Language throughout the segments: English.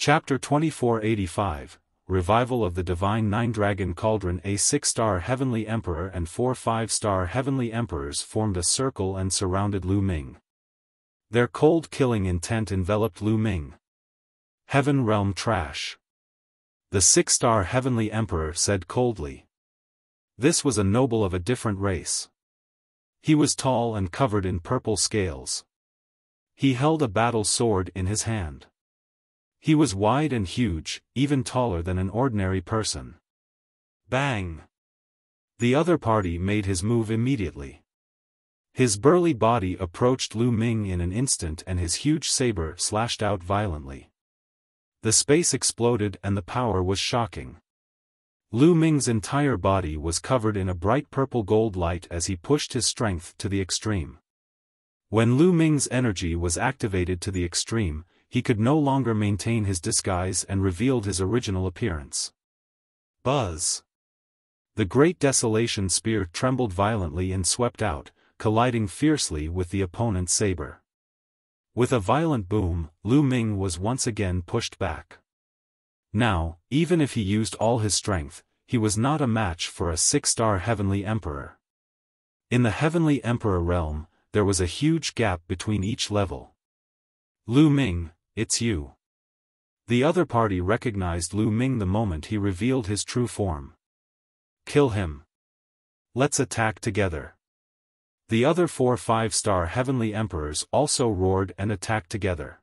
Chapter 2485, Revival of the Divine Nine-Dragon Cauldron. A 6-star Heavenly Emperor and 4 5-star Heavenly Emperors formed a circle and surrounded Lu Ming. Their cold killing intent enveloped Lu Ming. Heaven Realm trash. The 6-star Heavenly Emperor said coldly. This was a noble of a different race. He was tall and covered in purple scales. He held a battle sword in his hand. He was wide and huge, even taller than an ordinary person. Bang! The other party made his move immediately. His burly body approached Lu Ming in an instant and his huge saber slashed out violently. The space exploded and the power was shocking. Lu Ming's entire body was covered in a bright purple gold light as he pushed his strength to the extreme. When Lu Ming's energy was activated to the extreme, he could no longer maintain his disguise and revealed his original appearance. Buzz! The great desolation spear trembled violently and swept out, colliding fiercely with the opponent's saber. With a violent boom, Lu Ming was once again pushed back. Now, even if he used all his strength, he was not a match for a 6-star Heavenly Emperor. In the Heavenly Emperor realm, there was a huge gap between each level. Lu Ming, it's you. The other party recognized Lu Ming the moment he revealed his true form. Kill him. Let's attack together. The other 4 5-star Heavenly Emperors also roared and attacked together.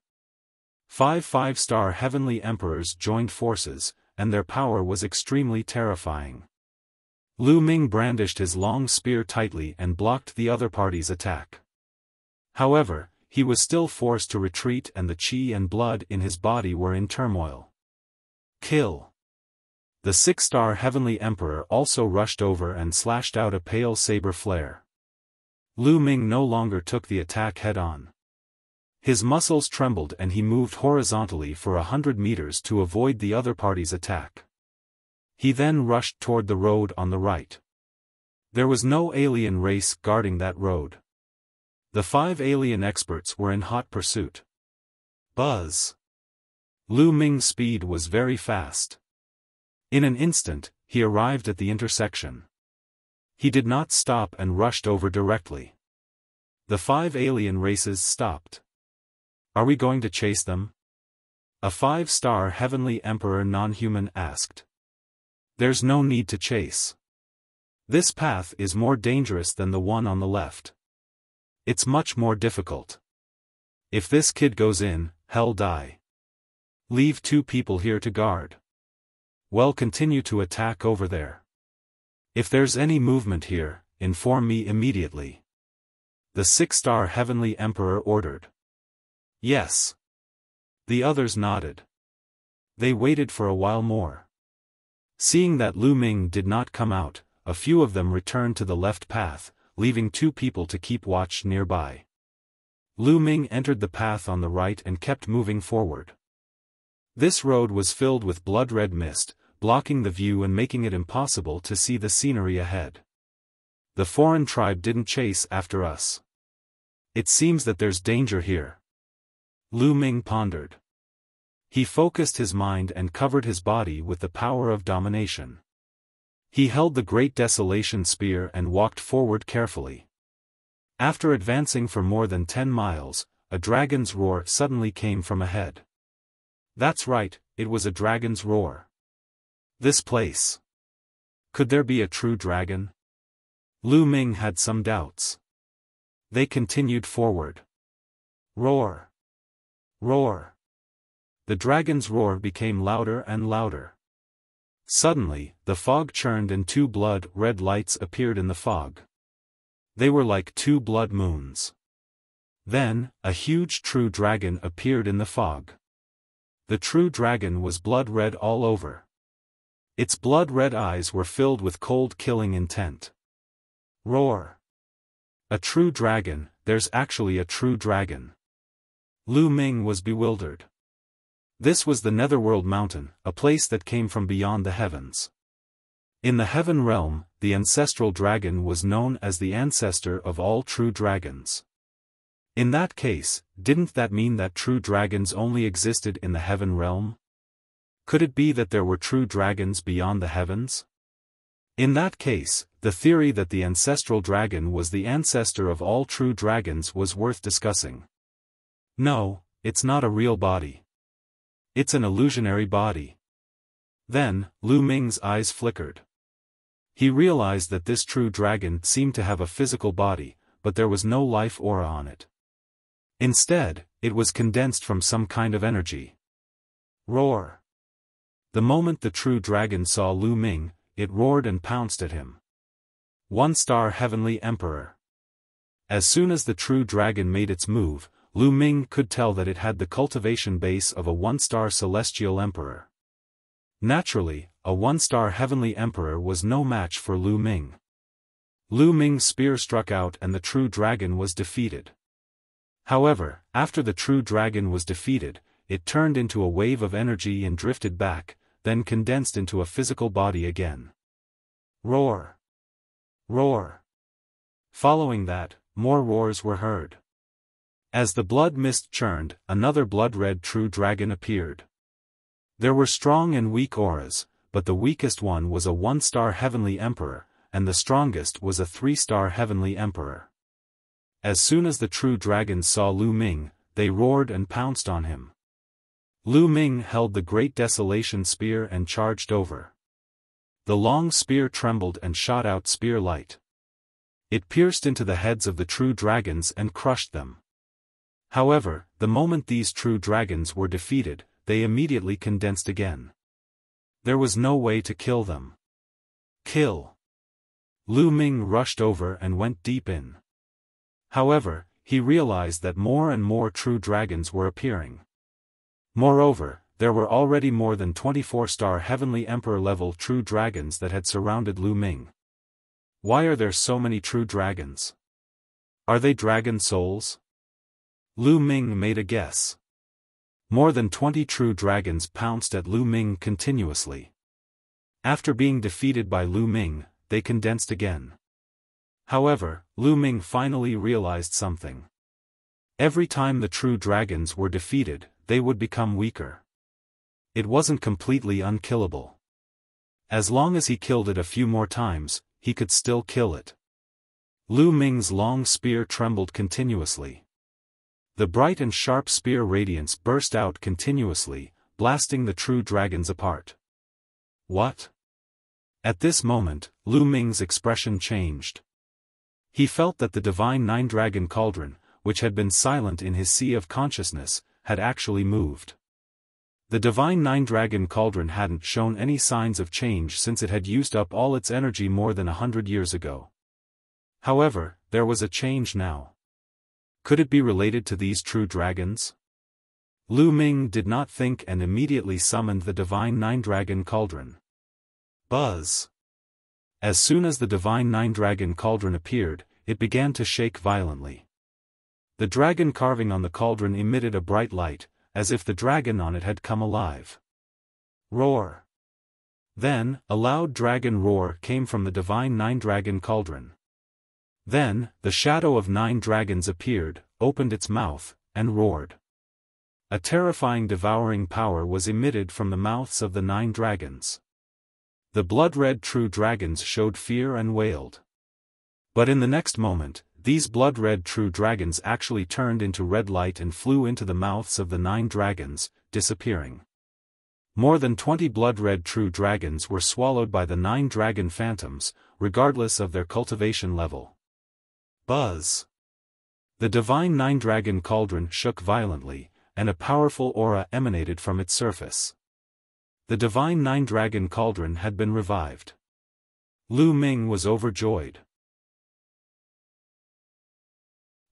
5 5-star Heavenly Emperors joined forces, and their power was extremely terrifying. Lu Ming brandished his long spear tightly and blocked the other party's attack. However, he was still forced to retreat and the chi and blood in his body were in turmoil. Kill! The 6-star Heavenly Emperor also rushed over and slashed out a pale saber flare. Lu Ming no longer took the attack head-on. His muscles trembled and he moved horizontally for 100 meters to avoid the other party's attack. He then rushed toward the road on the right. There was no alien race guarding that road. The 5 alien experts were in hot pursuit. Buzz! Lu Ming's speed was very fast. In an instant, he arrived at the intersection. He did not stop and rushed over directly. The 5 alien races stopped. Are we going to chase them? A 5-star Heavenly Emperor non-human asked. There's no need to chase. This path is more dangerous than the one on the left. It's much more difficult. If this kid goes in, he'll die. Leave 2 people here to guard. Well, continue to attack over there. If there's any movement here, inform me immediately. The 6-star Heavenly Emperor ordered. Yes. The others nodded. They waited for a while more. Seeing that Lu Ming did not come out, a few of them returned to the left path, leaving 2 people to keep watch nearby. Lu Ming entered the path on the right and kept moving forward. This road was filled with blood-red mist, blocking the view and making it impossible to see the scenery ahead. The foreign tribe didn't chase after us. It seems that there's danger here. Lu Ming pondered. He focused his mind and covered his body with the power of domination. He held the Great Desolation Spear and walked forward carefully. After advancing for more than 10 miles, a dragon's roar suddenly came from ahead. That's right, it was a dragon's roar. This place. Could there be a true dragon? Lu Ming had some doubts. They continued forward. Roar! Roar! The dragon's roar became louder and louder. Suddenly, the fog churned and 2 blood-red lights appeared in the fog. They were like 2 blood moons. Then, a huge true dragon appeared in the fog. The true dragon was blood-red all over. Its blood-red eyes were filled with cold killing intent. Roar! A true dragon, there's actually a true dragon. Lu Ming was bewildered. This was the Netherworld Mountain, a place that came from beyond the heavens. In the Heaven Realm, the ancestral dragon was known as the ancestor of all true dragons. In that case, didn't that mean that true dragons only existed in the Heaven Realm? Could it be that there were true dragons beyond the heavens? In that case, the theory that the ancestral dragon was the ancestor of all true dragons was worth discussing. No, it's not a real body. It's an illusionary body. Then, Lu Ming's eyes flickered. He realized that this true dragon seemed to have a physical body, but there was no life aura on it. Instead, it was condensed from some kind of energy. Roar! The moment the true dragon saw Lu Ming, it roared and pounced at him. 1-star Heavenly Emperor. As soon as the true dragon made its move, Lu Ming could tell that it had the cultivation base of a 1-star Celestial Emperor. Naturally, a 1-star Heavenly Emperor was no match for Lu Ming. Lu Ming's spear struck out and the true dragon was defeated. However, after the true dragon was defeated, it turned into a wave of energy and drifted back, then condensed into a physical body again. Roar! Roar! Following that, more roars were heard. As the blood mist churned, another blood-red true dragon appeared. There were strong and weak auras, but the weakest one was a 1-star Heavenly Emperor, and the strongest was a 3-star Heavenly Emperor. As soon as the true dragons saw Lu Ming, they roared and pounced on him. Lu Ming held the Great Desolation Spear and charged over. The long spear trembled and shot out spear light. It pierced into the heads of the true dragons and crushed them. However, the moment these true dragons were defeated, they immediately condensed again. There was no way to kill them. Kill! Lu Ming rushed over and went deep in. However, he realized that more and more true dragons were appearing. Moreover, there were already more than 24-star Heavenly Emperor-level true dragons that had surrounded Lu Ming. Why are there so many true dragons? Are they dragon souls? Lu Ming made a guess. More than 20 true dragons pounced at Lu Ming continuously. After being defeated by Lu Ming, they condensed again. However, Lu Ming finally realized something. Every time the true dragons were defeated, they would become weaker. It wasn't completely unkillable. As long as he killed it a few more times, he could still kill it. Lu Ming's long spear trembled continuously. The bright and sharp spear radiance burst out continuously, blasting the true dragons apart. What? At this moment, Lu Ming's expression changed. He felt that the divine nine-dragon cauldron, which had been silent in his sea of consciousness, had actually moved. The divine nine-dragon cauldron hadn't shown any signs of change since it had used up all its energy more than 100 years ago. However, there was a change now. Could it be related to these true dragons? Lu Ming did not think and immediately summoned the divine nine-dragon cauldron. Buzz! As soon as the divine nine-dragon cauldron appeared, it began to shake violently. The dragon carving on the cauldron emitted a bright light, as if the dragon on it had come alive. Roar! Then, a loud dragon roar came from the divine nine-dragon cauldron. Then, the shadow of 9 dragons appeared, opened its mouth, and roared. A terrifying devouring power was emitted from the mouths of the 9 dragons. The blood-red true dragons showed fear and wailed. But in the next moment, these blood-red true dragons actually turned into red light and flew into the mouths of the 9 dragons, disappearing. More than 20 blood-red true dragons were swallowed by the 9 dragon phantoms, regardless of their cultivation level. Buzz! The divine nine-dragon cauldron shook violently, and a powerful aura emanated from its surface. The divine nine-dragon cauldron had been revived. Lu Ming was overjoyed.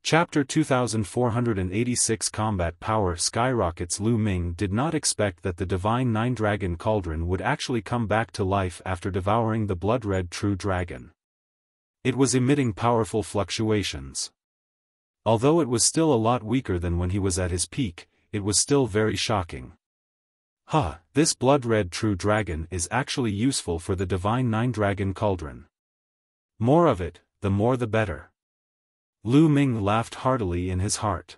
Chapter 2486 Combat Power Skyrockets. Lu Ming did not expect that the divine nine-dragon cauldron would actually come back to life after devouring the blood-red true dragon. It was emitting powerful fluctuations. Although it was still a lot weaker than when he was at his peak, it was still very shocking. This blood-red true dragon is actually useful for the divine nine-dragon cauldron. More of it, the more the better. Lu Ming laughed heartily in his heart.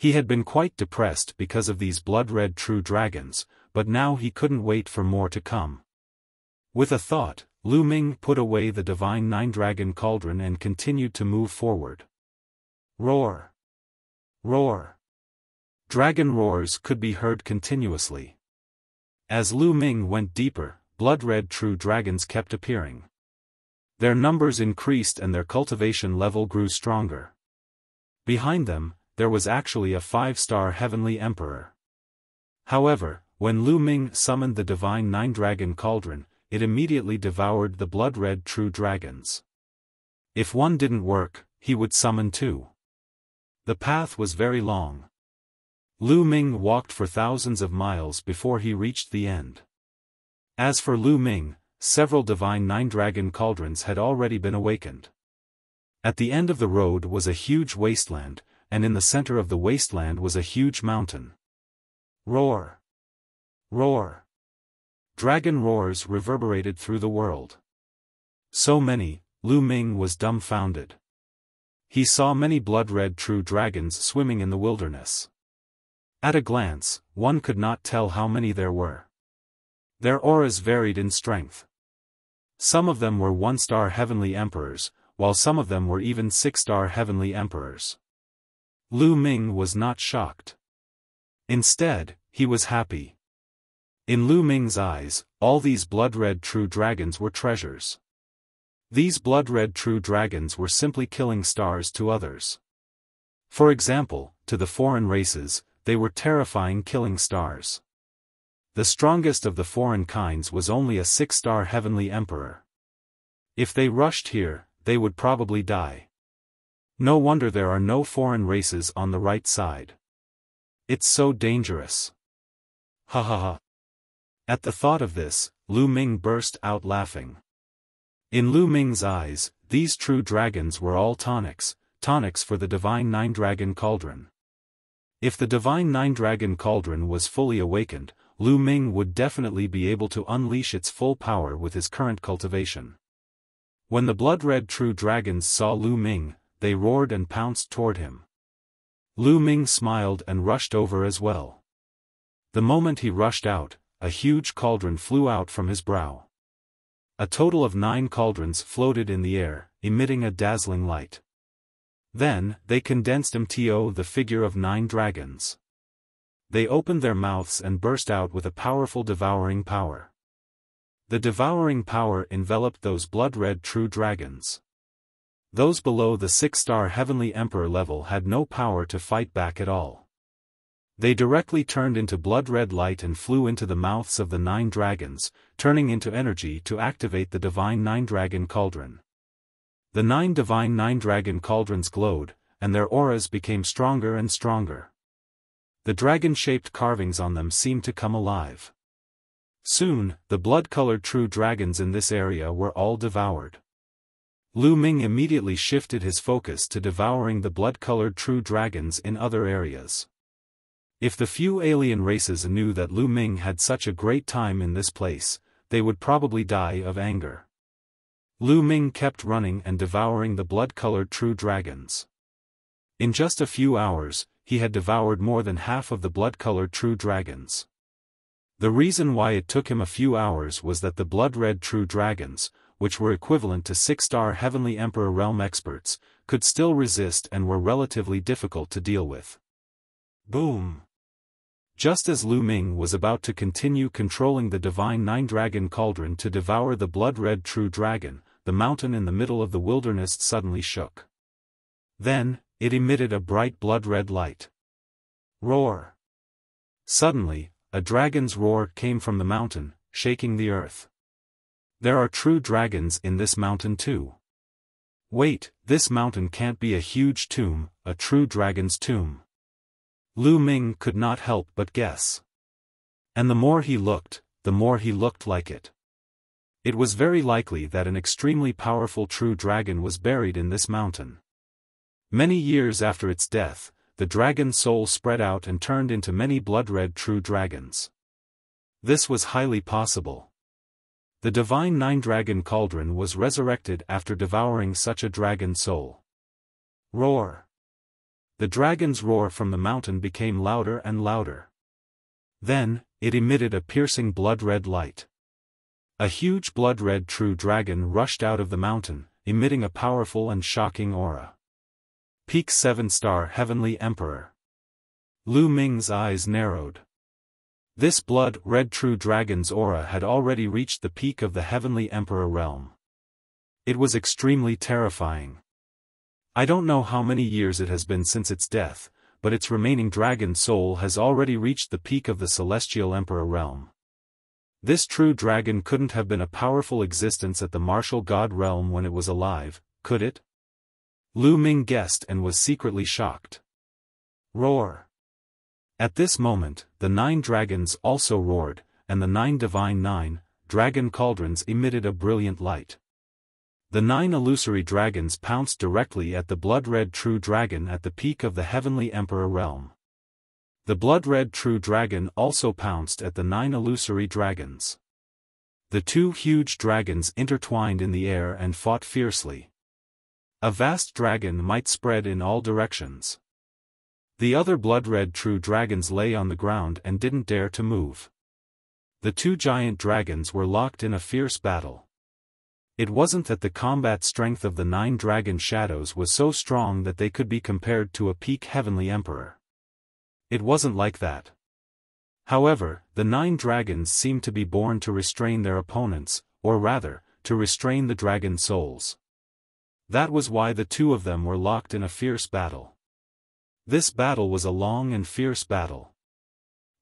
He had been quite depressed because of these blood-red true dragons, but now he couldn't wait for more to come. With a thought, Lu Ming put away the divine nine-dragon cauldron and continued to move forward. Roar! Roar! Dragon roars could be heard continuously. As Lu Ming went deeper, blood-red true dragons kept appearing. Their numbers increased and their cultivation level grew stronger. Behind them, there was actually a 5-star heavenly emperor. However, when Lu Ming summoned the divine nine-dragon cauldron, it immediately devoured the blood-red true dragons. If one didn't work, he would summon two. The path was very long. Lu Ming walked for thousands of miles before he reached the end. As for Lu Ming, several divine nine-dragon cauldrons had already been awakened. At the end of the road was a huge wasteland, and in the center of the wasteland was a huge mountain. Roar! Roar! Dragon roars reverberated through the world. So many, Lu Ming was dumbfounded. He saw many blood-red true dragons swimming in the wilderness. At a glance, one could not tell how many there were. Their auras varied in strength. Some of them were 1-star heavenly emperors, while some of them were even 6-star heavenly emperors. Lu Ming was not shocked. Instead, he was happy. In Lu Ming's eyes, all these blood-red true dragons were treasures. These blood-red true dragons were simply killing stars to others. For example, to the foreign races, they were terrifying killing stars. The strongest of the foreign kinds was only a 6-star heavenly emperor. If they rushed here, they would probably die. No wonder there are no foreign races on the right side. It's so dangerous. Ha ha ha. At the thought of this, Lu Ming burst out laughing. In Lu Ming's eyes, these true dragons were all tonics for the divine nine-dragon cauldron. If the divine nine-dragon cauldron was fully awakened, Lu Ming would definitely be able to unleash its full power with his current cultivation. When the blood-red true dragons saw Lu Ming, they roared and pounced toward him. Lu Ming smiled and rushed over as well. The moment he rushed out, a huge cauldron flew out from his brow. A total of 9 cauldrons floated in the air, emitting a dazzling light. Then, they condensed into the figure of 9 dragons. They opened their mouths and burst out with a powerful devouring power. The devouring power enveloped those blood-red true dragons. Those below the 6-star heavenly emperor level had no power to fight back at all. They directly turned into blood-red light and flew into the mouths of the 9 dragons, turning into energy to activate the divine nine-dragon cauldron. The 9 divine nine-dragon cauldrons glowed, and their auras became stronger and stronger. The dragon-shaped carvings on them seemed to come alive. Soon, the blood-colored true dragons in this area were all devoured. Lu Ming immediately shifted his focus to devouring the blood-colored true dragons in other areas. If the few alien races knew that Lu Ming had such a great time in this place, they would probably die of anger. Lu Ming kept running and devouring the blood-colored true dragons. In just a few hours, he had devoured more than half of the blood-colored true dragons. The reason why it took him a few hours was that the blood-red true dragons, which were equivalent to 6-star heavenly emperor realm experts, could still resist and were relatively difficult to deal with. Boom! Just as Lu Ming was about to continue controlling the divine nine-dragon cauldron to devour the blood-red true dragon, the mountain in the middle of the wilderness suddenly shook. Then, it emitted a bright blood-red light. Roar! Suddenly, a dragon's roar came from the mountain, shaking the earth. There are true dragons in this mountain too. Wait, this mountain can't be a huge tomb, a true dragon's tomb. Lu Ming could not help but guess. And the more he looked like it. It was very likely that an extremely powerful true dragon was buried in this mountain. Many years after its death, the dragon's soul spread out and turned into many blood-red true dragons. This was highly possible. The divine nine-dragon cauldron was resurrected after devouring such a dragon soul. Roar! The dragon's roar from the mountain became louder and louder. Then, it emitted a piercing blood-red light. A huge blood-red true dragon rushed out of the mountain, emitting a powerful and shocking aura. Peak 7-star Heavenly Emperor. Lu Ming's eyes narrowed. This blood-red true dragon's aura had already reached the peak of the Heavenly Emperor realm. It was extremely terrifying. I don't know how many years it has been since its death, but its remaining dragon soul has already reached the peak of the Celestial Emperor realm. This true dragon couldn't have been a powerful existence at the martial god realm when it was alive, could it? Lu Ming guessed and was secretly shocked. Roar! At this moment, the 9 dragons also roared, and the 9 divine dragon cauldrons emitted a brilliant light. The 9 illusory dragons pounced directly at the blood-red true dragon at the peak of the Heavenly Emperor realm. The blood-red true dragon also pounced at the 9 illusory dragons. The 2 huge dragons intertwined in the air and fought fiercely. A vast dragon might spread in all directions. The other blood-red true dragons lay on the ground and didn't dare to move. The 2 giant dragons were locked in a fierce battle. It wasn't that the combat strength of the 9 dragon shadows was so strong that they could be compared to a peak Heavenly Emperor. It wasn't like that. However, the 9 dragons seemed to be born to restrain their opponents, or rather, to restrain the dragon souls. That was why the 2 of them were locked in a fierce battle. This battle was a long and fierce battle.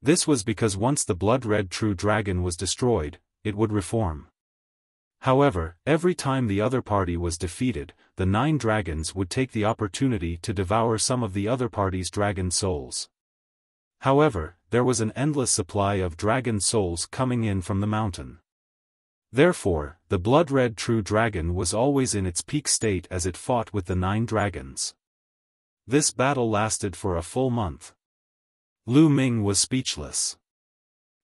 This was because once the blood-red true dragon was destroyed, it would reform. However, every time the other party was defeated, the 9 dragons would take the opportunity to devour some of the other party's dragon souls. However, there was an endless supply of dragon souls coming in from the mountain. Therefore, the blood-red true dragon was always in its peak state as it fought with the 9 dragons. This battle lasted for a full month. Lu Ming was speechless.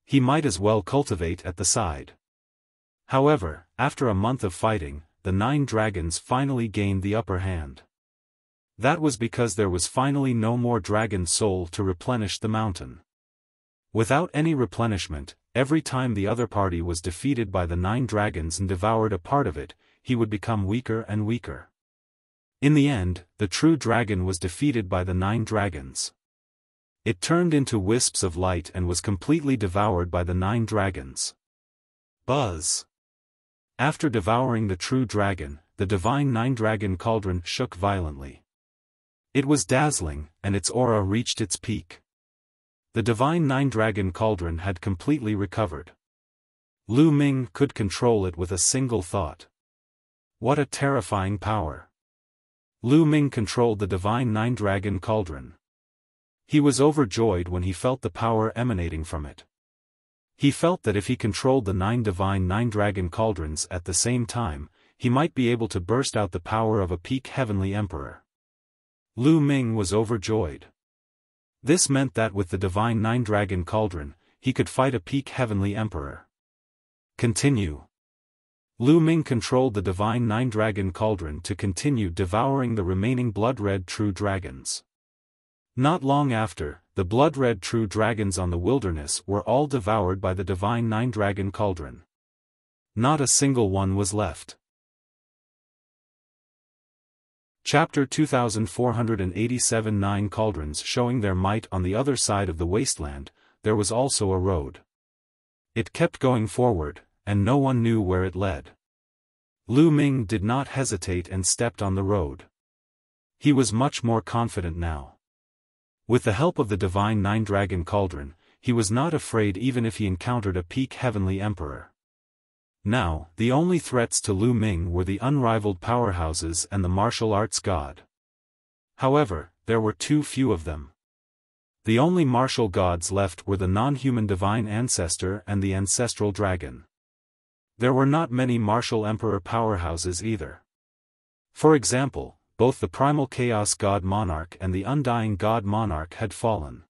He might as well cultivate at the side. However, after a month of fighting, the 9 dragons finally gained the upper hand. That was because there was finally no more dragon soul to replenish the mountain. Without any replenishment, every time the other party was defeated by the 9 dragons and devoured a part of it, he would become weaker and weaker. In the end, the true dragon was defeated by the 9 dragons. It turned into wisps of light and was completely devoured by the 9 dragons. Buzz! After devouring the true dragon, the divine 9-dragon cauldron shook violently. It was dazzling, and its aura reached its peak. The divine 9-dragon cauldron had completely recovered. Lu Ming could control it with a single thought. What a terrifying power! Lu Ming controlled the divine 9-dragon cauldron. He was overjoyed when he felt the power emanating from it. He felt that if he controlled the 9 divine 9-dragon cauldrons at the same time, he might be able to burst out the power of a peak Heavenly Emperor. Lu Ming was overjoyed. This meant that with the divine 9-dragon cauldron, he could fight a peak Heavenly Emperor. Continue. Lu Ming controlled the divine 9-dragon cauldron to continue devouring the remaining blood-red true dragons. Not long after, the blood-red true dragons on the wilderness were all devoured by the divine 9-dragon cauldron. Not a single one was left. Chapter 2487 9 cauldrons showing their might on the other side of the wasteland, there was also a road. It kept going forward, and no one knew where it led. Lu Ming did not hesitate and stepped on the road. He was much more confident now. With the help of the divine 9-dragon cauldron, he was not afraid even if he encountered a peak Heavenly Emperor. Now, the only threats to Lu Ming were the unrivaled powerhouses and the martial arts god. However, there were too few of them. The only martial gods left were the non-human divine ancestor and the ancestral dragon. There were not many martial emperor powerhouses either. For example, both the primal chaos god monarch and the undying god monarch had fallen.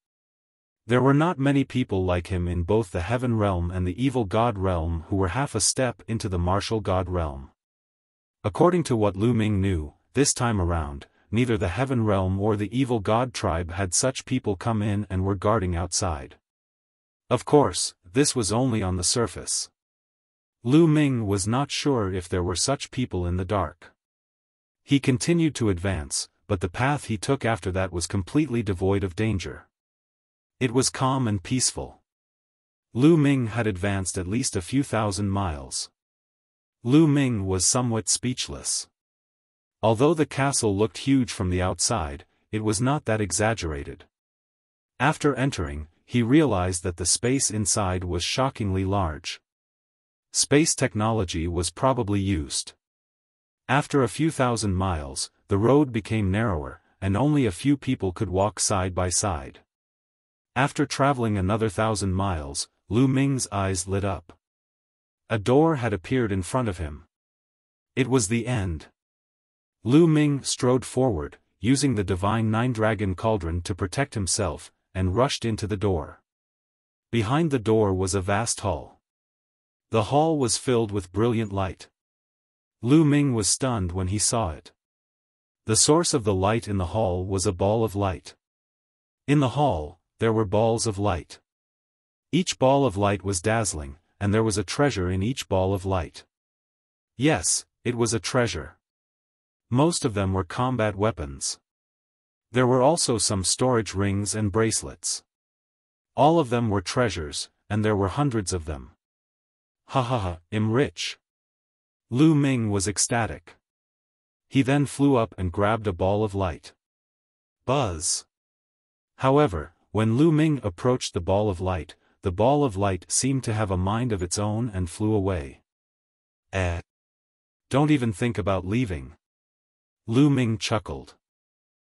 There were not many people like him in both the heaven realm and the evil god realm who were half a step into the martial god realm. According to what Lu Ming knew, this time around, neither the heaven realm or the evil god tribe had such people come in and were guarding outside. Of course, this was only on the surface. Lu Ming was not sure if there were such people in the dark. He continued to advance, but the path he took after that was completely devoid of danger. It was calm and peaceful. Lu Ming had advanced at least a few thousand miles. Lu Ming was somewhat speechless. Although the castle looked huge from the outside, it was not that exaggerated. After entering, he realized that the space inside was shockingly large. Space technology was probably used. After a few thousand miles, the road became narrower, and only a few people could walk side by side. After traveling another 1,000 miles, Lu Ming's eyes lit up. A door had appeared in front of him. It was the end. Lu Ming strode forward, using the divine nine-dragon cauldron to protect himself, and rushed into the door. Behind the door was a vast hall. The hall was filled with brilliant light. Lu Ming was stunned when he saw it. The source of the light in the hall was a ball of light. In the hall, there were balls of light. Each ball of light was dazzling, and there was a treasure in each ball of light. Yes, it was a treasure. Most of them were combat weapons. There were also some storage rings and bracelets. All of them were treasures, and there were hundreds of them. Ha ha ha, I'm rich. Lu Ming was ecstatic. He then flew up and grabbed a ball of light. Buzz! However, when Lu Ming approached the ball of light seemed to have a mind of its own and flew away. Don't even think about leaving. Lu Ming chuckled.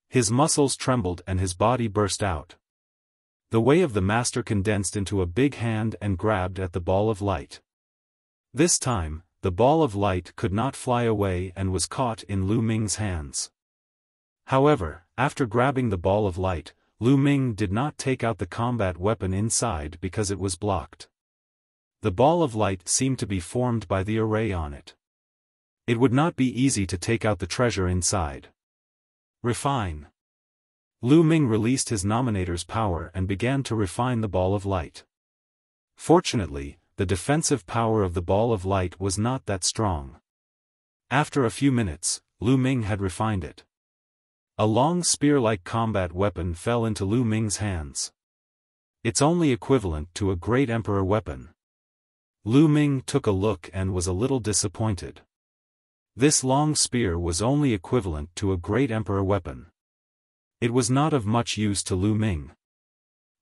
His muscles trembled and his body burst out. The way of the master condensed into a big hand and grabbed at the ball of light. This time, the ball of light could not fly away and was caught in Lu Ming's hands. However, after grabbing the ball of light, Lu Ming did not take out the combat weapon inside because it was blocked. The ball of light seemed to be formed by the array on it. It would not be easy to take out the treasure inside. Refine. Lu Ming released his nominator's power and began to refine the ball of light. Fortunately, the defensive power of the ball of light was not that strong. After a few minutes, Lu Ming had refined it. A long spear-like combat weapon fell into Lu Ming's hands. It's only equivalent to a great emperor weapon. Lu Ming took a look and was a little disappointed. This long spear was only equivalent to a great emperor weapon. It was not of much use to Lu Ming.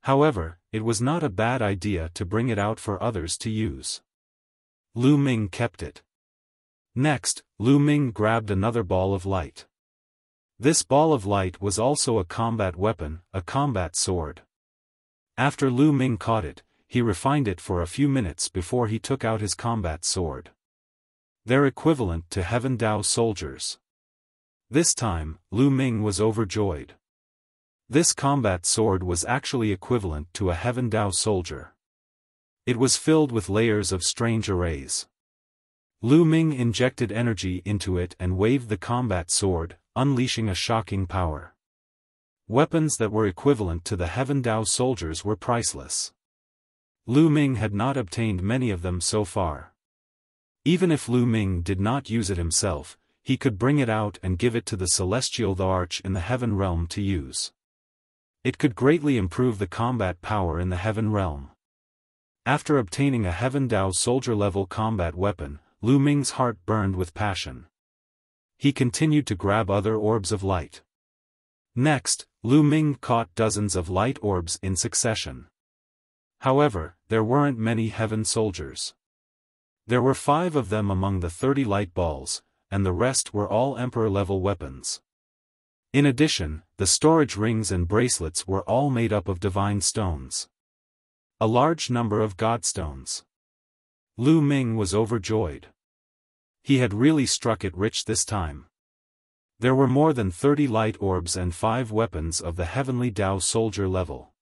However, it was not a bad idea to bring it out for others to use. Lu Ming kept it. Next, Lu Ming grabbed another ball of light. This ball of light was also a combat weapon, a combat sword. After Lu Ming caught it, he refined it for a few minutes before he took out his combat sword. They're equivalent to Heaven Dao soldiers. This time, Lu Ming was overjoyed. This combat sword was actually equivalent to a Heaven Dao soldier. It was filled with layers of strange arrays. Lu Ming injected energy into it and waved the combat sword, unleashing a shocking power. Weapons that were equivalent to the Heaven Dao soldiers were priceless. Lu Ming had not obtained many of them so far. Even if Lu Ming did not use it himself, he could bring it out and give it to the celestial the arch in the heaven realm to use. It could greatly improve the combat power in the heaven realm. After obtaining a Heaven Dao soldier-level combat weapon, Lu Ming's heart burned with passion. He continued to grab other orbs of light. Next, Lu Ming caught dozens of light orbs in succession. However, there weren't many heaven soldiers. There were 5 of them among the 30 light balls, and the rest were all emperor-level weapons. In addition, the storage rings and bracelets were all made up of divine stones. A large number of godstones. Lu Ming was overjoyed. He had really struck it rich this time. There were more than 30 light orbs and 5 weapons of the heavenly Dao soldier level.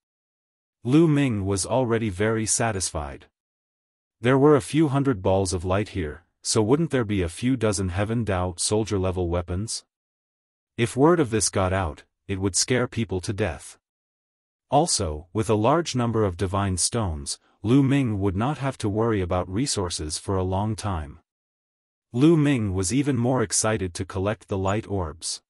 Lu Ming was already very satisfied. There were a few hundred balls of light here, so wouldn't there be a few dozen Heaven Dao soldier level weapons? If word of this got out, it would scare people to death. Also, with a large number of divine stones, Lu Ming would not have to worry about resources for a long time. Lu Ming was even more excited to collect the light orbs.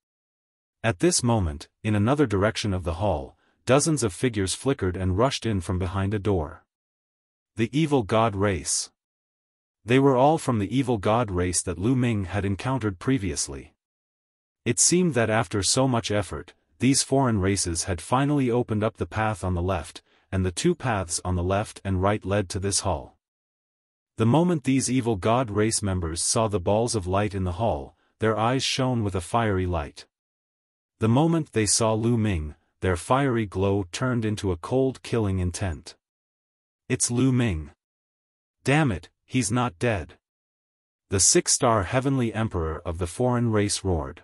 At this moment, in another direction of the hall, dozens of figures flickered and rushed in from behind a door. The evil god race. They were all from the evil god race that Lu Ming had encountered previously. It seemed that after so much effort, these foreign races had finally opened up the path on the left, and the two paths on the left and right led to this hall. The moment these evil god race members saw the balls of light in the hall, their eyes shone with a fiery light. The moment they saw Lu Ming, their fiery glow turned into a cold killing intent. It's Lu Ming. Damn it, he's not dead. The 6-star heavenly emperor of the foreign race roared.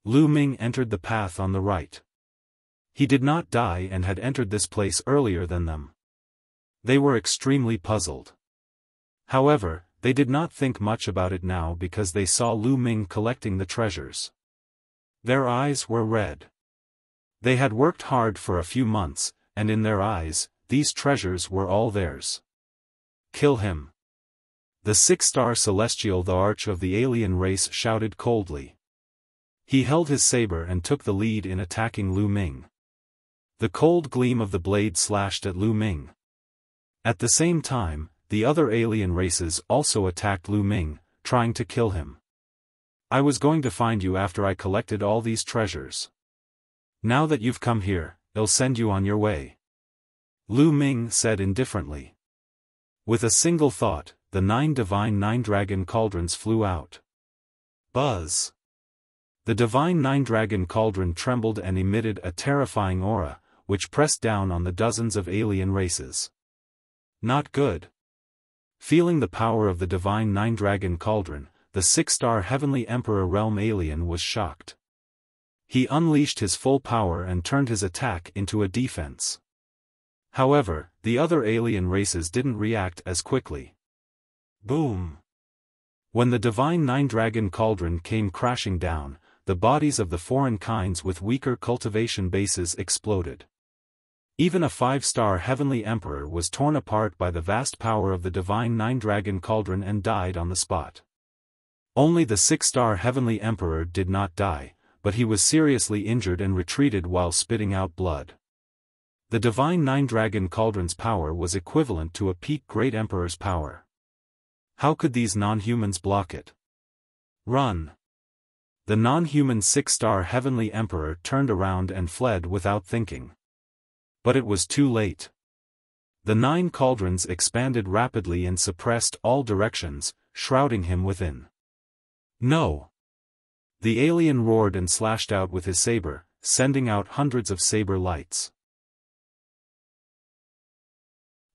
Lu Ming entered the path on the right. He did not die and had entered this place earlier than them. They were extremely puzzled. However, they did not think much about it now because they saw Lu Ming collecting the treasures. Their eyes were red. They had worked hard for a few months, and in their eyes, these treasures were all theirs. Kill him. The 6-star celestial, the arch of the alien race, shouted coldly. He held his saber and took the lead in attacking Lu Ming. The cold gleam of the blade slashed at Lu Ming. At the same time, the other alien races also attacked Lu Ming, trying to kill him. I was going to find you after I collected all these treasures. Now that you've come here, I'll send you on your way. Lu Ming said indifferently. With a single thought, the 9 divine 9-dragon cauldrons flew out. Buzz! The divine 9-dragon cauldron trembled and emitted a terrifying aura, which pressed down on the dozens of alien races. Not good. Feeling the power of the divine 9-dragon cauldron, the 6-star heavenly emperor realm alien was shocked. He unleashed his full power and turned his attack into a defense. However, the other alien races didn't react as quickly. Boom! When the divine 9-dragon cauldron came crashing down, the bodies of the foreign kinds with weaker cultivation bases exploded. Even a 5-star heavenly emperor was torn apart by the vast power of the divine 9-dragon cauldron and died on the spot. Only the 6-star heavenly emperor did not die, but he was seriously injured and retreated while spitting out blood. The divine 9-dragon cauldron's power was equivalent to a peak great emperor's power. How could these non-humans block it? Run! The non-human 6-star heavenly emperor turned around and fled without thinking. But it was too late. The 9 cauldrons expanded rapidly and suppressed all directions, shrouding him within. No! The alien roared and slashed out with his saber, sending out hundreds of saber lights.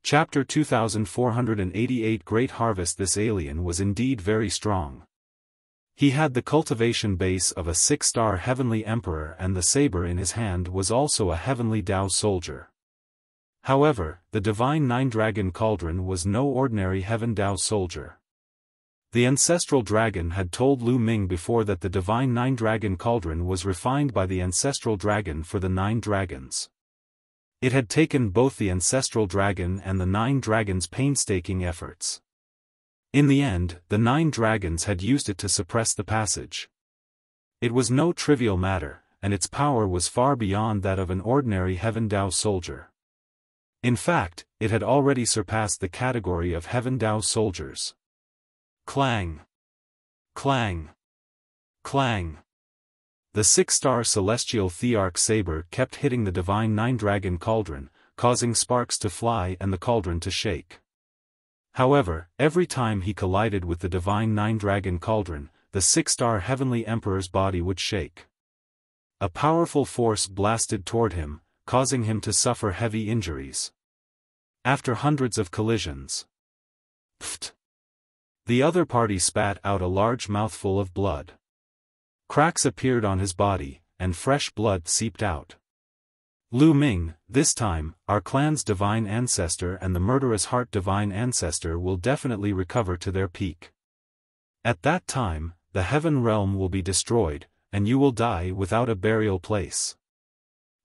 Chapter 2488 Great Harvest. This alien was indeed very strong. He had the cultivation base of a 6-star heavenly emperor, and the saber in his hand was also a heavenly Tao soldier. However, the divine 9-dragon cauldron was no ordinary heaven Tao soldier. The ancestral dragon had told Lu Ming before that the divine 9-dragon cauldron was refined by the ancestral dragon for the 9 dragons. It had taken both the ancestral dragon and the 9 dragons' painstaking efforts. In the end, the 9 dragons had used it to suppress the passage. It was no trivial matter, and its power was far beyond that of an ordinary Heaven Tao soldier. In fact, it had already surpassed the category of Heaven Tao soldiers. Clang! Clang! Clang! The 6-star celestial Thearch saber kept hitting the divine 9-dragon cauldron, causing sparks to fly and the cauldron to shake. However, every time he collided with the divine 9-dragon cauldron, the 6-star heavenly emperor's body would shake. A powerful force blasted toward him, causing him to suffer heavy injuries. After hundreds of collisions. Pfft! The other party spat out a large mouthful of blood. Cracks appeared on his body, and fresh blood seeped out. Lu Ming, this time, our clan's divine ancestor and the murderous heart divine ancestor will definitely recover to their peak. At that time, the heaven realm will be destroyed, and you will die without a burial place.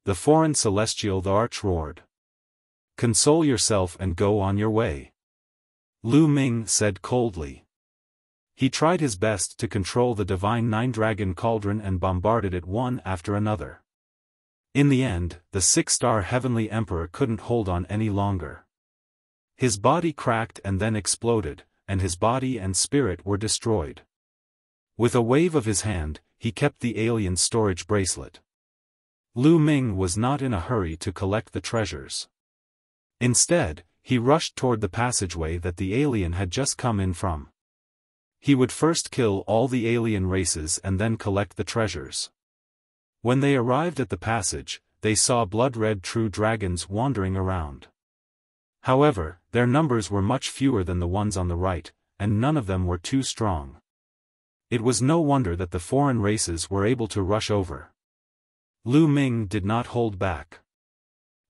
The foreign celestial the arch roared. Console yourself and go on your way. Lu Ming said coldly. He tried his best to control the divine nine-dragon cauldron and bombarded it one after another. In the end, the six-star heavenly emperor couldn't hold on any longer. His body cracked and then exploded, and his body and spirit were destroyed. With a wave of his hand, he kept the alien storage bracelet. Lu Ming was not in a hurry to collect the treasures. Instead, he rushed toward the passageway that the alien had just come in from. He would first kill all the alien races and then collect the treasures. When they arrived at the passage, they saw blood-red true dragons wandering around. However, their numbers were much fewer than the ones on the right, and none of them were too strong. It was no wonder that the foreign races were able to rush over. Lu Ming did not hold back.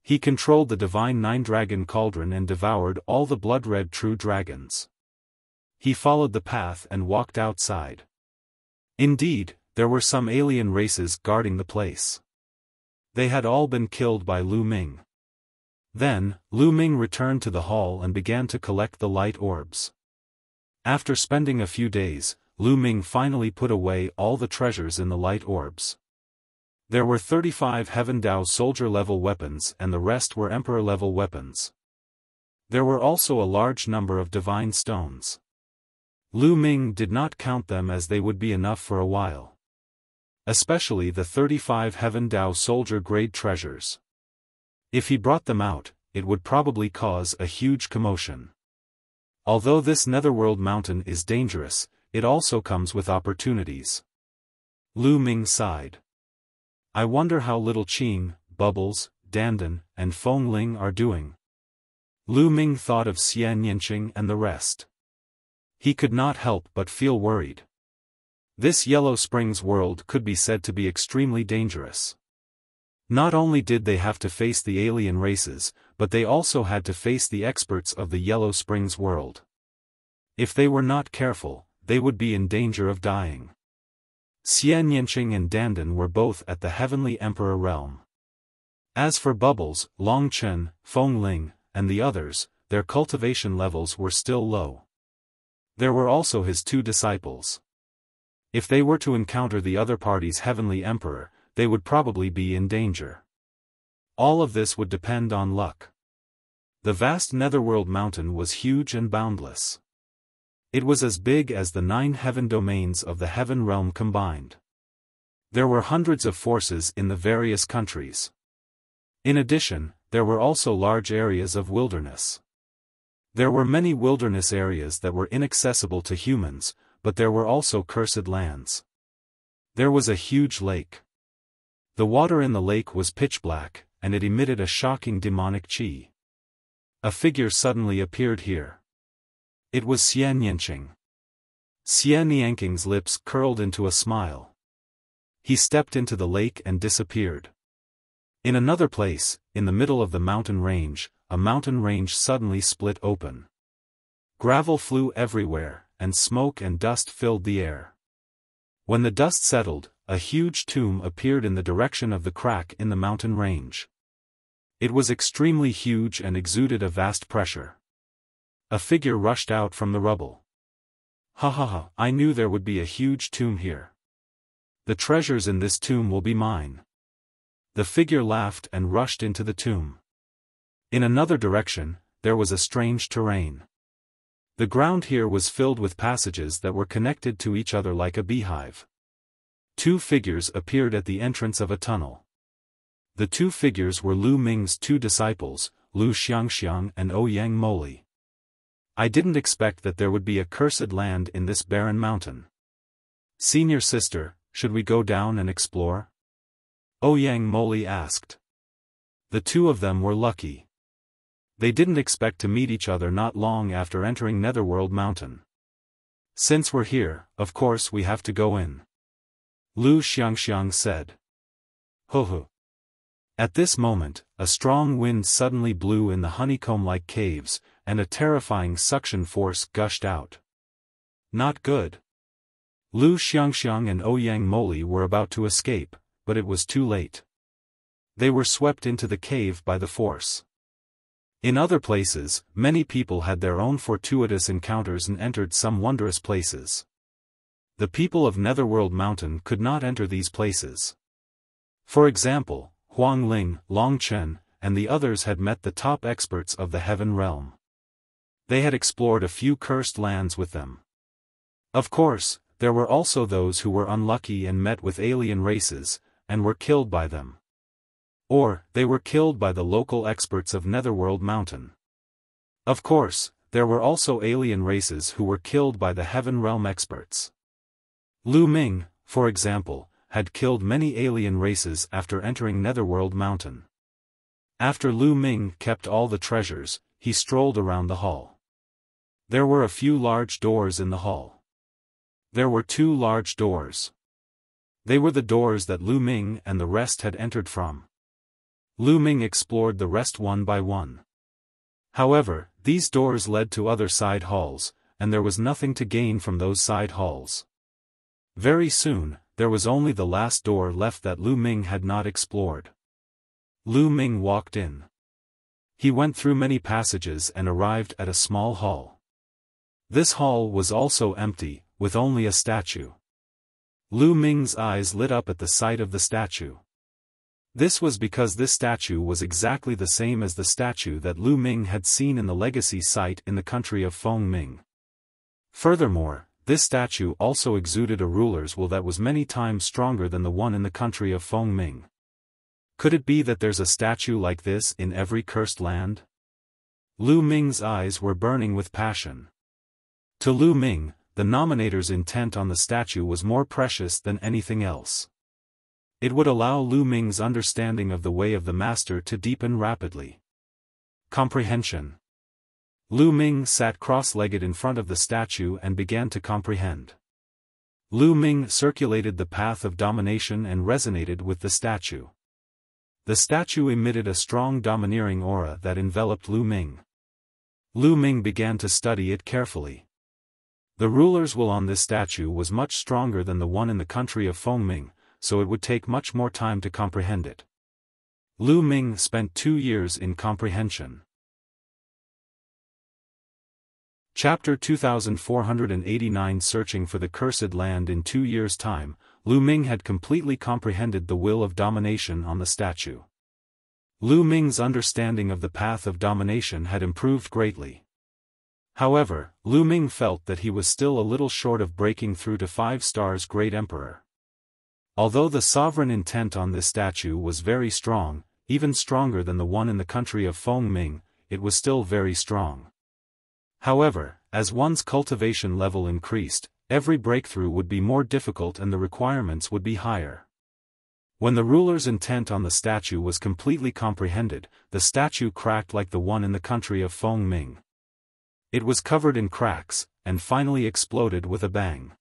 He controlled the divine nine-dragon cauldron and devoured all the blood-red true dragons. He followed the path and walked outside. Indeed, there were some alien races guarding the place. They had all been killed by Lu Ming. Then, Lu Ming returned to the hall and began to collect the light orbs. After spending a few days, Lu Ming finally put away all the treasures in the light orbs. There were 35 Heaven Dao soldier-level weapons and the rest were emperor-level weapons. There were also a large number of divine stones. Lu Ming did not count them as they would be enough for a while. Especially the 35 Heaven Dao soldier-grade treasures. If he brought them out, it would probably cause a huge commotion. Although this netherworld mountain is dangerous, it also comes with opportunities. Lu Ming sighed. I wonder how little Qing, Bubbles, Dandan, and Feng Ling are doing. Lu Ming thought of Xian Yinqing and the rest. He could not help but feel worried. This Yellow Springs world could be said to be extremely dangerous. Not only did they have to face the alien races, but they also had to face the experts of the Yellow Springs world. If they were not careful, they would be in danger of dying. Xian Yinqing and Dandan were both at the Heavenly Emperor realm. As for Bubbles, Long Chen, Feng Ling, and the others, their cultivation levels were still low. There were also his two disciples. If they were to encounter the other party's Heavenly Emperor, they would probably be in danger. All of this would depend on luck. The vast netherworld mountain was huge and boundless. It was as big as the 9 heaven domains of the heaven realm combined. There were hundreds of forces in the various countries. In addition, there were also large areas of wilderness. There were many wilderness areas that were inaccessible to humans, but there were also cursed lands. There was a huge lake. The water in the lake was pitch black, and it emitted a shocking demonic qi. A figure suddenly appeared here. It was Xian Yinqing. Xian Yinqing's lips curled into a smile. He stepped into the lake and disappeared. In another place, in the middle of the mountain range, a mountain range suddenly split open. Gravel flew everywhere, and smoke and dust filled the air. When the dust settled, a huge tomb appeared in the direction of the crack in the mountain range. It was extremely huge and exuded a vast pressure. A figure rushed out from the rubble. Ha ha ha, I knew there would be a huge tomb here. The treasures in this tomb will be mine. The figure laughed and rushed into the tomb. In another direction, there was a strange terrain. The ground here was filled with passages that were connected to each other like a beehive. 2 figures appeared at the entrance of a tunnel. The 2 figures were Lu Ming's 2 disciples, Lu Xiangxiang and Ouyang Moli. I didn't expect that there would be a cursed land in this barren mountain. Senior sister, should we go down and explore? Ouyang Moli asked. The 2 of them were lucky. They didn't expect to meet each other not long after entering Netherworld Mountain. Since we're here, of course we have to go in. Lu Xiangxiang said. Ho ho. At this moment, a strong wind suddenly blew in the honeycomb-like caves, and a terrifying suction force gushed out. Not good. Lu Xiangxiang and Ouyang Moli were about to escape, but it was too late. They were swept into the cave by the force. In other places, many people had their own fortuitous encounters and entered some wondrous places. The people of Netherworld Mountain could not enter these places. For example, Huang Ling, Long Chen, and the others had met the top experts of the Heaven Realm. They had explored a few cursed lands with them. Of course, there were also those who were unlucky and met with alien races, and were killed by them. Or, they were killed by the local experts of Netherworld Mountain. Of course, there were also alien races who were killed by the Heaven Realm experts. Lu Ming, for example, had killed many alien races after entering Netherworld Mountain. After Lu Ming kept all the treasures, he strolled around the hall. There were a few large doors in the hall. There were 2 large doors. They were the doors that Lu Ming and the rest had entered from. Lu Ming explored the rest one by one. However, these doors led to other side halls, and there was nothing to gain from those side halls. Very soon, there was only the last door left that Lu Ming had not explored. Lu Ming walked in. He went through many passages and arrived at a small hall. This hall was also empty, with only a statue. Lu Ming's eyes lit up at the sight of the statue. This was because this statue was exactly the same as the statue that Lu Ming had seen in the legacy site in the country of Feng Ming. Furthermore, this statue also exuded a ruler's will that was many times stronger than the one in the country of Feng Ming. Could it be that there's a statue like this in every cursed land? Lu Ming's eyes were burning with passion. To Lu Ming, the nominator's intent on the statue was more precious than anything else. It would allow Lu Ming's understanding of the way of the master to deepen rapidly. Comprehension. Lu Ming sat cross-legged in front of the statue and began to comprehend. Lu Ming circulated the path of domination and resonated with the statue. The statue emitted a strong domineering aura that enveloped Lu Ming. Lu Ming began to study it carefully. The ruler's will on this statue was much stronger than the one in the country of Feng Ming, so it would take much more time to comprehend it. Lu Ming spent 2 years in comprehension. Chapter 2489 Searching for the Cursed Land. In 2 years' time, Lu Ming had completely comprehended the will of domination on the statue. Lu Ming's understanding of the path of domination had improved greatly. However, Lu Ming felt that he was still a little short of breaking through to 5 stars Great Emperor. Although the sovereign intent on this statue was very strong, even stronger than the one in the country of Feng Ming, it was still very strong. However, as one's cultivation level increased, every breakthrough would be more difficult and the requirements would be higher. When the ruler's intent on the statue was completely comprehended, the statue cracked like the one in the country of Feng Ming. It was covered in cracks, and finally exploded with a bang.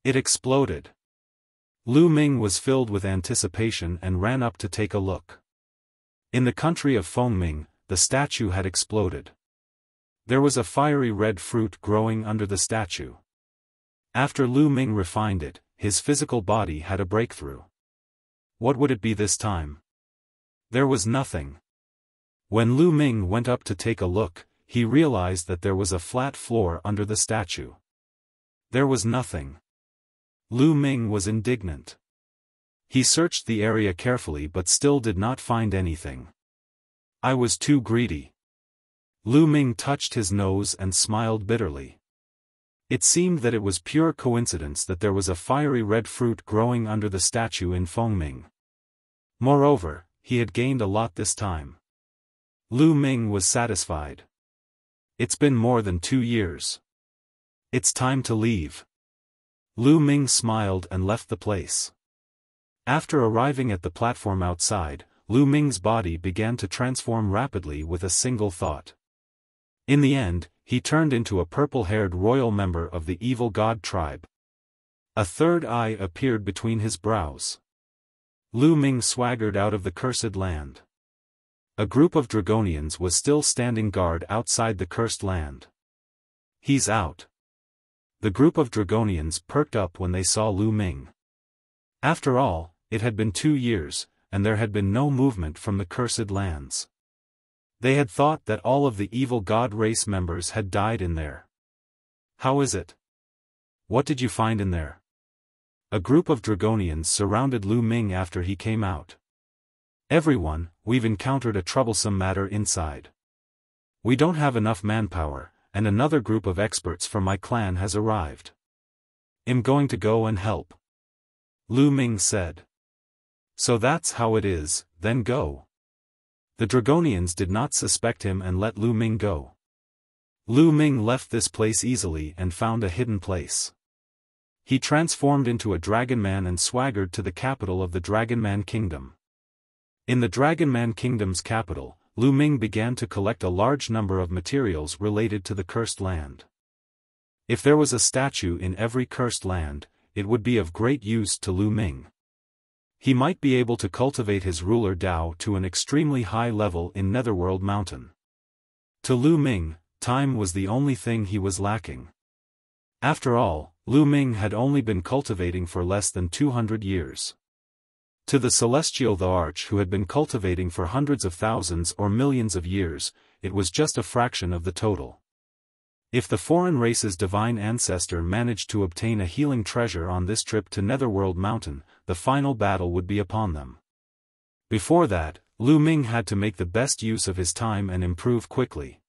It exploded. Lu Ming was filled with anticipation and ran up to take a look. In the country of Feng Ming, the statue had exploded. There was a fiery red fruit growing under the statue. After Lu Ming refined it, his physical body had a breakthrough. What would it be this time? There was nothing. When Lu Ming went up to take a look, he realized that there was a flat floor under the statue. There was nothing. Lu Ming was indignant. He searched the area carefully but still did not find anything. I was too greedy. Lu Ming touched his nose and smiled bitterly. It seemed that it was pure coincidence that there was a fiery red fruit growing under the statue in Feng Ming. Moreover, he had gained a lot this time. Lu Ming was satisfied. It's been more than 2 years. It's time to leave. Lu Ming smiled and left the place. After arriving at the platform outside, Lu Ming's body began to transform rapidly with a single thought. In the end, he turned into a purple-haired royal member of the evil god tribe. A third eye appeared between his brows. Lu Ming swaggered out of the cursed land. A group of Dragonians was still standing guard outside the cursed land. He's out. The group of Dragonians perked up when they saw Lu Ming. After all, it had been 2 years, and there had been no movement from the cursed lands. They had thought that all of the evil god race members had died in there. How is it? What did you find in there? A group of Dragonians surrounded Lu Ming after he came out. Everyone, we've encountered a troublesome matter inside. We don't have enough manpower, and another group of experts from my clan has arrived. I'm going to go and help. Lu Ming said. So that's how it is, then go. The Dragonians did not suspect him and let Lu Ming go. Lu Ming left this place easily and found a hidden place. He transformed into a dragon man and swaggered to the capital of the Dragon Man Kingdom. In the Dragon Man Kingdom's capital, Lu Ming began to collect a large number of materials related to the cursed land. If there was a statue in every cursed land, it would be of great use to Lu Ming. He might be able to cultivate his ruler Dao to an extremely high level in Netherworld Mountain. To Lu Ming, time was the only thing he was lacking. After all, Lu Ming had only been cultivating for less than 200 years. To the Celestial the Arch who had been cultivating for hundreds of thousands or millions of years, it was just a fraction of the total. If the foreign race's divine ancestor managed to obtain a healing treasure on this trip to Netherworld Mountain, the final battle would be upon them. Before that, Lu Ming had to make the best use of his time and improve quickly.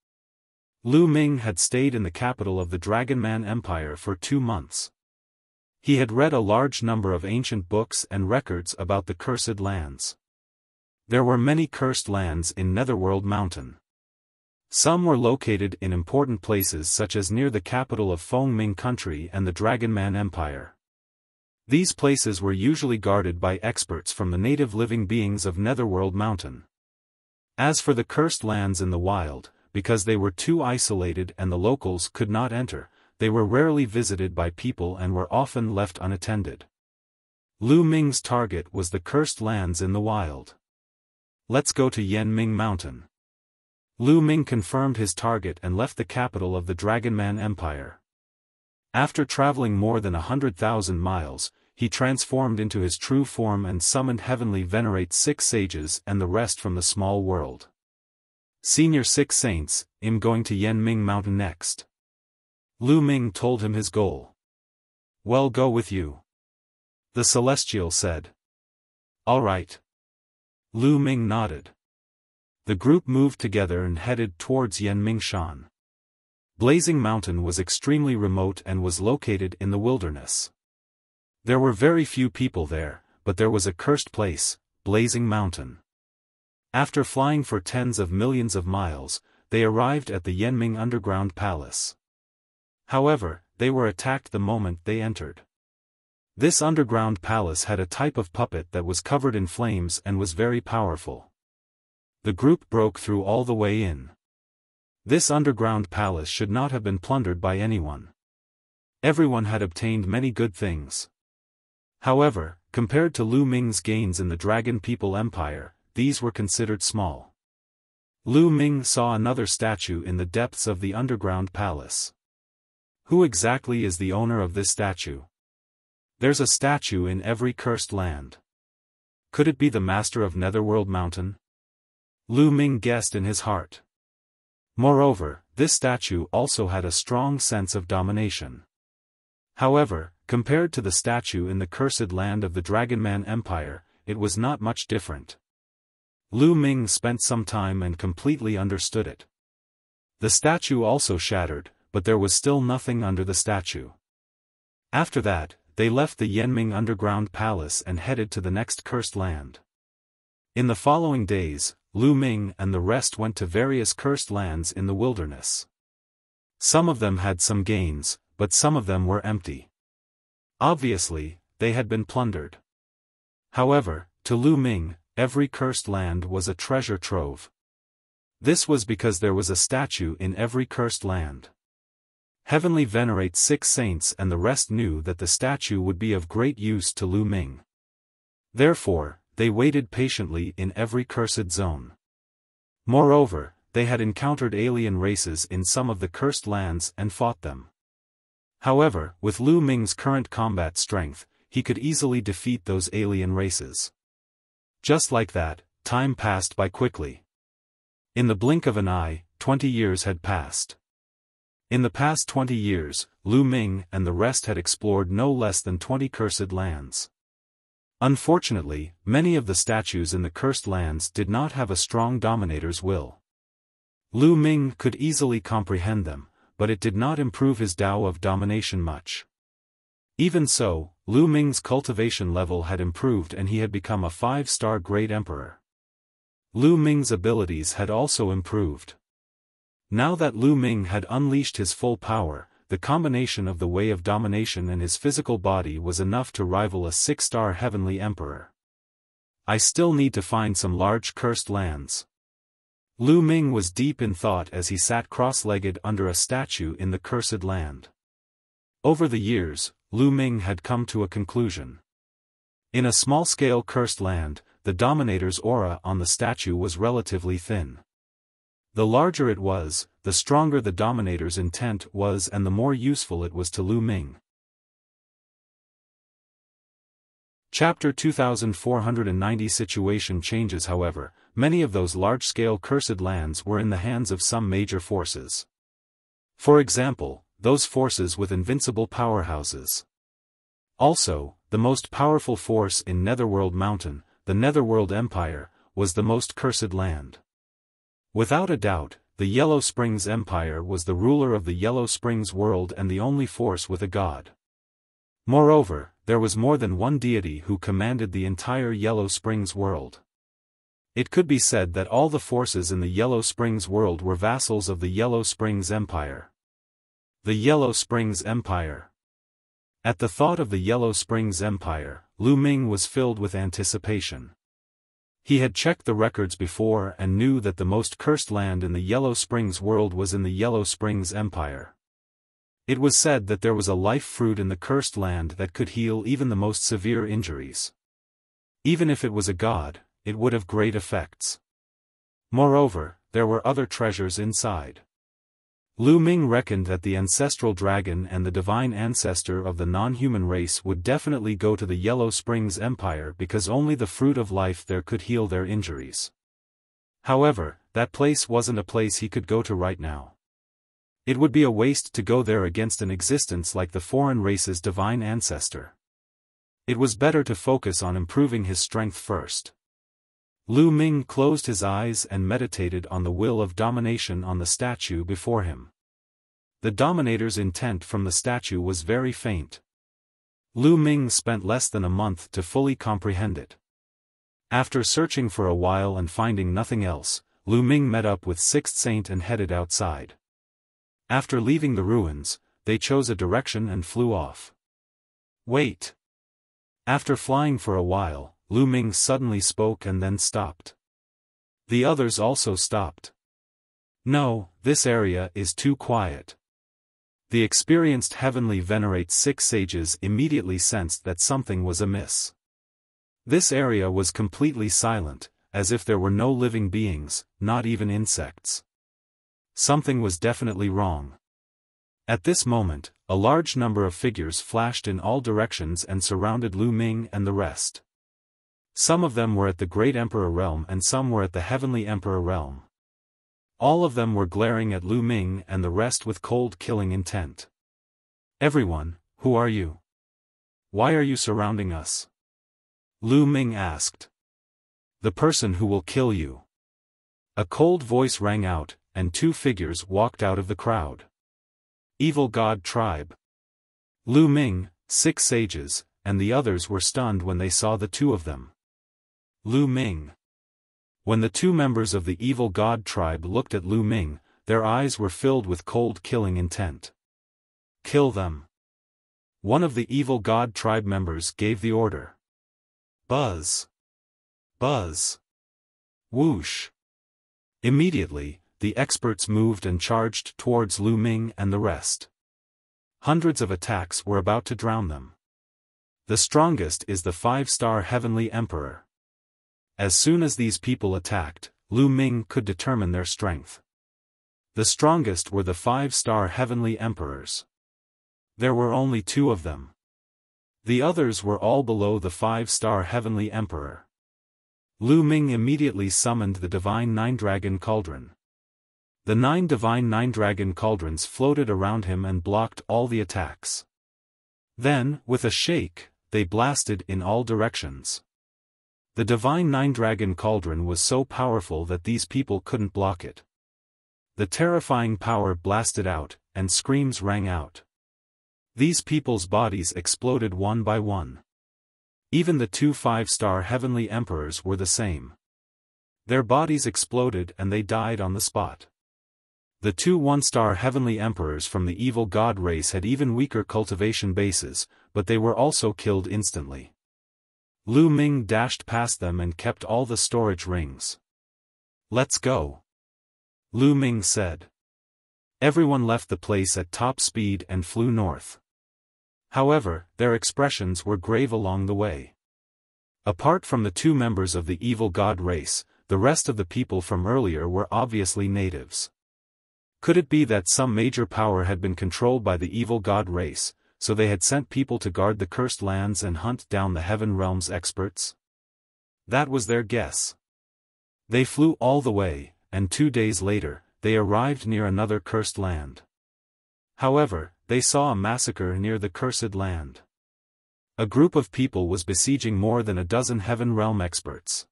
Lu Ming had stayed in the capital of the Dragon Man Empire for 2 months. He had read a large number of ancient books and records about the cursed lands. There were many cursed lands in Netherworld Mountain. Some were located in important places such as near the capital of Fengming Country and the Dragon Man Empire. These places were usually guarded by experts from the native living beings of Netherworld Mountain. As for the cursed lands in the wild, because they were too isolated and the locals could not enter, they were rarely visited by people and were often left unattended. Lu Ming's target was the cursed lands in the wild. Let's go to Yanming Mountain. Lu Ming confirmed his target and left the capital of the Dragon Man Empire. After traveling more than 100,000 miles, he transformed into his true form and summoned Heavenly Venerate 6 sages and the rest from the small world. Senior 6 saints, I'm going to Yanming Mountain next. Lu Ming told him his goal. Well, go with you. The Celestial said. All right. Lu Ming nodded. The group moved together and headed towards Yanmingshan. Blazing Mountain was extremely remote and was located in the wilderness. There were very few people there, but there was a cursed place, Blazing Mountain. After flying for tens of millions of miles, they arrived at the Yanming Underground Palace. However, they were attacked the moment they entered. This underground palace had a type of puppet that was covered in flames and was very powerful. The group broke through all the way in. This underground palace should not have been plundered by anyone. Everyone had obtained many good things. However, compared to Lu Ming's gains in the Dragon People Empire, these were considered small. Lu Ming saw another statue in the depths of the underground palace. Who exactly is the owner of this statue? There's a statue in every cursed land. Could it be the master of Netherworld Mountain? Lu Ming guessed in his heart. Moreover, this statue also had a strong sense of domination. However, compared to the statue in the cursed land of the Dragon Man Empire, it was not much different. Lu Ming spent some time and completely understood it. The statue also shattered, but there was still nothing under the statue. After that, they left the Yanming Underground Palace and headed to the next cursed land. In the following days, Lu Ming and the rest went to various cursed lands in the wilderness. Some of them had some gains, but some of them were empty. Obviously, they had been plundered. However, to Lu Ming, every cursed land was a treasure trove. This was because there was a statue in every cursed land. Heavenly Venerate 6 saints and the rest knew that the statue would be of great use to Lu Ming. Therefore, they waited patiently in every cursed zone. Moreover, they had encountered alien races in some of the cursed lands and fought them. However, with Lu Ming's current combat strength, he could easily defeat those alien races. Just like that, time passed by quickly. In the blink of an eye, 20 years had passed. In the past 20 years, Lu Ming and the rest had explored no less than 20 cursed lands. Unfortunately, many of the statues in the cursed lands did not have a strong dominator's will. Lu Ming could easily comprehend them, but it did not improve his Tao of domination much. Even so, Lu Ming's cultivation level had improved and he had become a 5-star great emperor. Lu Ming's abilities had also improved. Now that Lu Ming had unleashed his full power, the combination of the way of domination and his physical body was enough to rival a 6-star heavenly emperor. I still need to find some large cursed lands. Lu Ming was deep in thought as he sat cross-legged under a statue in the cursed land. Over the years, Lu Ming had come to a conclusion. In a small-scale cursed land, the dominator's aura on the statue was relatively thin. The larger it was, the stronger the dominator's intent was and the more useful it was to Lu Ming. Chapter 2490 Situation changes. However, many of those large-scale cursed lands were in the hands of some major forces. For example, those forces with invincible powerhouses. Also, the most powerful force in Netherworld Mountain, the Netherworld Empire, was the most cursed land. Without a doubt, the Yellow Springs Empire was the ruler of the Yellow Springs world and the only force with a god. Moreover, there was more than one deity who commanded the entire Yellow Springs world. It could be said that all the forces in the Yellow Springs world were vassals of the Yellow Springs Empire. The Yellow Springs Empire. At the thought of the Yellow Springs Empire, Lu Ming was filled with anticipation. He had checked the records before and knew that the most cursed land in the Yellow Springs world was in the Yellow Springs Empire. It was said that there was a life fruit in the cursed land that could heal even the most severe injuries. Even if it was a god, it would have great effects. Moreover, there were other treasures inside. Lu Ming reckoned that the ancestral dragon and the divine ancestor of the non-human race would definitely go to the Yellow Springs Empire because only the fruit of life there could heal their injuries. However, that place wasn't a place he could go to right now. It would be a waste to go there against an existence like the foreign race's divine ancestor. It was better to focus on improving his strength first. Lu Ming closed his eyes and meditated on the will of domination on the statue before him. The dominator's intent from the statue was very faint. Lu Ming spent less than a month to fully comprehend it. After searching for a while and finding nothing else, Lu Ming met up with Sixth Saint and headed outside. After leaving the ruins, they chose a direction and flew off. Wait! After flying for a while, Lu Ming suddenly spoke and then stopped. The others also stopped. No, this area is too quiet. The experienced heavenly venerate six sages immediately sensed that something was amiss. This area was completely silent, as if there were no living beings, not even insects. Something was definitely wrong. At this moment, a large number of figures flashed in all directions and surrounded Lu Ming and the rest. Some of them were at the Great Emperor realm and some were at the Heavenly Emperor realm. All of them were glaring at Lu Ming and the rest with cold killing intent. Everyone, who are you? Why are you surrounding us? Lu Ming asked. The person who will kill you. A cold voice rang out, and two figures walked out of the crowd. Evil God Tribe. Lu Ming, six sages, and the others were stunned when they saw the two of them. Lu Ming. When the two members of the Evil God Tribe looked at Lu Ming, their eyes were filled with cold killing intent. Kill them. One of the Evil God Tribe members gave the order. Buzz. Buzz. Whoosh. Immediately, the experts moved and charged towards Lu Ming and the rest. Hundreds of attacks were about to drown them. The strongest is the 5-star Heavenly Emperor. As soon as these people attacked, Lu Ming could determine their strength. The strongest were the 5-star Heavenly Emperors. There were only 2 of them. The others were all below the 5-star Heavenly Emperor. Lu Ming immediately summoned the Divine Nine-Dragon Cauldron. The 9 Divine Nine-Dragon Cauldrons floated around him and blocked all the attacks. Then, with a shake, they blasted in all directions. The Divine Nine-Dragon Cauldron was so powerful that these people couldn't block it. The terrifying power blasted out, and screams rang out. These people's bodies exploded one by one. Even the 2 5-star Heavenly Emperors were the same. Their bodies exploded and they died on the spot. The 2 1-star Heavenly Emperors from the evil god race had even weaker cultivation bases, but they were also killed instantly. Lu Ming dashed past them and kept all the storage rings. "Let's go," Lu Ming said. Everyone left the place at top speed and flew north. However, their expressions were grave along the way. Apart from the 2 members of the evil god race, the rest of the people from earlier were obviously natives. Could it be that some major power had been controlled by the evil god race, so they had sent people to guard the cursed lands and hunt down the Heaven Realm's experts? That was their guess. They flew all the way, and 2 days later, they arrived near another cursed land. However, they saw a massacre near the cursed land. A group of people was besieging more than a dozen Heaven Realm experts.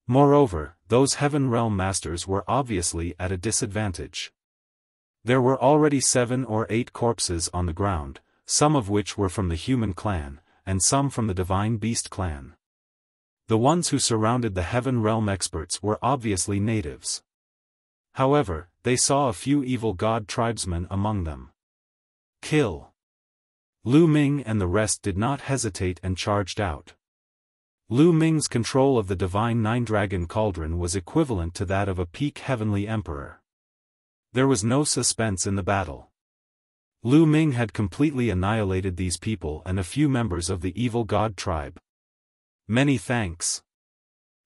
Moreover, those Heaven Realm masters were obviously at a disadvantage. There were already 7 or 8 corpses on the ground, some of which were from the human clan, and some from the divine beast clan. The ones who surrounded the Heaven Realm experts were obviously natives. However, they saw a few evil god tribesmen among them. Kill! Lu Ming and the rest did not hesitate and charged out. Lu Ming's control of the Divine Nine-Dragon Cauldron was equivalent to that of a peak Heavenly Emperor. There was no suspense in the battle. Lu Ming had completely annihilated these people and a few members of the evil god tribe. Many thanks.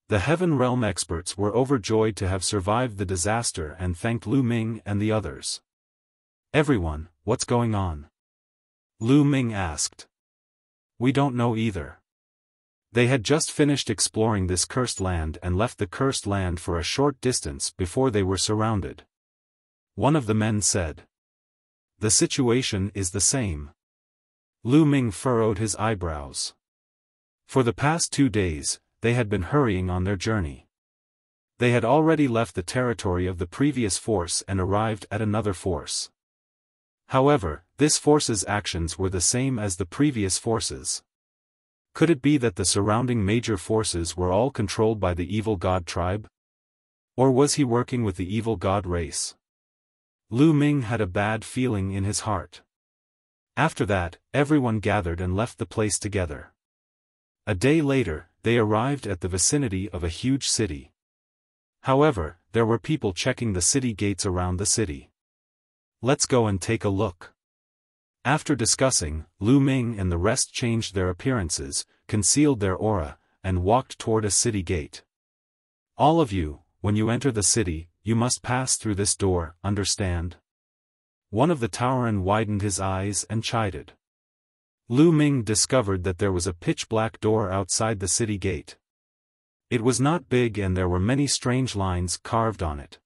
The Heaven Realm experts were overjoyed to have survived the disaster and thanked Lu Ming and the others. "Everyone, what's going on?" Lu Ming asked. "We don't know either. They had just finished exploring this cursed land and left the cursed land for a short distance before they were surrounded," one of the men said. "The situation is the same." Lu Ming furrowed his eyebrows. For the past 2 days, they had been hurrying on their journey. They had already left the territory of the previous force and arrived at another force. However, this force's actions were the same as the previous forces. Could it be that the surrounding major forces were all controlled by the evil god tribe? Or was he working with the evil god race? Lu Ming had a bad feeling in his heart. After that, everyone gathered and left the place together. A day later, they arrived at the vicinity of a huge city. However, there were people checking the city gates around the city. "Let's go and take a look." After discussing, Lu Ming and the rest changed their appearances, concealed their aura, and walked toward a city gate. "All of you, when you enter the city, you must pass through this door, understand?" One of the Tauren widened his eyes and chided. Lu Ming discovered that there was a pitch-black door outside the city gate. It was not big and there were many strange lines carved on it.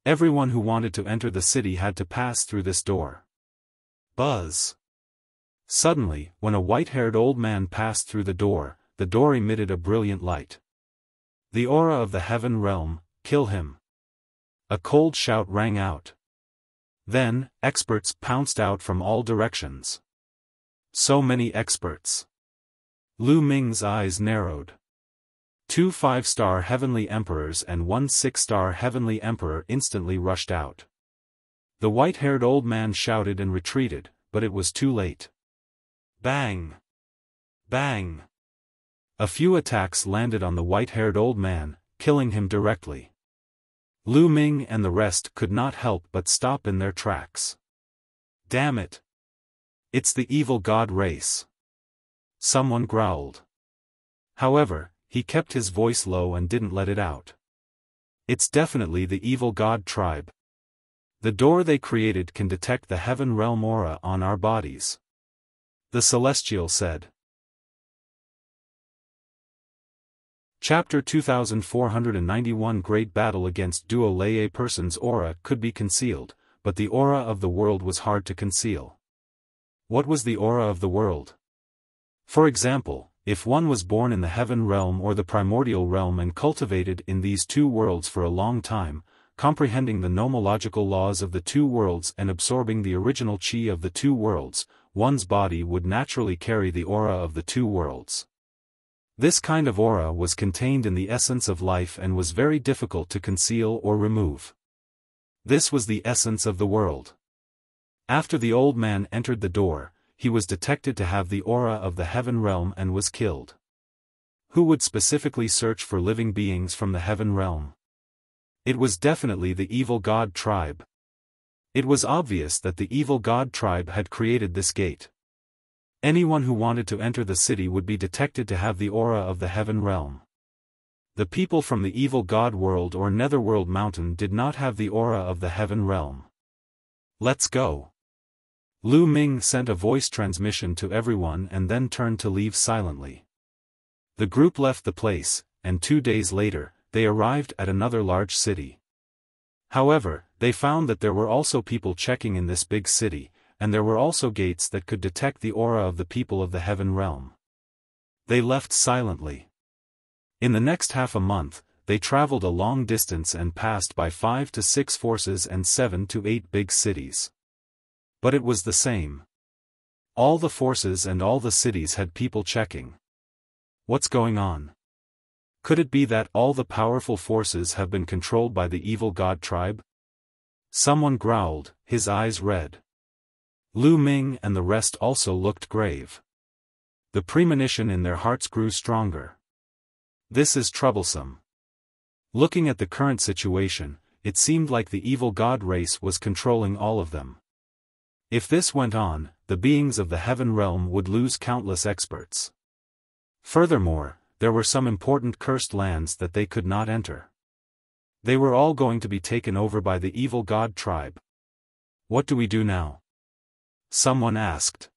Everyone who wanted to enter the city had to pass through this door. Buzz! Suddenly, when a white-haired old man passed through the door emitted a brilliant light. "The aura of the Heaven Realm, kill him!" A cold shout rang out. Then, experts pounced out from all directions. So many experts. Lu Ming's eyes narrowed. 2 5-star Heavenly Emperors and 1 6-star Heavenly Emperor instantly rushed out. The white-haired old man shouted and retreated, but it was too late. Bang! Bang! A few attacks landed on the white-haired old man, killing him directly. Lu Ming and the rest could not help but stop in their tracks. "Damn it! It's the evil god race!" someone growled. However, he kept his voice low and didn't let it out. "It's definitely the evil god tribe. The door they created can detect the heaven realm aura on our bodies. The Celestial said. Chapter 2491 Great Battle against Duo Lei. A person's aura could be concealed, but the aura of the world was hard to conceal. What was the aura of the world? For example, if one was born in the heaven realm or the primordial realm and cultivated in these two worlds for a long time, comprehending the nomological laws of the two worlds and absorbing the original chi of the two worlds, one's body would naturally carry the aura of the two worlds. This kind of aura was contained in the essence of life and was very difficult to conceal or remove. This was the essence of the world. After the old man entered the door, he was detected to have the aura of the heaven realm and was killed. Who would specifically search for living beings from the heaven realm? It was definitely the evil god tribe. It was obvious that the evil god tribe had created this gate. Anyone who wanted to enter the city would be detected to have the aura of the heaven realm. The people from the evil god world or netherworld mountain did not have the aura of the heaven realm. Let's go. Lu Ming sent a voice transmission to everyone and then turned to leave silently. The group left the place, and 2 days later, they arrived at another large city. However, they found that there were also people checking in this big city, and there were also gates that could detect the aura of the people of the heaven realm. They left silently. In the next half a month, they traveled a long distance and passed by 5 to 6 forces and 7 to 8 big cities. But it was the same. All the forces and all the cities had people checking. What's going on? Could it be that all the powerful forces have been controlled by the evil god tribe? Someone growled, his eyes red. Lu Ming and the rest also looked grave. The premonition in their hearts grew stronger. This is troublesome. Looking at the current situation, it seemed like the evil god race was controlling all of them. If this went on, the beings of the heaven realm would lose countless experts. Furthermore, there were some important cursed lands that they could not enter. They were all going to be taken over by the evil god tribe. What do we do now? Someone asked.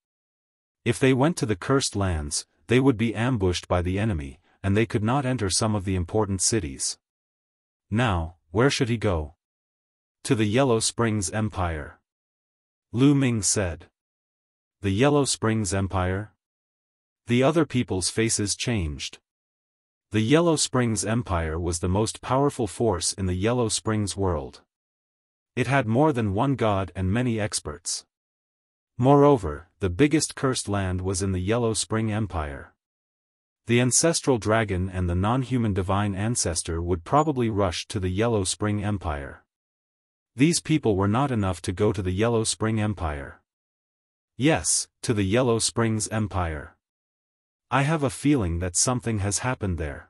If they went to the cursed lands, they would be ambushed by the enemy, and they could not enter some of the important cities. Now, where should he go? To the Yellow Springs Empire. Lu Ming said. The Yellow Springs Empire? The other people's faces changed. The Yellow Springs Empire was the most powerful force in the Yellow Springs world. It had more than one god and many experts. Moreover, the biggest cursed land was in the Yellow Spring Empire. The ancestral dragon and the non-human divine ancestor would probably rush to the Yellow Spring Empire. These people were not enough to go to the Yellow Spring Empire. Yes, to the Yellow Springs Empire. I have a feeling that something has happened there.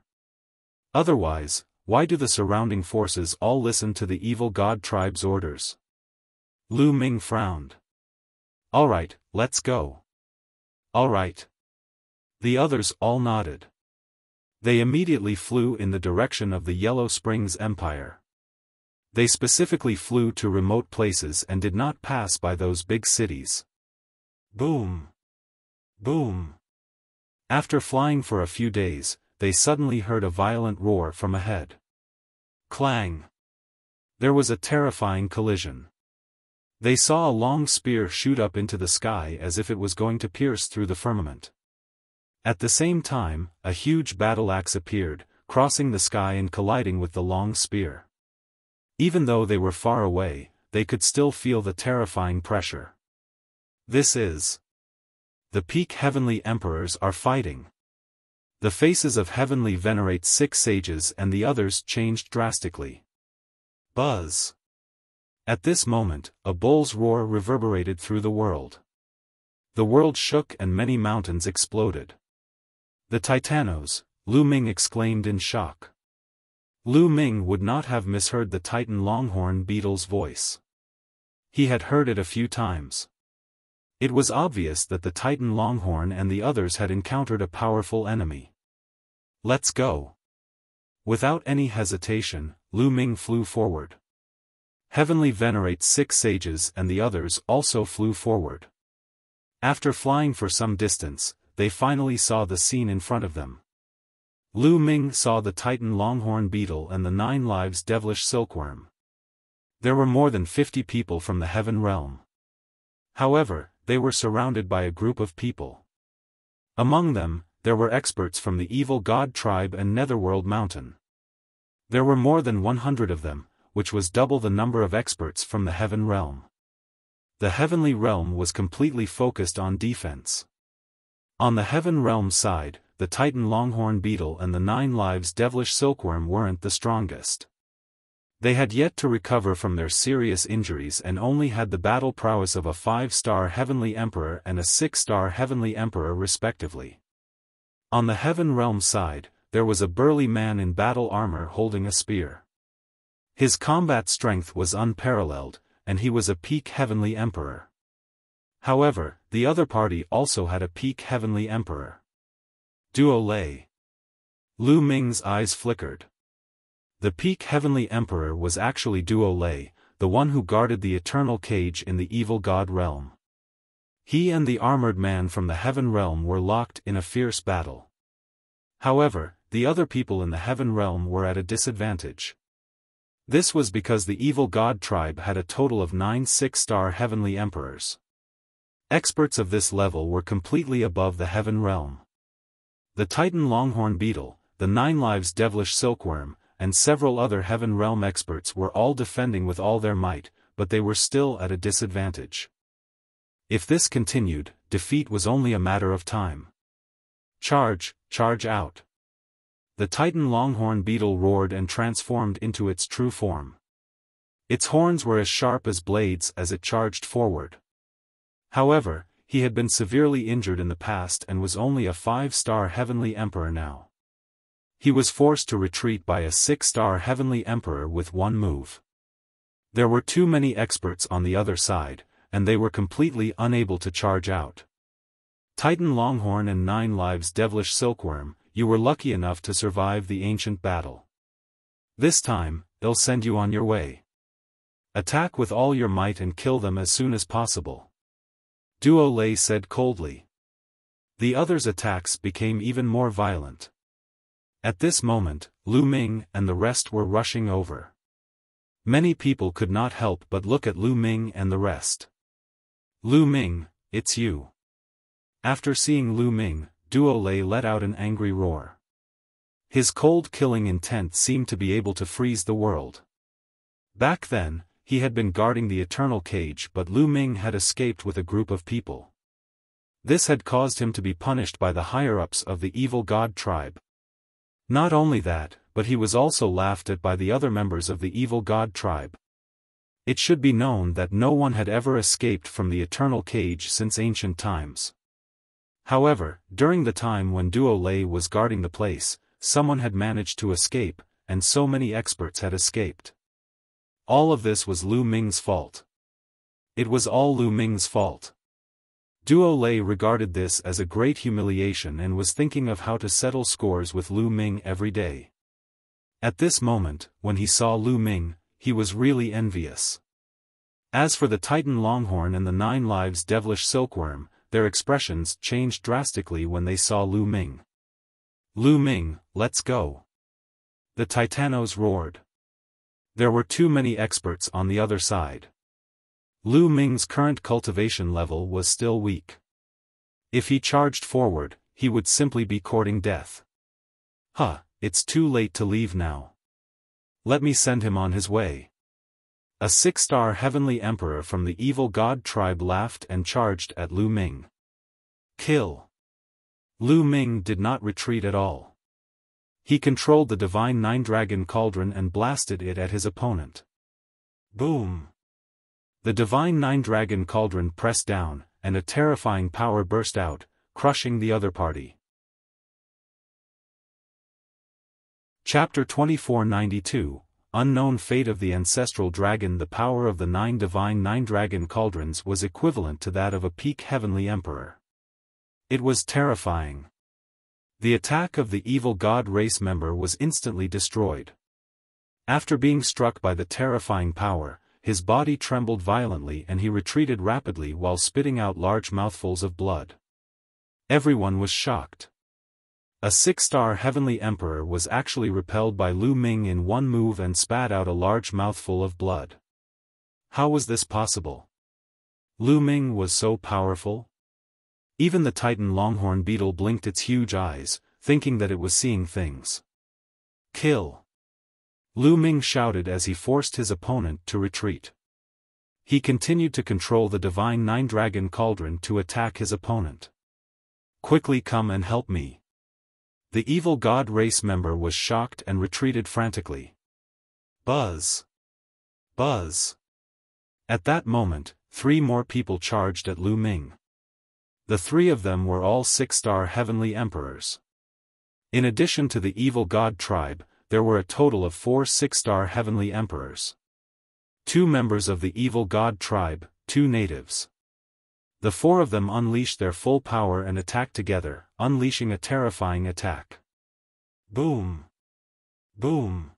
Otherwise, why do the surrounding forces all listen to the evil god tribe's orders? Lu Ming frowned. Alright, let's go. Alright. The others all nodded. They immediately flew in the direction of the Yellow Springs Empire. They specifically flew to remote places and did not pass by those big cities. Boom! Boom! After flying for a few days, they suddenly heard a violent roar from ahead. Clang! There was a terrifying collision. They saw a long spear shoot up into the sky as if it was going to pierce through the firmament. At the same time, a huge battle axe appeared, crossing the sky and colliding with the long spear. Even though they were far away, they could still feel the terrifying pressure. This is. The peak heavenly emperors are fighting. The faces of heavenly venerate 6 sages and the others changed drastically. Buzz. At this moment, a bull's roar reverberated through the world. The world shook and many mountains exploded. The Titanos, Lu Ming exclaimed in shock. Lu Ming would not have misheard the Titan Longhorn Beetle's voice. He had heard it a few times. It was obvious that the Titan Longhorn and the others had encountered a powerful enemy. Let's go. Without any hesitation, Lu Ming flew forward. Heavenly venerates 6 sages and the others also flew forward. After flying for some distance, they finally saw the scene in front of them. Lu Ming saw the Titan longhorn beetle and the 9 lives devilish silkworm. There were more than 50 people from the heaven realm. However, they were surrounded by a group of people. Among them, there were experts from the evil god tribe and Netherworld Mountain. There were more than 100 of them, which was double the number of experts from the heaven realm. The heavenly realm was completely focused on defense. On the heaven realm side, the Titan longhorn beetle and the 9 lives devilish silkworm weren't the strongest. They had yet to recover from their serious injuries and only had the battle prowess of a 5-star heavenly emperor and a 6-star heavenly emperor respectively. On the heaven realm side, there was a burly man in battle armor holding a spear. His combat strength was unparalleled, and he was a peak heavenly emperor. However, the other party also had a peak heavenly emperor. Duo Lei. Lu Ming's eyes flickered. The peak heavenly emperor was actually Duo Lei, the one who guarded the eternal cage in the evil god realm. He and the armored man from the heaven realm were locked in a fierce battle. However, the other people in the heaven realm were at a disadvantage. This was because the evil god tribe had a total of 9 6-star heavenly emperors. Experts of this level were completely above the heaven realm. The Titan longhorn beetle, the 9 lives devilish silkworm, and several other heaven realm experts were all defending with all their might, but they were still at a disadvantage. If this continued, defeat was only a matter of time. Charge out. The Titan longhorn beetle roared and transformed into its true form. Its horns were as sharp as blades as it charged forward. However, he had been severely injured in the past and was only a 5-star heavenly emperor now. He was forced to retreat by a 6-star heavenly emperor with one move. There were too many experts on the other side, and they were completely unable to charge out. Titan longhorn and 9 lives devilish silkworm, you were lucky enough to survive the ancient battle. This time, they'll send you on your way. Attack with all your might and kill them as soon as possible. Duo Lei said coldly. The others' attacks became even more violent. At this moment, Lu Ming and the rest were rushing over. Many people could not help but look at Lu Ming and the rest. Lu Ming, it's you. After seeing Lu Ming, Duo Lei let out an angry roar. His cold killing intent seemed to be able to freeze the world. Back then, he had been guarding the eternal cage but Lu Ming had escaped with a group of people. This had caused him to be punished by the higher-ups of the evil god tribe. Not only that, but he was also laughed at by the other members of the evil god tribe. It should be known that no one had ever escaped from the eternal cage since ancient times. However, during the time when Duo Lei was guarding the place, someone had managed to escape, and so many experts had escaped. All of this was Lu Ming's fault. It was all Lu Ming's fault. Duo Lei regarded this as a great humiliation and was thinking of how to settle scores with Lu Ming every day. At this moment, when he saw Lu Ming, he was really envious. As for the Titan longhorn and the 9 lives devilish silkworm, their expressions changed drastically when they saw Lu Ming. Lu Ming, let's go. The Titanos roared. There were too many experts on the other side. Lu Ming's current cultivation level was still weak. If he charged forward, he would simply be courting death. It's too late to leave now. Let me send him on his way. A 6-star heavenly emperor from the evil god tribe laughed and charged at Lu Ming. Kill. Lu Ming did not retreat at all. He controlled the divine 9-dragon cauldron and blasted it at his opponent. Boom! The divine 9-dragon cauldron pressed down, and a terrifying power burst out, crushing the other party. Chapter 2492, Unknown Fate of the Ancestral Dragon. The power of the 9 divine 9-dragon cauldrons was equivalent to that of a peak heavenly emperor. It was terrifying. The attack of the evil god race member was instantly destroyed. After being struck by the terrifying power, his body trembled violently and he retreated rapidly while spitting out large mouthfuls of blood. Everyone was shocked. A 6-star heavenly emperor was actually repelled by Lu Ming in one move and spat out a large mouthful of blood. How was this possible? Lu Ming was so powerful? Even the Titan longhorn beetle blinked its huge eyes, thinking that it was seeing things. Kill! Lu Ming shouted as he forced his opponent to retreat. He continued to control the divine nine-dragon cauldron to attack his opponent. Quickly come and help me. The evil god race member was shocked and retreated frantically. Buzz! Buzz! At that moment, 3 more people charged at Lu Ming. The 3 of them were all 6-star heavenly emperors. In addition to the evil god tribe, there were a total of 4 6-star heavenly emperors. 2 members of the evil god tribe, 2 natives. The 4 of them unleashed their full power and attacked together, unleashing a terrifying attack. Boom! Boom!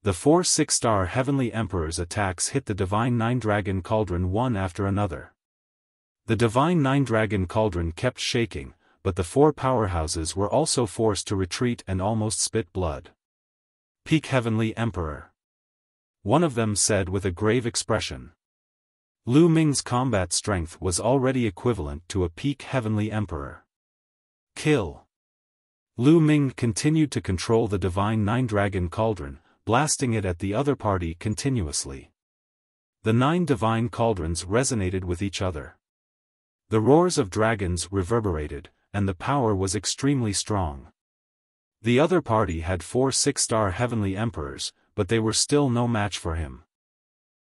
The 4 6-star heavenly emperors' attacks hit the divine nine-dragon cauldron one after another. The divine nine-dragon cauldron kept shaking, but the 4 powerhouses were also forced to retreat and almost spit blood. Peak Heavenly Emperor. One of them said with a grave expression. Lu Ming's combat strength was already equivalent to a peak Heavenly Emperor. Kill! Lu Ming continued to control the divine nine-dragon cauldron, blasting it at the other party continuously. The 9 divine cauldrons resonated with each other. The roars of dragons reverberated, and the power was extremely strong. The other party had 4 6-star heavenly emperors, but they were still no match for him.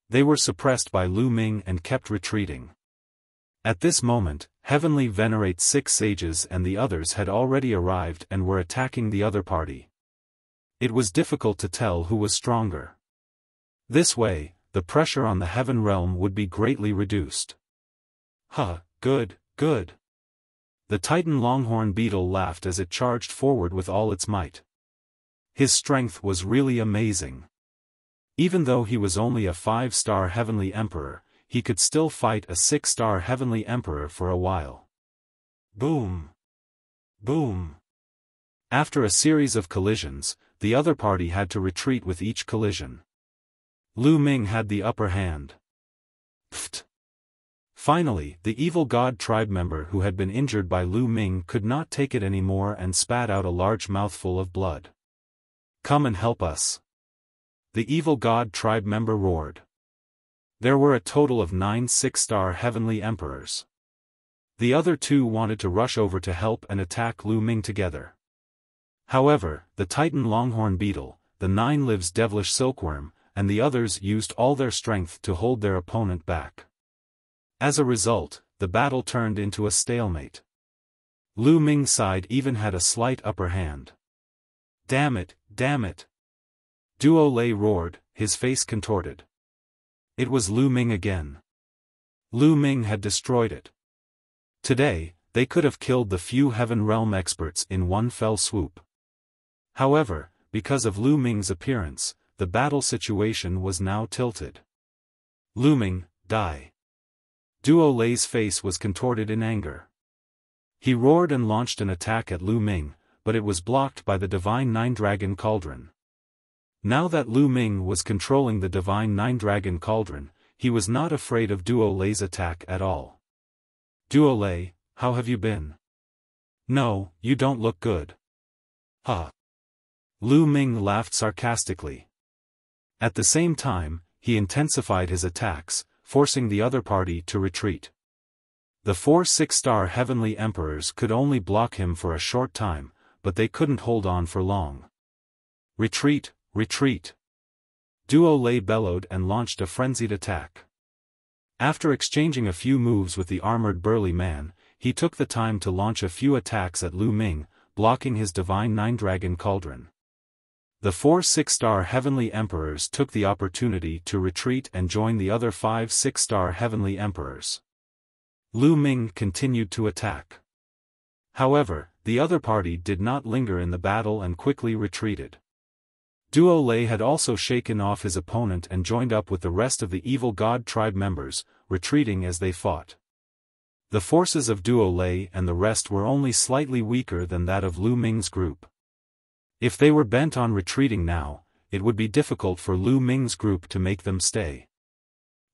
They were suppressed by Lu Ming and kept retreating. At this moment, Heavenly Venerate 6 sages and the others had already arrived and were attacking the other party. It was difficult to tell who was stronger. This way, the pressure on the heaven realm would be greatly reduced. Good, good. The Titan longhorn beetle laughed as it charged forward with all its might. His strength was really amazing. Even though he was only a 5-star heavenly emperor, he could still fight a 6-star heavenly emperor for a while. Boom! Boom! After a series of collisions, the other party had to retreat with each collision. Lu Ming had the upper hand. Pfft! Finally, the evil god tribe member who had been injured by Lu Ming could not take it anymore and spat out a large mouthful of blood. Come and help us! The evil god tribe member roared. There were a total of 9 6-star heavenly emperors. The other 2 wanted to rush over to help and attack Lu Ming together. However, the Titan longhorn beetle, the 9 lives devilish silkworm, and the others used all their strength to hold their opponent back. As a result, the battle turned into a stalemate. Lu Ming's side even had a slight upper hand. Damn it, damn it! Duo Lei roared, his face contorted. It was Lu Ming again. Lu Ming had destroyed it. Today, they could have killed the few Heaven Realm experts in one fell swoop. However, because of Lu Ming's appearance, the battle situation was now tilted. Lu Ming, die! Duo Lei's face was contorted in anger. He roared and launched an attack at Lu Ming, but it was blocked by the divine nine-dragon cauldron. Now that Lu Ming was controlling the divine nine-dragon cauldron, he was not afraid of Duo Lei's attack at all. Duo Lei, how have you been? No, you don't look good. Lu Ming laughed sarcastically. At the same time, he intensified his attacks, forcing the other party to retreat. The 4 6-star heavenly emperors could only block him for a short time, but they couldn't hold on for long. Retreat, retreat! Duo Lei bellowed and launched a frenzied attack. After exchanging a few moves with the armored burly man, he took the time to launch a few attacks at Lu Ming, blocking his divine nine-dragon cauldron. The 4 6-star heavenly emperors took the opportunity to retreat and join the other 5 6-star heavenly emperors. Lu Ming continued to attack. However, the other party did not linger in the battle and quickly retreated. Duo Lei had also shaken off his opponent and joined up with the rest of the evil god tribe members, retreating as they fought. The forces of Duo Lei and the rest were only slightly weaker than that of Lu Ming's group. If they were bent on retreating now, it would be difficult for Lu Ming's group to make them stay.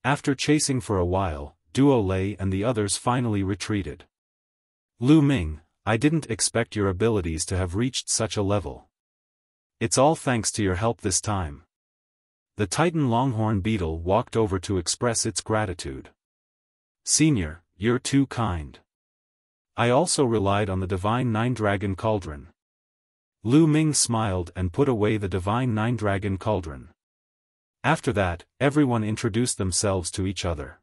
After chasing for a while, Duo Lei and the others finally retreated. Lu Ming, I didn't expect your abilities to have reached such a level. It's all thanks to your help this time. The Titan Longhorn Beetle walked over to express its gratitude. Senior, you're too kind. I also relied on the Divine Nine-Dragon Cauldron. Lu Ming smiled and put away the Divine Nine-Dragon Cauldron. After that, everyone introduced themselves to each other.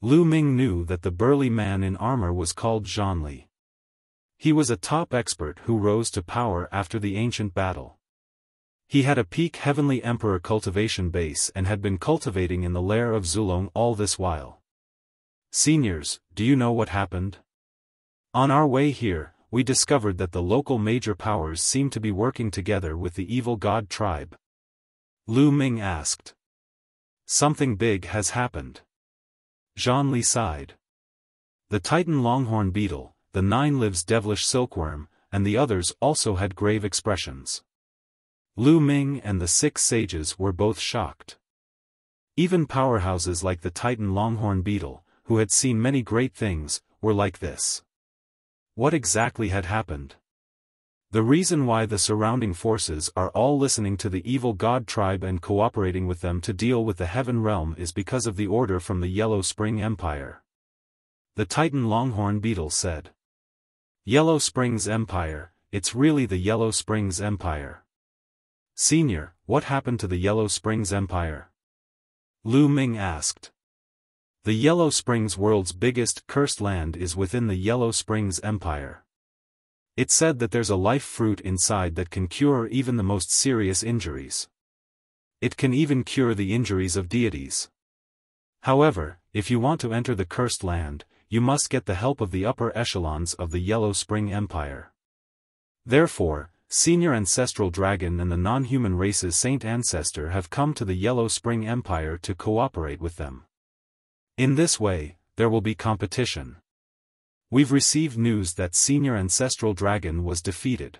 Lu Ming knew that the burly man in armor was called Zhanli. He was a top expert who rose to power after the ancient battle. He had a peak Heavenly Emperor cultivation base and had been cultivating in the lair of Zulong all this while. Seniors, do you know what happened? On our way here, we discovered that the local major powers seem to be working together with the evil god tribe. Lu Ming asked. Something big has happened. Zhanli sighed. The Titan Longhorn Beetle, the Nine Lives Devilish Silkworm, and the others also had grave expressions. Lu Ming and the 6 sages were both shocked. Even powerhouses like the Titan Longhorn Beetle, who had seen many great things, were like this. What exactly had happened? The reason why the surrounding forces are all listening to the evil god tribe and cooperating with them to deal with the Heaven Realm is because of the order from the Yellow Spring Empire. The Titan Longhorn Beetle said. Yellow Springs Empire, it's really the Yellow Springs Empire. Senior, what happened to the Yellow Springs Empire? Lu Ming asked. The Yellow Springs world's biggest cursed land is within the Yellow Springs Empire. It's said that there's a life fruit inside that can cure even the most serious injuries. It can even cure the injuries of deities. However, if you want to enter the cursed land, you must get the help of the upper echelons of the Yellow Spring Empire. Therefore, Senior Ancestral Dragon and the non-human race's Saint Ancestor have come to the Yellow Spring Empire to cooperate with them. In this way, there will be competition. We've received news that Senior Ancestral Dragon was defeated.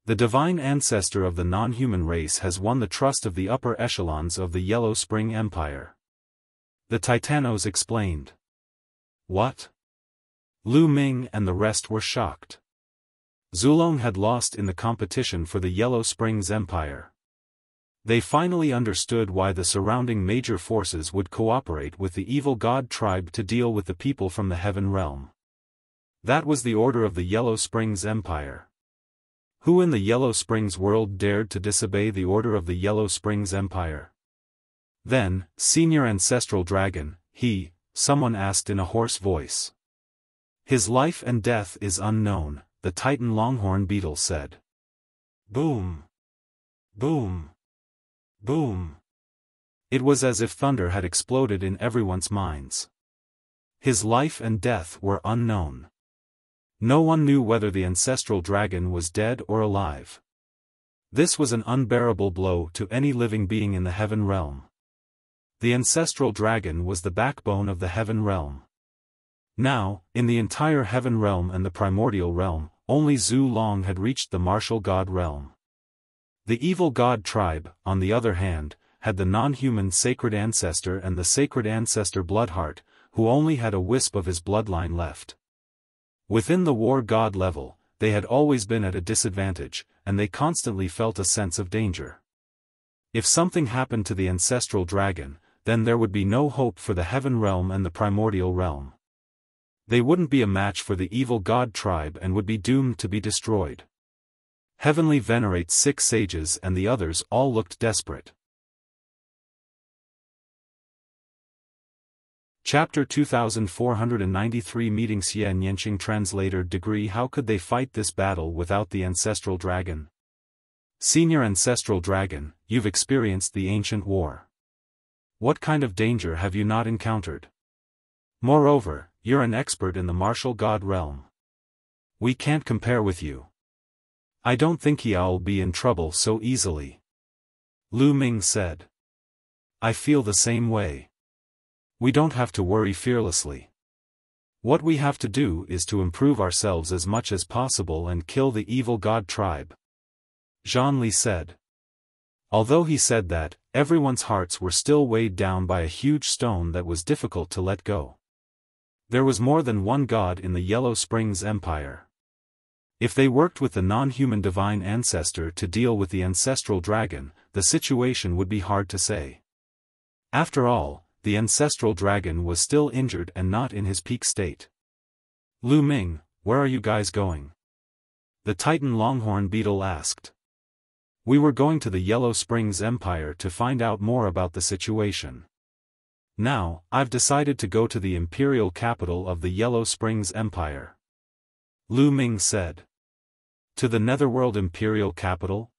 The Divine Ancestor of the non-human race has won the trust of the upper echelons of the Yellow Spring Empire. The Titanos explained. What? Lu Ming and the rest were shocked. Zulong had lost in the competition for the Yellow Springs Empire. They finally understood why the surrounding major forces would cooperate with the evil god tribe to deal with the people from the Heaven Realm. That was the order of the Yellow Springs Empire. Who in the Yellow Springs world dared to disobey the order of the Yellow Springs Empire? Then, Senior Ancestral Dragon, someone asked in a hoarse voice. His life and death is unknown, the Titan Longhorn Beetle said. Boom! Boom! Boom! It was as if thunder had exploded in everyone's minds. His life and death were unknown. No one knew whether the ancestral dragon was dead or alive. This was an unbearable blow to any living being in the Heaven Realm. The ancestral dragon was the backbone of the Heaven Realm. Now, in the entire Heaven Realm and the Primordial Realm, only Zulong had reached the Martial God Realm. The evil god tribe, on the other hand, had the non-human Sacred Ancestor and the Sacred Ancestor Bloodheart, who only had a wisp of his bloodline left. Within the war god level, they had always been at a disadvantage, and they constantly felt a sense of danger. If something happened to the ancestral dragon, then there would be no hope for the Heaven Realm and the Primordial Realm. They wouldn't be a match for the evil god tribe and would be doomed to be destroyed. Heavenly Venerate's 6 sages and the others all looked desperate. Chapter 2493 Meeting Xie Nianqing Translator Degree How could they fight this battle without the ancestral dragon? Senior Ancestral Dragon, you've experienced the ancient war. What kind of danger have you not encountered? Moreover, you're an expert in the martial god realm. We can't compare with you. I don't think he'll be in trouble so easily. Lu Ming said. I feel the same way. We don't have to worry fearlessly. What we have to do is to improve ourselves as much as possible and kill the evil god tribe. Zhonli said. Although he said that, everyone's hearts were still weighed down by a huge stone that was difficult to let go. There was more than one god in the Yellow Springs Empire. If they worked with the non-human divine ancestor to deal with the ancestral dragon, the situation would be hard to say. After all, the ancestral dragon was still injured and not in his peak state. Lu Ming, where are you guys going? The Titan Longhorn Beetle asked. We were going to the Yellow Springs Empire to find out more about the situation. Now, I've decided to go to the imperial capital of the Yellow Springs Empire. Lu Ming said. To the Netherworld imperial capital?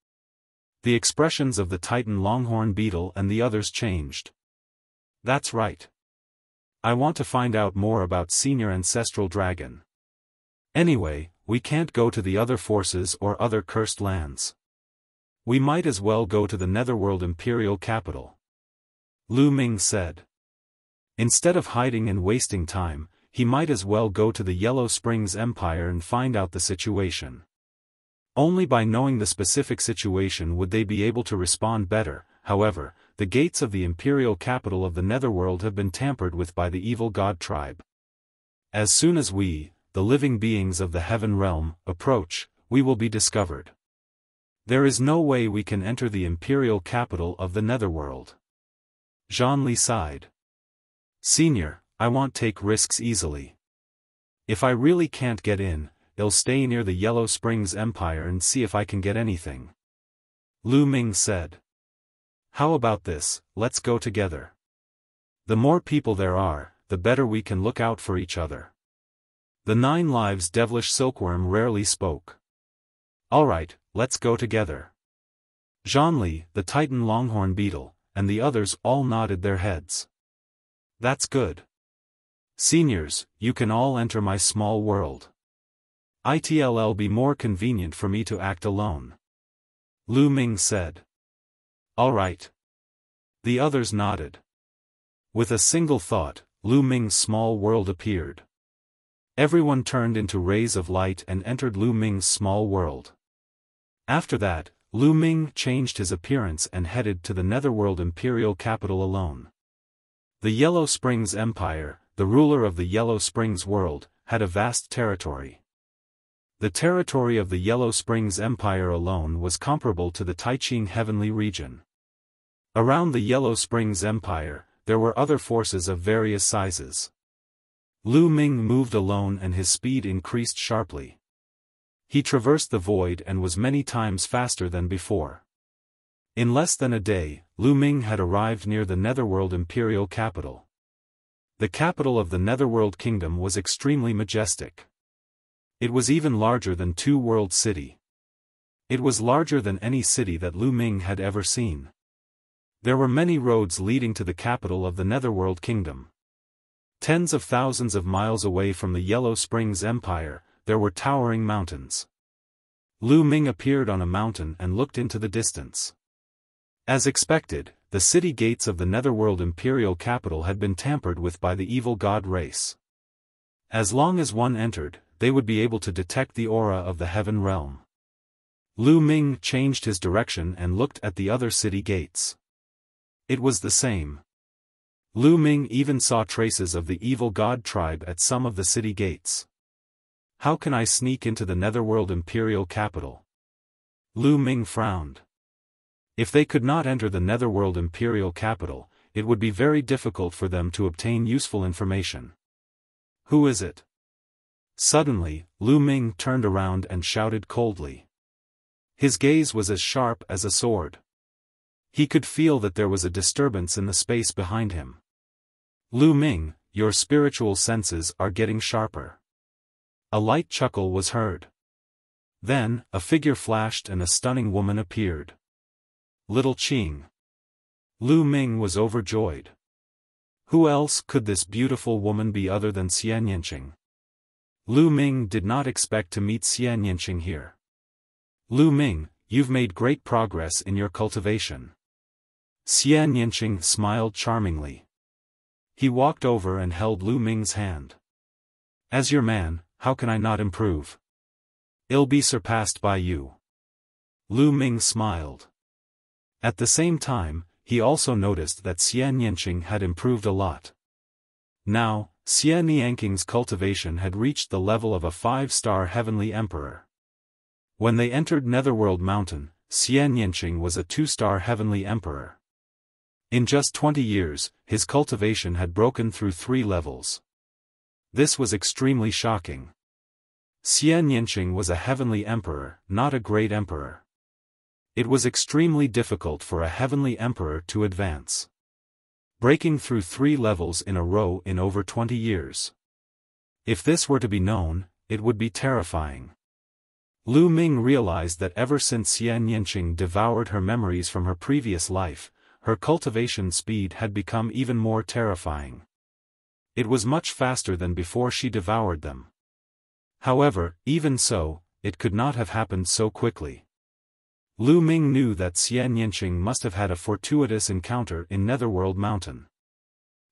The expressions of the Titan Longhorn Beetle and the others changed. That's right. I want to find out more about Senior Ancestral Dragon. Anyway, we can't go to the other forces or other cursed lands. We might as well go to the Netherworld imperial capital. Lu Ming said. Instead of hiding and wasting time, he might as well go to the Yellow Springs Empire and find out the situation. Only by knowing the specific situation would they be able to respond better. However, the gates of the imperial capital of the Netherworld have been tampered with by the evil god tribe. As soon as we, the living beings of the heaven realm, approach, we will be discovered. There is no way we can enter the imperial capital of the Netherworld. Zhonli sighed. Senior, I won't take risks easily. If I really can't get in, I'll stay near the Yellow Springs Empire and see if I can get anything. Lu Ming said. How about this, let's go together. The more people there are, the better we can look out for each other. The 9 Lives Devilish Silkworm rarely spoke. Alright, let's go together. Zhonli, the Titan Longhorn Beetle, and the others all nodded their heads. That's good. Seniors, you can all enter my small world. It'll be more convenient for me to act alone. Lu Ming said. All right. The others nodded. With a single thought, Lu Ming's small world appeared. Everyone turned into rays of light and entered Lu Ming's small world. After that, Lu Ming changed his appearance and headed to the Netherworld imperial capital alone. The Yellow Springs Empire, the ruler of the Yellow Springs world, had a vast territory. The territory of the Yellow Springs Empire alone was comparable to the Taiching Heavenly region. Around the Yellow Springs Empire, there were other forces of various sizes. Lu Ming moved alone and his speed increased sharply. He traversed the void and was many times faster than before. In less than a day, Lu Ming had arrived near the Netherworld imperial capital. The capital of the Netherworld Kingdom was extremely majestic. It was even larger than Two World City. It was larger than any city that Lu Ming had ever seen. There were many roads leading to the capital of the Netherworld Kingdom. Tens of thousands of miles away from the Yellow Springs Empire, there were towering mountains. Lu Ming appeared on a mountain and looked into the distance. As expected, the city gates of the Netherworld imperial capital had been tampered with by the evil god race. As long as one entered, they would be able to detect the aura of the heaven realm. Lu Ming changed his direction and looked at the other city gates. It was the same. Lu Ming even saw traces of the evil god tribe at some of the city gates. How can I sneak into the Netherworld imperial capital? Lu Ming frowned. If they could not enter the Netherworld imperial capital, it would be very difficult for them to obtain useful information. Who is it? Suddenly, Lu Ming turned around and shouted coldly. His gaze was as sharp as a sword. He could feel that there was a disturbance in the space behind him. Lu Ming, your spiritual senses are getting sharper. A light chuckle was heard. Then, a figure flashed and a stunning woman appeared. Little Qing. Lu Ming was overjoyed. Who else could this beautiful woman be other than Xian Yanqing? Lu Ming did not expect to meet Xian Yanqing here. Lu Ming, you've made great progress in your cultivation. Xian Yinqing smiled charmingly. He walked over and held Lu Ming's hand. As your man, how can I not improve? I'll be surpassed by you. Lu Ming smiled. At the same time, he also noticed that Xian Yinqing had improved a lot. Now, Xian Yinqing's cultivation had reached the level of a 5-star heavenly emperor. When they entered Netherworld Mountain, Xian Yinqing was a 2-star heavenly emperor. In just 20 years, his cultivation had broken through 3 levels. This was extremely shocking. Xian Yinqing was a heavenly emperor, not a great emperor. It was extremely difficult for a heavenly emperor to advance. Breaking through 3 levels in a row in over 20 years. If this were to be known, it would be terrifying. Lu Ming realized that ever since Xian Yinqing devoured her memories from her previous life, her cultivation speed had become even more terrifying. It was much faster than before she devoured them. However, even so, it could not have happened so quickly. Lu Ming knew that Xian Yinqing must have had a fortuitous encounter in Netherworld Mountain.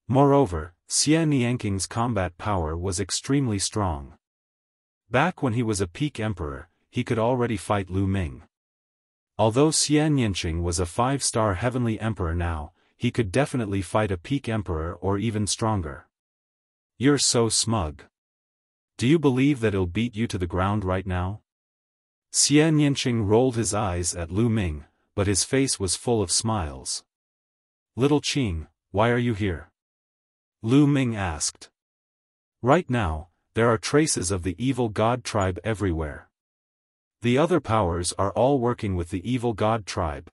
Moreover, Xian Yinqing's combat power was extremely strong. Back when he was a peak emperor, he could already fight Lu Ming. Although Xian Yinqing was a 5-star heavenly emperor now, he could definitely fight a peak emperor or even stronger. You're so smug. Do you believe that I'll beat you to the ground right now? Xian Yinqing rolled his eyes at Lu Ming, but his face was full of smiles. Little Qing, why are you here? Lu Ming asked. Right now, there are traces of the evil god tribe everywhere. The other powers are all working with the evil god tribe.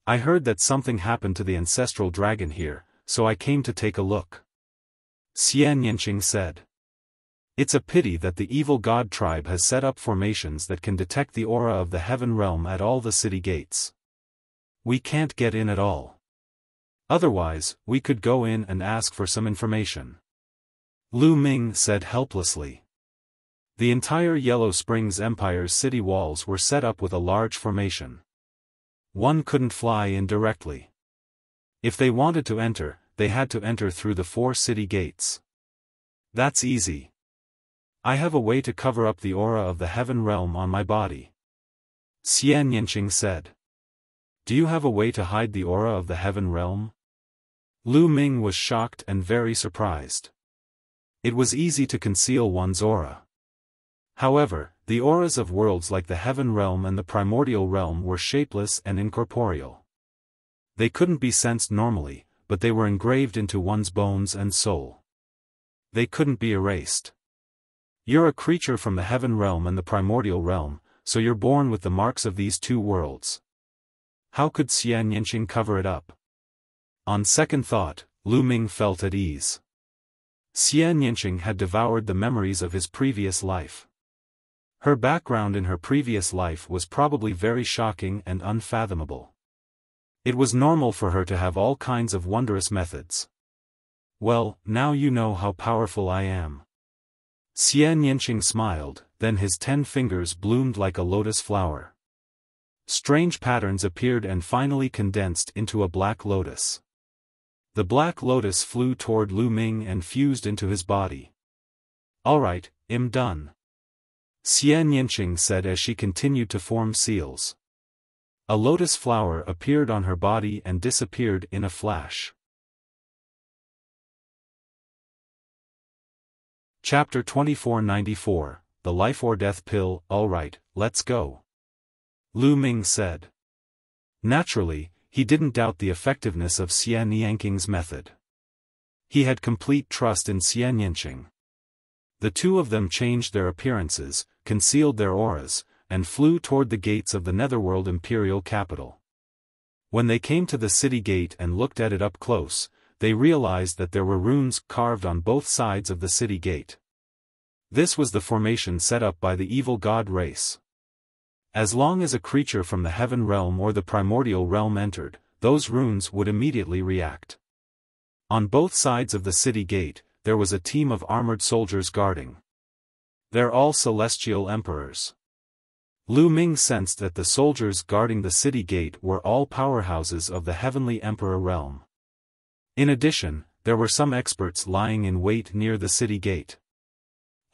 I heard that something happened to the ancestral dragon here, so I came to take a look. Xian Yinqing said. It's a pity that the evil god tribe has set up formations that can detect the aura of the heaven realm at all the city gates. We can't get in at all. Otherwise, we could go in and ask for some information. Lu Ming said helplessly. The entire Yellow Springs Empire's city walls were set up with a large formation. One couldn't fly in directly. If they wanted to enter, they had to enter through the 4 city gates. That's easy. I have a way to cover up the aura of the heaven realm on my body. Xian Yinqing said. Do you have a way to hide the aura of the heaven realm? Lu Ming was shocked and very surprised. It was easy to conceal one's aura. However, the auras of worlds like the heaven realm and the primordial realm were shapeless and incorporeal. They couldn't be sensed normally, but they were engraved into one's bones and soul. They couldn't be erased. You're a creature from the heaven realm and the primordial realm, so you're born with the marks of these 2 worlds. How could Xian Yinqing cover it up? On second thought, Lu Ming felt at ease. Xian Yinqing had devoured the memories of his previous life. Her background in her previous life was probably very shocking and unfathomable. It was normal for her to have all kinds of wondrous methods. Well, now you know how powerful I am. Xian Yinqing smiled, then his 10 fingers bloomed like a lotus flower. Strange patterns appeared and finally condensed into a black lotus. The black lotus flew toward Lu Ming and fused into his body. Alright, I'm done. Xian Yinqing said as she continued to form seals. A lotus flower appeared on her body and disappeared in a flash. Chapter 2494, The Life or Death Pill. Alright, let's go. Lu Ming said. Naturally, he didn't doubt the effectiveness of Xian Yinqing's method. He had complete trust in Xian Yinqing. The 2 of them changed their appearances, concealed their auras, and flew toward the gates of the Netherworld imperial capital. When they came to the city gate and looked at it up close, they realized that there were runes carved on both sides of the city gate. This was the formation set up by the evil god race. As long as a creature from the heaven realm or the primordial realm entered, those runes would immediately react. On both sides of the city gate, there was a team of armored soldiers guarding. They're all celestial emperors. Lu Ming sensed that the soldiers guarding the city gate were all powerhouses of the Heavenly Emperor realm. In addition, there were some experts lying in wait near the city gate.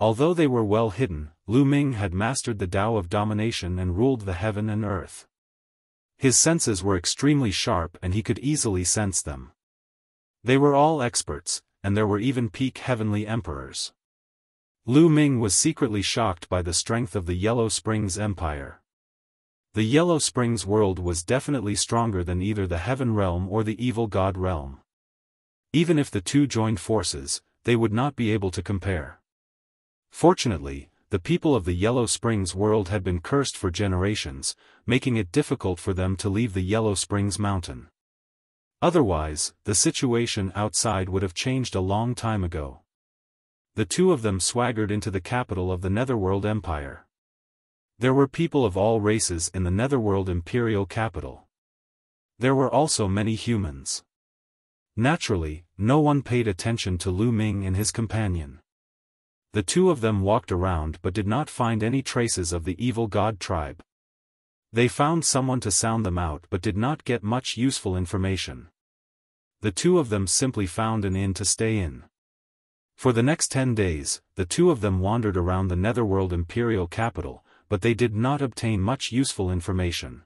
Although they were well hidden, Lu Ming had mastered the Tao of domination and ruled the heaven and earth. His senses were extremely sharp and he could easily sense them. They were all experts, and there were even peak heavenly emperors. Lu Ming was secretly shocked by the strength of the Yellow Springs Empire. The Yellow Springs world was definitely stronger than either the Heaven Realm or the Evil God Realm. Even if the two joined forces, they would not be able to compare. Fortunately, the people of the Yellow Springs world had been cursed for generations, making it difficult for them to leave the Yellow Springs mountain. Otherwise, the situation outside would have changed a long time ago. The two of them swaggered into the capital of the Netherworld Empire. There were people of all races in the Netherworld Imperial capital. There were also many humans. Naturally, no one paid attention to Lu Ming and his companion. The two of them walked around but did not find any traces of the evil god tribe. They found someone to sound them out but did not get much useful information. The two of them simply found an inn to stay in. For the next 10 days, the two of them wandered around the Netherworld Imperial capital, but they did not obtain much useful information.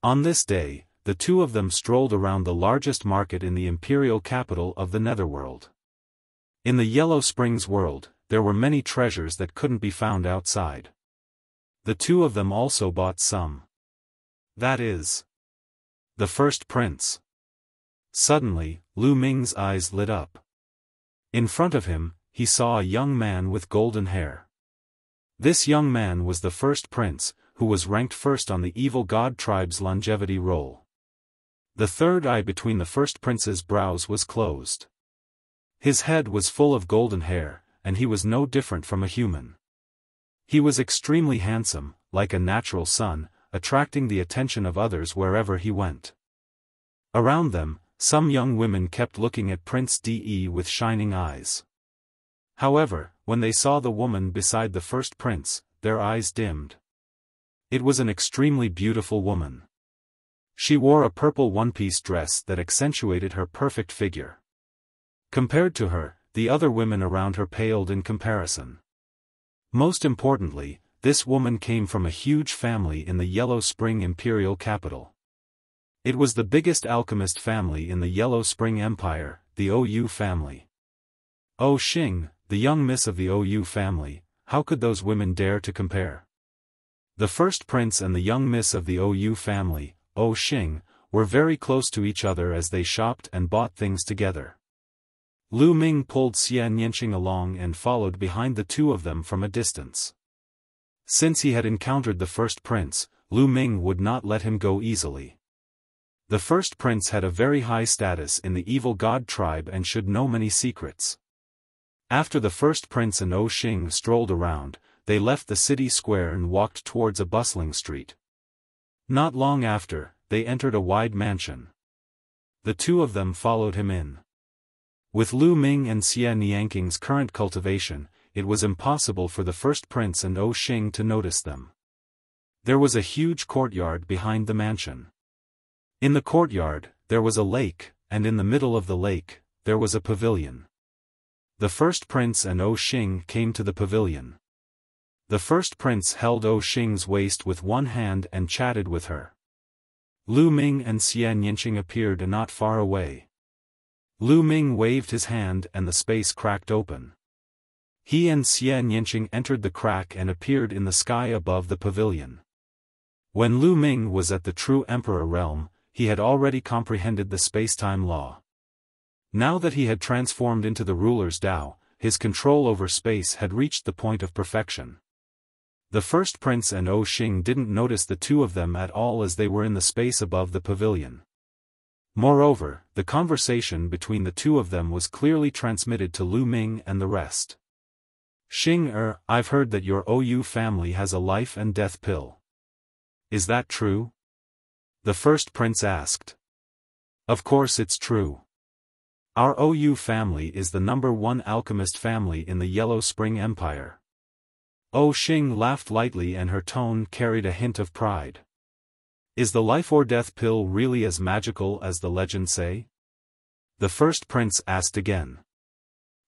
On this day, the two of them strolled around the largest market in the Imperial capital of the Netherworld. In the Yellow Springs world, there were many treasures that couldn't be found outside. The two of them also bought some. That is, the first prince. Suddenly, Lu Ming's eyes lit up. In front of him, he saw a young man with golden hair. This young man was the first prince, who was ranked first on the evil god tribe's longevity roll. The third eye between the first prince's brows was closed. His head was full of golden hair, and he was no different from a human. He was extremely handsome, like a natural sun, attracting the attention of others wherever he went. Around them, some young women kept looking at Prince De with shining eyes. However, when they saw the woman beside the first prince, their eyes dimmed. It was an extremely beautiful woman. She wore a purple one-piece dress that accentuated her perfect figure. Compared to her, the other women around her paled in comparison. Most importantly, this woman came from a huge family in the Yellow Spring Imperial capital. It was the biggest alchemist family in the Yellow Spring Empire, the OU family. Oh Xing, the young miss of the OU family, how could those women dare to compare? The first prince and the young miss of the OU family, Oh Xing, were very close to each other as they shopped and bought things together. Lu Ming pulled Xia Nianqing along and followed behind the two of them from a distance. Since he had encountered the first prince, Lu Ming would not let him go easily. The first prince had a very high status in the evil god tribe and should know many secrets. After the first prince and Oh Xing strolled around, they left the city square and walked towards a bustling street. Not long after, they entered a wide mansion. The two of them followed him in. With Lu Ming and Xia Nianqing's current cultivation, it was impossible for the first prince and Oh Xing to notice them. There was a huge courtyard behind the mansion. In the courtyard, there was a lake, and in the middle of the lake, there was a pavilion. The first prince and Oh Xing came to the pavilion. The first prince held Oh Xing's waist with one hand and chatted with her. Lu Ming and Xia Nianqing appeared not far away. Lu Ming waved his hand and the space cracked open. He and Xia Nianqing entered the crack and appeared in the sky above the pavilion. When Lu Ming was at the true Emperor realm, he had already comprehended the space-time law. Now that he had transformed into the ruler's Tao, his control over space had reached the point of perfection. The first prince and Oh Xing didn't notice the two of them at all as they were in the space above the pavilion. Moreover, the conversation between the two of them was clearly transmitted to Lu Ming and the rest. Xing, I've heard that your OU family has a life and death pill. Is that true? The first prince asked. Of course it's true. Our OU family is the #1 alchemist family in the Yellow Spring Empire. Oh Xing laughed lightly and her tone carried a hint of pride. Is the life or death pill really as magical as the legends say? The first prince asked again.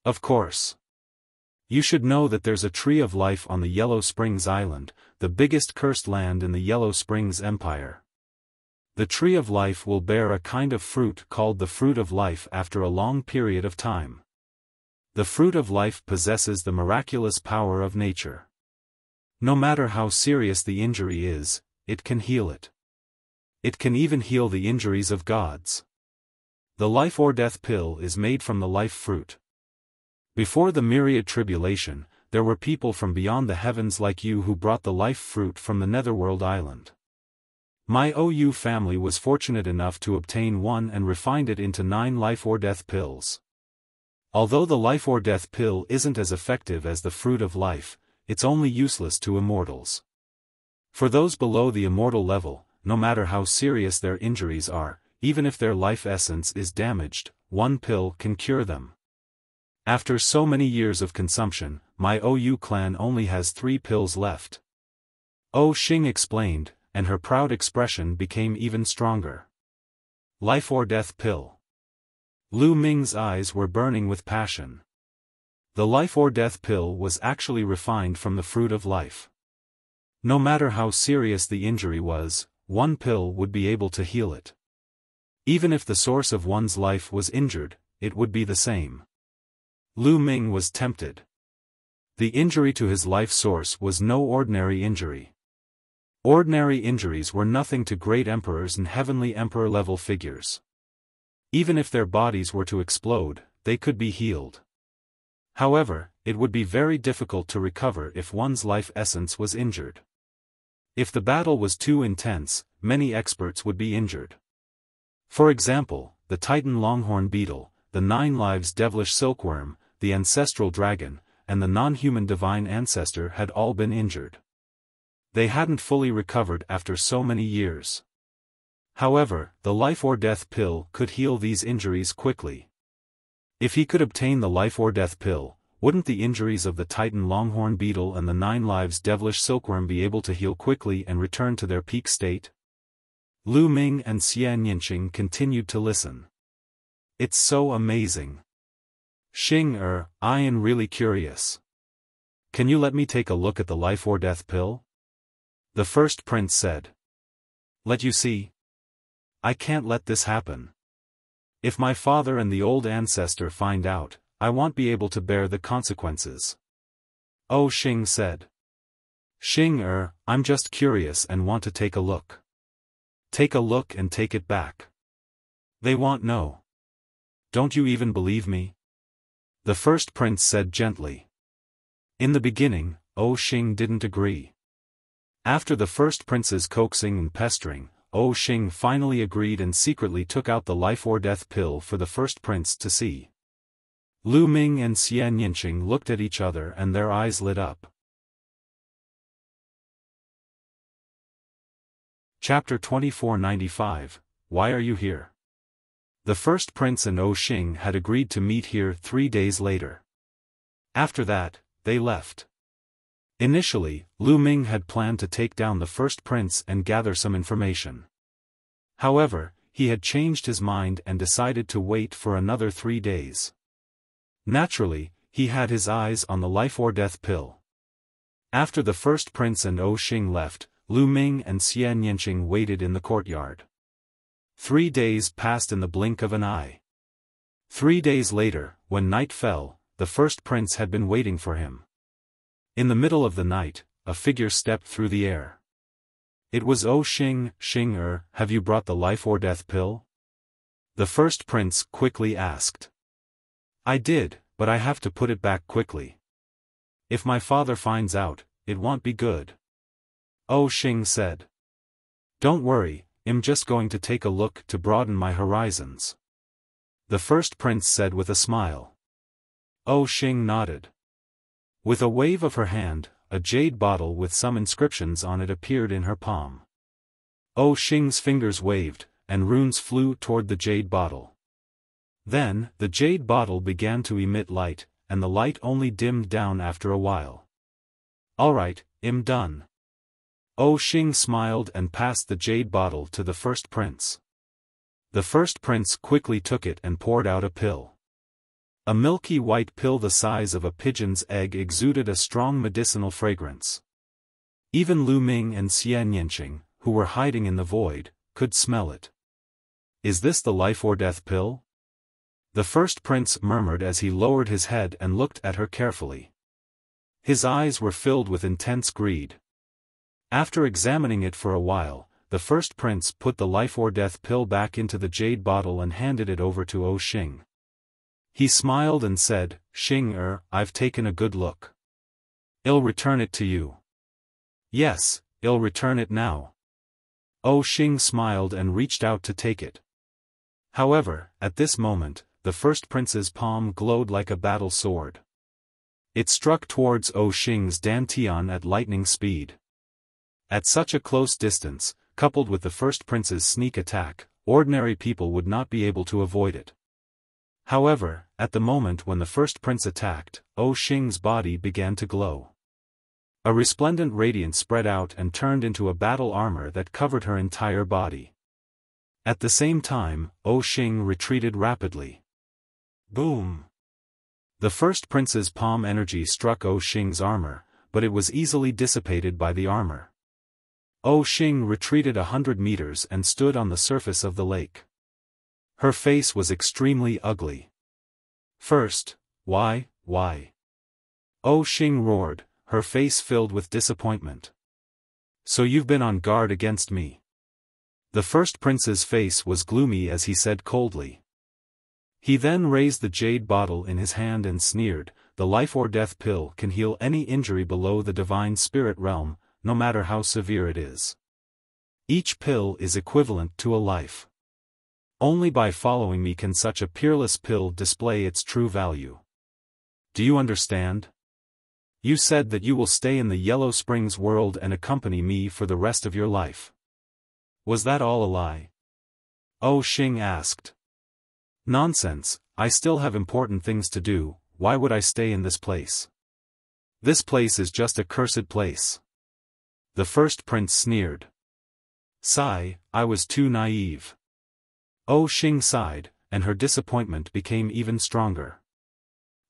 Of course. You should know that there's a tree of life on the Yellow Springs Island, the biggest cursed land in the Yellow Springs Empire. The tree of life will bear a kind of fruit called the fruit of life after a long period of time. The fruit of life possesses the miraculous power of nature. No matter how serious the injury is, it can heal it. It can even heal the injuries of gods. The life or death pill is made from the life fruit. Before the Myriad tribulation, there were people from beyond the heavens like you who brought the life fruit from the Netherworld Island. My OU family was fortunate enough to obtain one and refined it into 9 life or death pills. Although the life or death pill isn't as effective as the fruit of life, it's only useless to immortals. For those below the immortal level, no matter how serious their injuries are, even if their life essence is damaged, one pill can cure them. After so many years of consumption, my OU clan only has 3 pills left. Oh Xing explained, and her proud expression became even stronger. Life or death pill. Lu Ming's eyes were burning with passion. The life or death pill was actually refined from the fruit of life. No matter how serious the injury was, one pill would be able to heal it. Even if the source of one's life was injured, it would be the same. Lu Ming was tempted. The injury to his life source was no ordinary injury. Ordinary injuries were nothing to great emperors and heavenly emperor-level figures. Even if their bodies were to explode, they could be healed. However, it would be very difficult to recover if one's life essence was injured. If the battle was too intense, many experts would be injured. For example, the Titan longhorn beetle, the 9 lives devilish silkworm, the ancestral dragon, and the non-human divine ancestor had all been injured. They hadn't fully recovered after so many years. However, the life or death pill could heal these injuries quickly. If he could obtain the life or death pill, wouldn't the injuries of the Titan longhorn beetle and the 9 lives devilish silkworm be able to heal quickly and return to their peak state? Lu Ming and Xian Yinqing continued to listen. It's so amazing. Xing I am really curious. Can you let me take a look at the life or death pill? The first prince said. Let you see? I can't let this happen. If my father and the old ancestor find out, I won't be able to bear the consequences. Oh Xing said. Xing I'm just curious and want to take a look. Take a look and take it back. They won't know. Don't you even believe me? The first prince said gently. In the beginning, Oh Xing didn't agree. After the first prince's coaxing and pestering, Oh Xing finally agreed and secretly took out the life or death pill for the first prince to see. Lu Ming and Xian Yinqing looked at each other and their eyes lit up. Chapter 2495, Why are you here? The first prince and Oh Xing had agreed to meet here 3 days later. After that, they left. Initially, Lu Ming had planned to take down the first prince and gather some information. However, he had changed his mind and decided to wait for another 3 days. Naturally, he had his eyes on the life or death pill. After the first prince and Oh Xing left, Lu Ming and Xian Yinqing waited in the courtyard. 3 days passed in the blink of an eye. 3 days later, when night fell, the first prince had been waiting for him. In the middle of the night, a figure stepped through the air. It was Oh Xing. Xing have you brought the life or death pill? The first prince quickly asked. I did, but I have to put it back quickly. If my father finds out, it won't be good. Oh Xing said. Don't worry, I'm just going to take a look to broaden my horizons. The first prince said with a smile. Oh Xing nodded. With a wave of her hand, a jade bottle with some inscriptions on it appeared in her palm. Oh Xing's fingers waved, and runes flew toward the jade bottle. Then, the jade bottle began to emit light, and the light only dimmed down after a while. Alright, I'm done. Xing smiled and passed the jade bottle to the first prince. The first prince quickly took it and poured out a pill. A milky white pill the size of a pigeon's egg exuded a strong medicinal fragrance. Even Lu Ming and Xian Yanqing, who were hiding in the void, could smell it. Is this the life-or-death pill? The first prince murmured as he lowered his head and looked at her carefully. His eyes were filled with intense greed. After examining it for a while, the first prince put the life-or-death pill back into the jade bottle and handed it over to Xing. He smiled and said, Xing, I've taken a good look. I'll return it to you. Yes, I'll return it now. Xing smiled and reached out to take it. However, at this moment, the first prince's palm glowed like a battle sword. It struck towards Xing's dantian at lightning speed. At such a close distance, coupled with the first prince's sneak attack, ordinary people would not be able to avoid it. However, at the moment when the first prince attacked, Xing's body began to glow. A resplendent radiance spread out and turned into a battle armor that covered her entire body. At the same time, Xing retreated rapidly. Boom! The first prince's palm energy struck Xing's armor, but it was easily dissipated by the armor. Xing retreated 100 meters and stood on the surface of the lake. Her face was extremely ugly. First, why? Xing roared, her face filled with disappointment. So you've been on guard against me. The first prince's face was gloomy as he said coldly. He then raised the jade bottle in his hand and sneered, the life-or-death pill can heal any injury below the divine spirit realm, no matter how severe it is. Each pill is equivalent to a life. Only by following me can such a peerless pill display its true value. Do you understand? You said that you will stay in the Yellow Springs world and accompany me for the rest of your life. Was that all a lie? Xing asked. Nonsense, I still have important things to do, why would I stay in this place? This place is just a cursed place. The first prince sneered. Sigh, I was too naive. Xing sighed, and her disappointment became even stronger.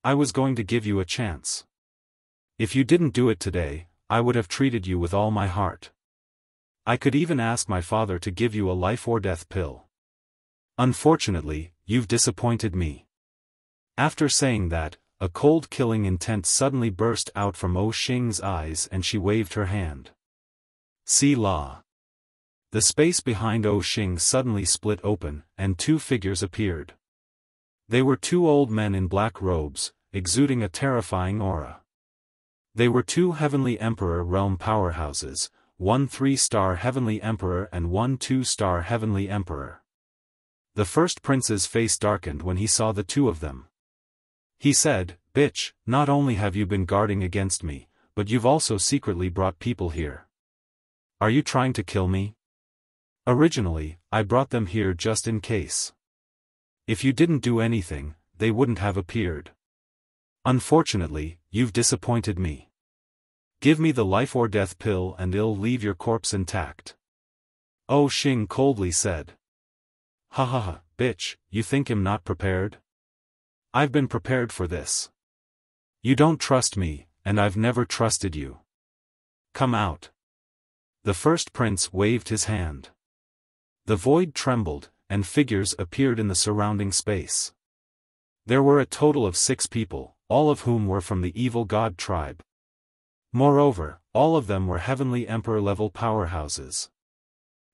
I was going to give you a chance. If you didn't do it today, I would have treated you with all my heart. I could even ask my father to give you a life-or-death pill. Unfortunately, you've disappointed me. After saying that, a cold killing intent suddenly burst out from Xing's eyes and she waved her hand. See law. The space behind Xing suddenly split open, and two figures appeared. They were two old men in black robes, exuding a terrifying aura. They were two Heavenly Emperor realm powerhouses, one 3-star Heavenly Emperor and one 2-star Heavenly Emperor. The first prince's face darkened when he saw the two of them. He said, Bitch, not only have you been guarding against me, but you've also secretly brought people here. Are you trying to kill me? Originally, I brought them here just in case. If you didn't do anything, they wouldn't have appeared. Unfortunately, you've disappointed me. Give me the life-or-death pill and I'll leave your corpse intact. Xing coldly said. Ha ha ha, bitch, you think I'm not prepared? I've been prepared for this. You don't trust me, and I've never trusted you. Come out. The first prince waved his hand. The void trembled, and figures appeared in the surrounding space. There were a total of 6 people, all of whom were from the evil god tribe. Moreover, all of them were Heavenly Emperor-level powerhouses.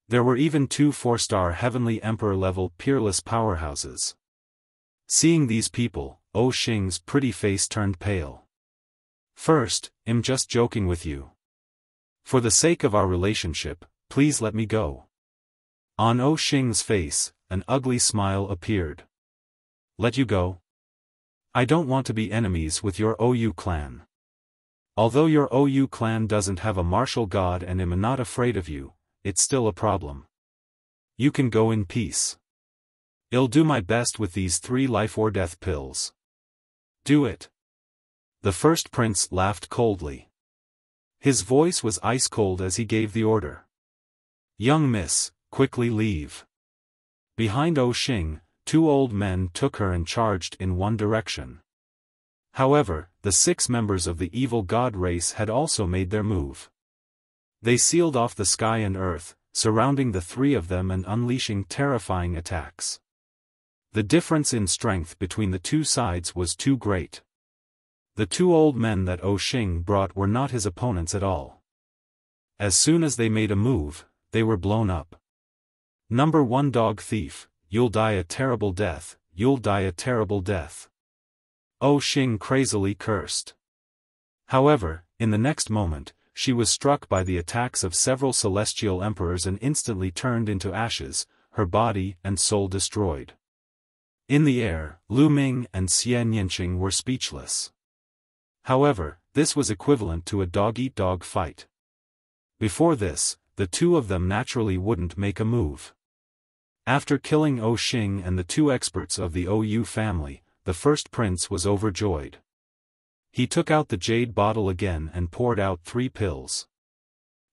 There were even 2 4-star Heavenly Emperor-level peerless powerhouses. Seeing these people, Xing's pretty face turned pale. First, I'm just joking with you. For the sake of our relationship, please let me go. On Xing's face, an ugly smile appeared. Let you go? I don't want to be enemies with your OU clan. Although your OU clan doesn't have a martial god and am not afraid of you, it's still a problem. You can go in peace. I'll do my best with these 3 life-or-death pills. Do it. The first prince laughed coldly. His voice was ice-cold as he gave the order. "Young miss, quickly leave." Behind Xing, 2 old men took her and charged in one direction. However, the 6 members of the evil god race had also made their move. They sealed off the sky and earth, surrounding the 3 of them and unleashing terrifying attacks. The difference in strength between the 2 sides was too great. The 2 old men that Xing brought were not his opponents at all. As soon as they made a move, they were blown up. "Number 1 dog thief, you'll die a terrible death, you'll die a terrible death." Xing crazily cursed. However, in the next moment, she was struck by the attacks of several celestial emperors and instantly turned into ashes, her body and soul destroyed. In the air, Lu Ming and Xian Yinqing were speechless. However, this was equivalent to a dog-eat-dog fight. Before this, the 2 of them naturally wouldn't make a move. After killing Xing and the 2 experts of the OU family, the first prince was overjoyed. He took out the jade bottle again and poured out 3 pills.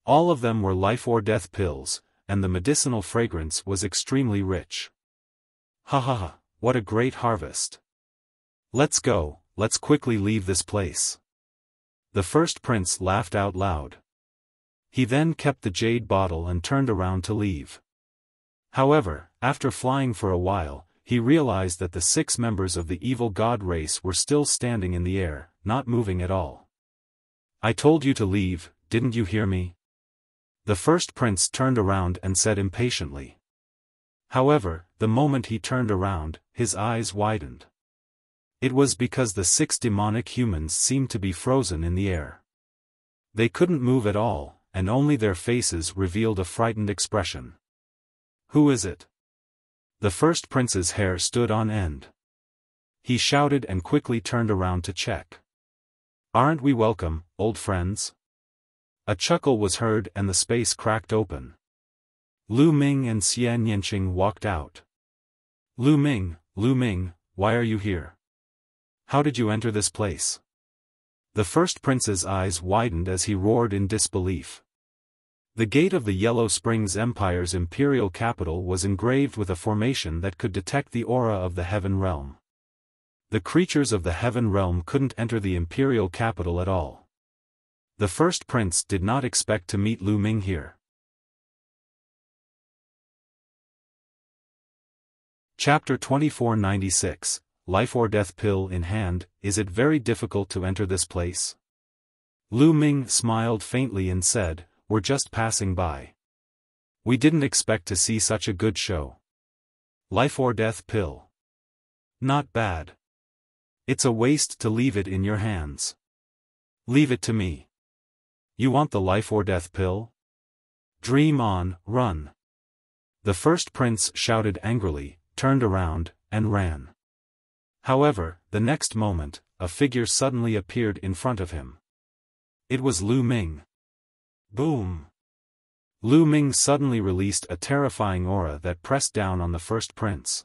All of them were life-or-death pills, and the medicinal fragrance was extremely rich. "Ha ha ha, what a great harvest! Let's go, let's quickly leave this place." The first prince laughed out loud. He then kept the jade bottle and turned around to leave. However, after flying for a while, he realized that the 6 members of the evil god race were still standing in the air, not moving at all. "I told you to leave, didn't you hear me?" The first prince turned around and said impatiently. However, the moment he turned around, his eyes widened. It was because the 6 demonic humans seemed to be frozen in the air. They couldn't move at all, and only their faces revealed a frightened expression. "Who is it?" The first prince's hair stood on end. He shouted and quickly turned around to check. "Aren't we welcome, old friends?" A chuckle was heard and the space cracked open. Lu Ming and Xian Yinqing walked out. Lu Ming, why are you here? How did you enter this place?" The first prince's eyes widened as he roared in disbelief. The gate of the Yellow Springs Empire's imperial capital was engraved with a formation that could detect the aura of the Heaven Realm. The creatures of the Heaven Realm couldn't enter the imperial capital at all. The first prince did not expect to meet Lu Ming here. Chapter 2496, Life or Death Pill in Hand. Is it very difficult to enter this place? Lu Ming smiled faintly and said, "We're just passing by. We didn't expect to see such a good show. Life or death pill. Not bad. It's a waste to leave it in your hands. Leave it to me. You want the life or death pill? Dream on, run." The first prince shouted angrily, turned around, and ran. However, the next moment, a figure suddenly appeared in front of him. It was Lu Ming. Boom! Lu Ming suddenly released a terrifying aura that pressed down on the first prince.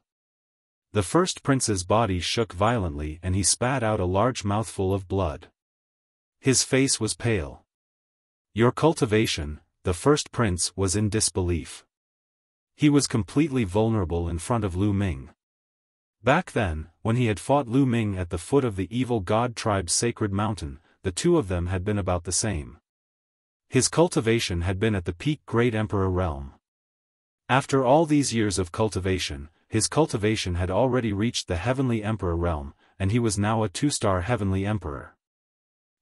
The first prince's body shook violently and he spat out a large mouthful of blood. His face was pale. "Your cultivation," the first prince was in disbelief. He was completely vulnerable in front of Lu Ming. Back then, when he had fought Lu Ming at the foot of the evil god tribe's sacred mountain, the 2 of them had been about the same. His cultivation had been at the peak Great Emperor realm. After all these years of cultivation, his cultivation had already reached the Heavenly Emperor realm, and he was now a 2-star Heavenly Emperor.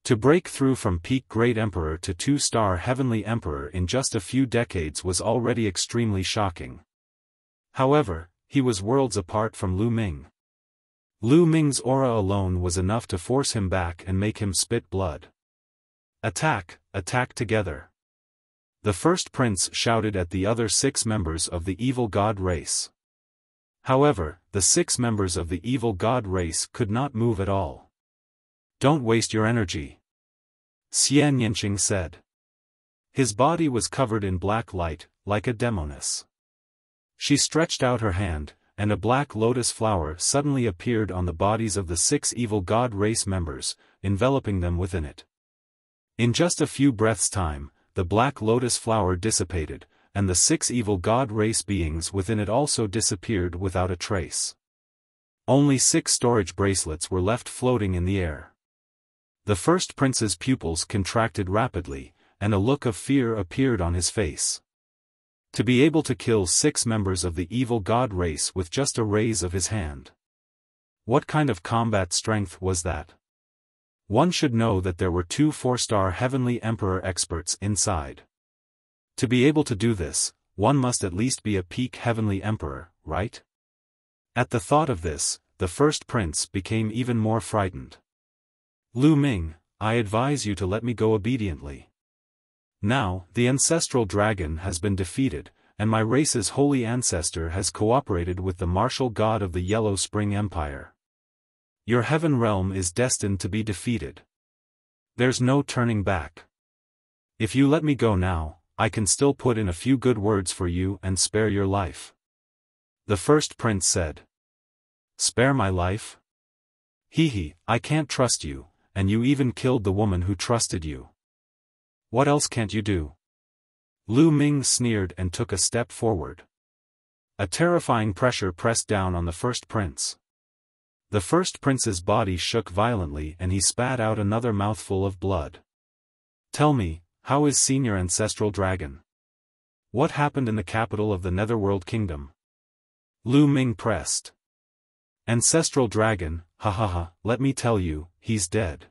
To break through from peak Great Emperor to 2-star Heavenly Emperor in just a few decades was already extremely shocking. However, he was worlds apart from Lu Ming. Lu Ming's aura alone was enough to force him back and make him spit blood. "Attack, attack together!" The first prince shouted at the other 6 members of the evil god race. However, the 6 members of the evil god race could not move at all. "Don't waste your energy," Xian Yinqing said. His body was covered in black light, like a demoness. She stretched out her hand, and a black lotus flower suddenly appeared on the bodies of the 6 evil god race members, enveloping them within it. In just a few breaths' time, the black lotus flower dissipated, and the 6 evil god race beings within it also disappeared without a trace. Only 6 storage bracelets were left floating in the air. The first prince's pupils contracted rapidly, and a look of fear appeared on his face. To be able to kill 6 members of the evil god race with just a raise of his hand. What kind of combat strength was that? One should know that there were 2 4-star Heavenly Emperor experts inside. To be able to do this, one must at least be a peak Heavenly Emperor, right? At the thought of this, the first prince became even more frightened. Lu Ming, I advise you to let me go obediently. Now, the ancestral dragon has been defeated, and my race's holy ancestor has cooperated with the martial god of the Yellow Spring Empire. Your heaven realm is destined to be defeated. There's no turning back. If you let me go now, I can still put in a few good words for you and spare your life. The first prince said. Spare my life? Hee, I can't trust you, and you even killed the woman who trusted you. What else can't you do? Lu Ming sneered and took a step forward. A terrifying pressure pressed down on the first prince. The first prince's body shook violently and he spat out another mouthful of blood. Tell me, how is Senior Ancestral Dragon? What happened in the capital of the Netherworld Kingdom? Lu Ming pressed. Ancestral Dragon, ha, let me tell you, he's dead.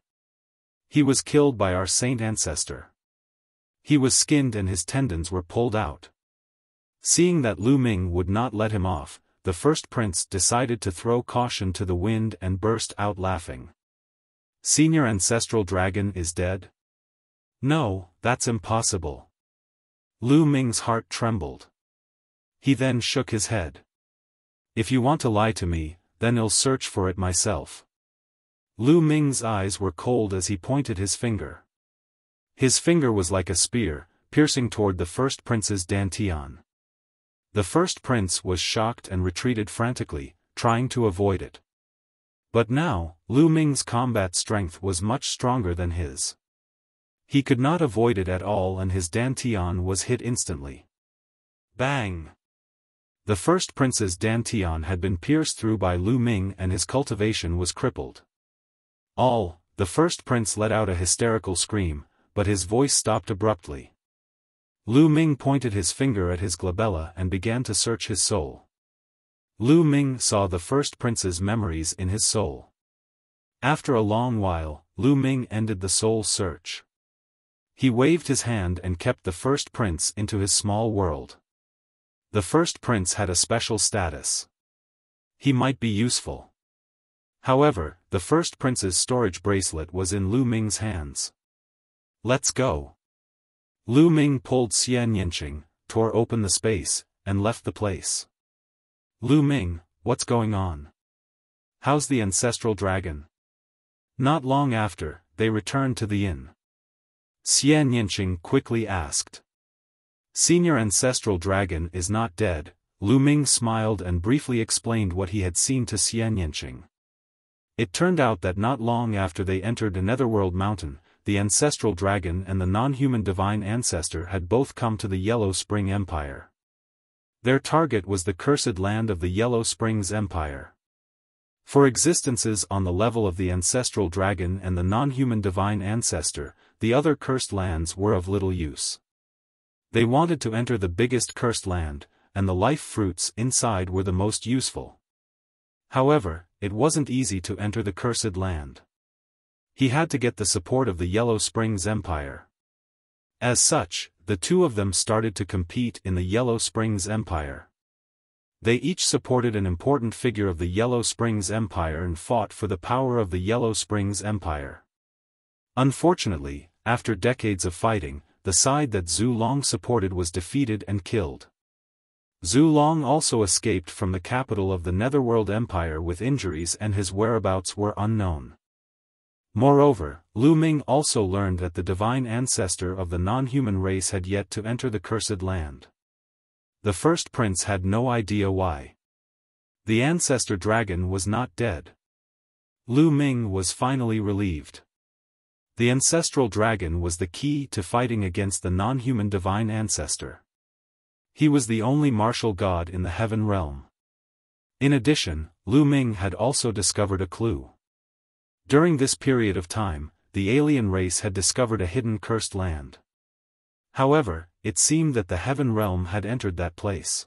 He was killed by our saint ancestor. He was skinned and his tendons were pulled out. Seeing that Lu Ming would not let him off, the first prince decided to throw caution to the wind and burst out laughing. Senior Ancestral Dragon is dead? No, that's impossible. Lu Ming's heart trembled. He then shook his head. If you want to lie to me, then I'll search for it myself. Lu Ming's eyes were cold as he pointed his finger. His finger was like a spear, piercing toward the first prince's dantian. The first prince was shocked and retreated frantically, trying to avoid it. But now, Lu Ming's combat strength was much stronger than his. He could not avoid it at all and his dantian was hit instantly. Bang! The first prince's dantian had been pierced through by Lu Ming and his cultivation was crippled. The first prince let out a hysterical scream, but his voice stopped abruptly. Lu Ming pointed his finger at his glabella and began to search his soul. Lu Ming saw the first prince's memories in his soul. After a long while, Lu Ming ended the soul search. He waved his hand and kept the first prince into his small world. The first prince had a special status. He might be useful. However, the first prince's storage bracelet was in Lu Ming's hands. Let's go. Lu Ming pulled Xian Yanqing, tore open the space, and left the place. Lu Ming, what's going on? How's the ancestral dragon? Not long after, they returned to the inn. Xian Yanqing quickly asked. Senior Ancestral Dragon is not dead, Lu Ming smiled and briefly explained what he had seen to Xian Yanqing. It turned out that not long after they entered the Netherworld Mountain, the Ancestral Dragon and the non-human Divine Ancestor had both come to the Yellow Spring Empire. Their target was the cursed land of the Yellow Springs Empire. For existences on the level of the Ancestral Dragon and the non-human Divine Ancestor, the other cursed lands were of little use. They wanted to enter the biggest cursed land, and the life fruits inside were the most useful. However, it wasn't easy to enter the cursed land. He had to get the support of the Yellow Springs Empire. As such, the two of them started to compete in the Yellow Springs Empire. They each supported an important figure of the Yellow Springs Empire and fought for the power of the Yellow Springs Empire. Unfortunately, after decades of fighting, the side that Zhu Long supported was defeated and killed. Zhu Long also escaped from the capital of the Netherworld Empire with injuries and his whereabouts were unknown. Moreover, Lu Ming also learned that the divine ancestor of the non-human race had yet to enter the cursed land. The first prince had no idea why. The ancestor dragon was not dead. Lu Ming was finally relieved. The ancestral dragon was the key to fighting against the non-human divine ancestor. He was the only martial god in the heaven realm. In addition, Lu Ming had also discovered a clue. During this period of time, the alien race had discovered a hidden cursed land. However, it seemed that the heaven realm had entered that place.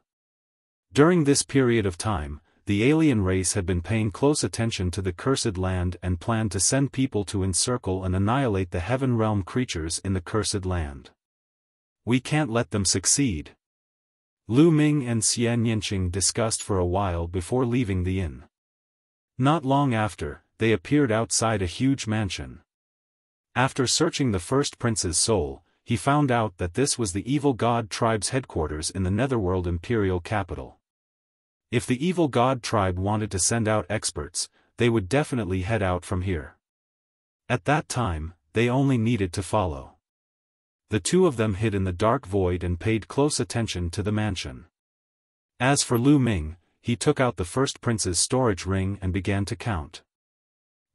During this period of time, the alien race had been paying close attention to the cursed land and planned to send people to encircle and annihilate the heaven realm creatures in the cursed land. We can't let them succeed. Lu Ming and Xian Yinqing discussed for a while before leaving the inn. Not long after, they appeared outside a huge mansion. After searching the first prince's soul, he found out that this was the evil god tribe's headquarters in the Netherworld imperial capital. If the evil god tribe wanted to send out experts, they would definitely head out from here. At that time, they only needed to follow. The two of them hid in the dark void and paid close attention to the mansion. As for Lu Ming, he took out the first prince's storage ring and began to count.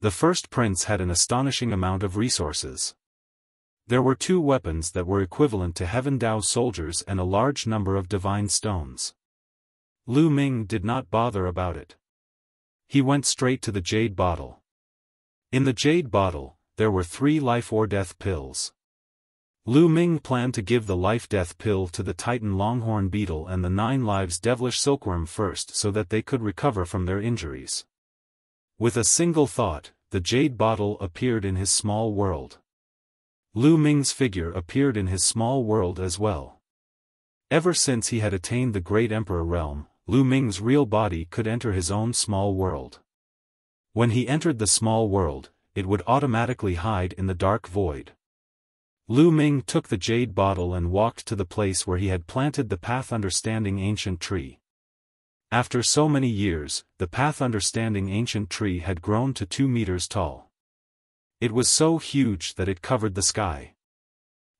The first prince had an astonishing amount of resources. There were 2 weapons that were equivalent to Heaven Dao soldiers and a large number of divine stones. Lu Ming did not bother about it. He went straight to the jade bottle. In the jade bottle, there were 3 life-or-death pills. Lu Ming planned to give the life-death pill to the Titan Longhorn Beetle and the 9 Lives Devilish Silkworm first so that they could recover from their injuries. With a single thought, the jade bottle appeared in his small world. Lu Ming's figure appeared in his small world as well. Ever since he had attained the Great Emperor realm, Lu Ming's real body could enter his own small world. When he entered the small world, it would automatically hide in the dark void. Lu Ming took the jade bottle and walked to the place where he had planted the Path Understanding Ancient Tree. After so many years, the Path Understanding Ancient Tree had grown to 2 meters tall. It was so huge that it covered the sky.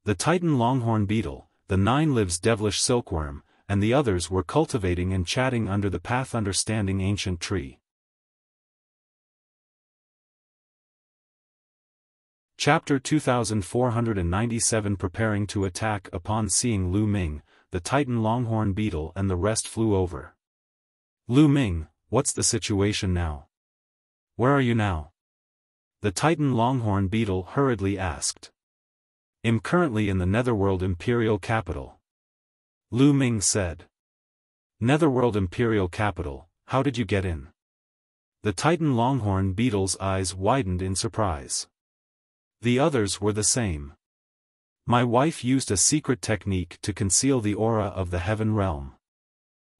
The Titan Longhorn Beetle, the 9 Lives Devilish Silkworm, and the others were cultivating and chatting under the Path Understanding Ancient Tree. Chapter 2497 Preparing to attack. Upon seeing Lu Ming, the Titan Longhorn Beetle and the rest flew over. Lu Ming, what's the situation now? Where are you now? The Titan Longhorn Beetle hurriedly asked. I'm currently in the Netherworld Imperial Capital. Lu Ming said. Netherworld Imperial Capital, how did you get in? The Titan Longhorn Beetle's eyes widened in surprise. The others were the same. My wife used a secret technique to conceal the aura of the heaven realm.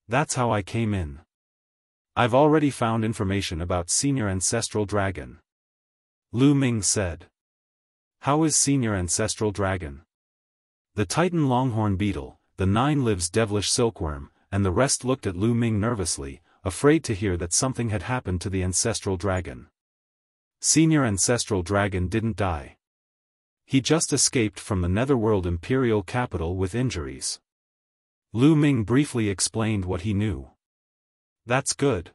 That's how I came in. I've already found information about Senior Ancestral Dragon. Lu Ming said. How is Senior Ancestral Dragon? The Titan Longhorn Beetle, the 9 Lives Devilish Silkworm, and the rest looked at Lu Ming nervously, afraid to hear that something had happened to the Ancestral Dragon. Senior Ancestral Dragon didn't die. He just escaped from the Netherworld Imperial Capital with injuries. Lu Ming briefly explained what he knew. That's good.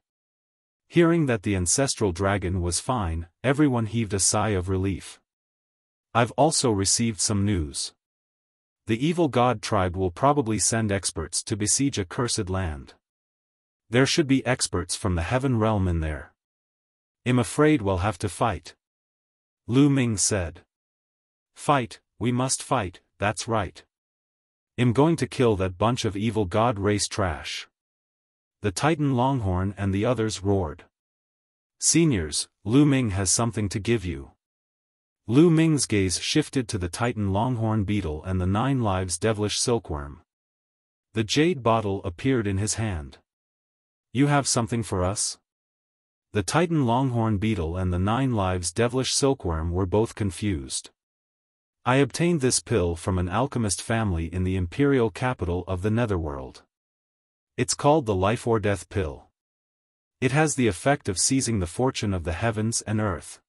Hearing that the Ancestral Dragon was fine, everyone heaved a sigh of relief. I've also received some news. The evil god tribe will probably send experts to besiege a cursed land. There should be experts from the heaven realm in there. I'm afraid we'll have to fight. Lu Ming said. Fight, we must fight, that's right. I'm going to kill that bunch of evil god race trash. The Titan Longhorn and the others roared. Seniors, Lu Ming has something to give you. Lu Ming's gaze shifted to the Titan Longhorn Beetle and the 9 Lives Devilish Silkworm. The jade bottle appeared in his hand. You have something for us? The Titan Longhorn Beetle and the 9 Lives Devilish Silkworm were both confused. I obtained this pill from an alchemist family in the imperial capital of the Netherworld. It's called the Life or Death Pill. It has the effect of seizing the fortune of the heavens and earth.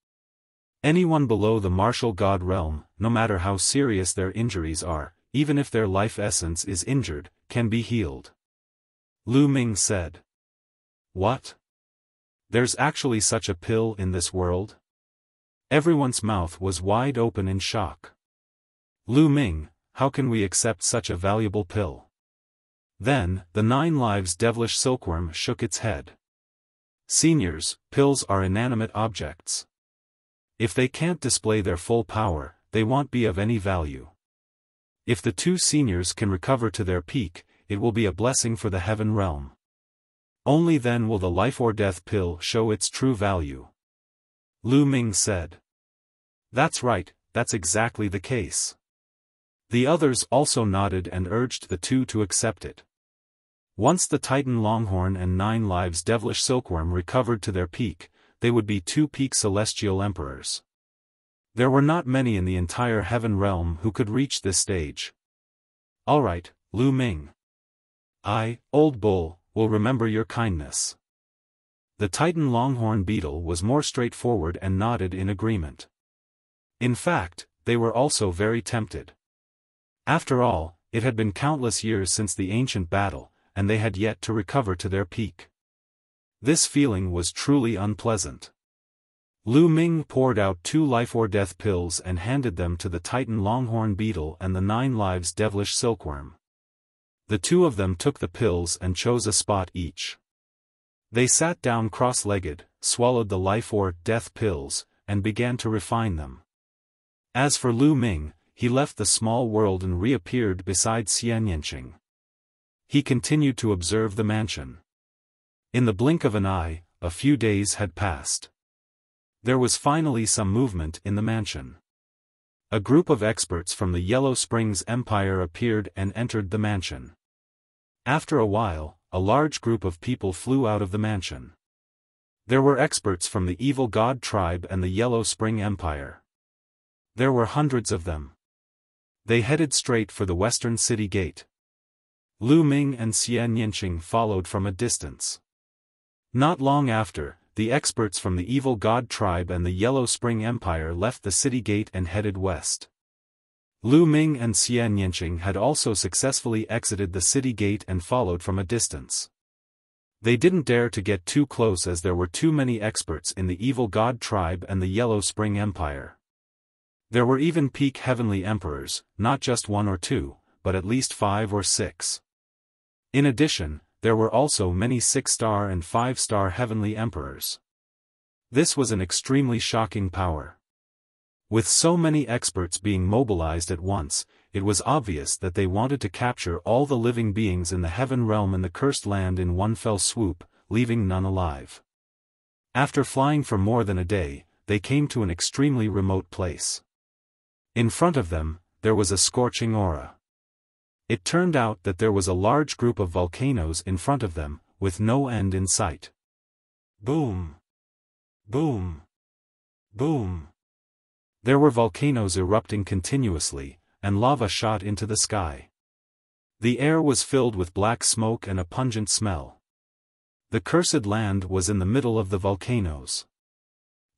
Anyone below the martial god realm, no matter how serious their injuries are, even if their life essence is injured, can be healed. Lu Ming said. What? There's actually such a pill in this world? Everyone's mouth was wide open in shock. Lu Ming, how can we accept such a valuable pill? Then, the 9 lives devilish silkworm shook its head. Seniors, pills are inanimate objects. If they can't display their full power, they won't be of any value. If the 2 seniors can recover to their peak, it will be a blessing for the heaven realm. Only then will the life or death pill show its true value. Lu Ming said. That's right, that's exactly the case. The others also nodded and urged the 2 to accept it. Once the Titan Longhorn and 9 lives devilish silkworm recovered to their peak, they would be 2 peak celestial emperors. There were not many in the entire heaven realm who could reach this stage. Alright, Lu Ming. I, Old Bull, will remember your kindness. The Titan Longhorn beetle was more straightforward and nodded in agreement. In fact, they were also very tempted. After all, it had been countless years since the ancient battle, and they had yet to recover to their peak. This feeling was truly unpleasant. Lu Ming poured out 2 life or death pills and handed them to the Titan Longhorn beetle and the 9 lives devilish silkworm. The 2 of them took the pills and chose a spot each. They sat down cross-legged, swallowed the life or death pills, and began to refine them. As for Lu Ming, he left the small world and reappeared beside Xianyanqing. He continued to observe the mansion. In the blink of an eye, a few days had passed. There was finally some movement in the mansion. A group of experts from the Yellow Springs Empire appeared and entered the mansion. After a while, a large group of people flew out of the mansion. There were experts from the Evil God tribe and the Yellow Spring Empire. There were hundreds of them. They headed straight for the western city gate. Lu Ming and Xianyanqing followed from a distance. Not long after, the experts from the Evil God tribe and the Yellow Spring Empire left the city gate and headed west. Lu Ming and Xianyanqing had also successfully exited the city gate and followed from a distance. They didn't dare to get too close as there were too many experts in the Evil God tribe and the Yellow Spring Empire. There were even peak heavenly emperors, not just 1 or 2, but at least 5 or 6. In addition, there were also many 6-star and 5-star heavenly emperors. This was an extremely shocking power. With so many experts being mobilized at once, it was obvious that they wanted to capture all the living beings in the heaven realm and the cursed land in one fell swoop, leaving none alive. After flying for more than a day, they came to an extremely remote place. In front of them, there was a scorching aura. It turned out that there was a large group of volcanoes in front of them, with no end in sight. Boom! Boom! Boom! There were volcanoes erupting continuously, and lava shot into the sky. The air was filled with black smoke and a pungent smell. The cursed land was in the middle of the volcanoes.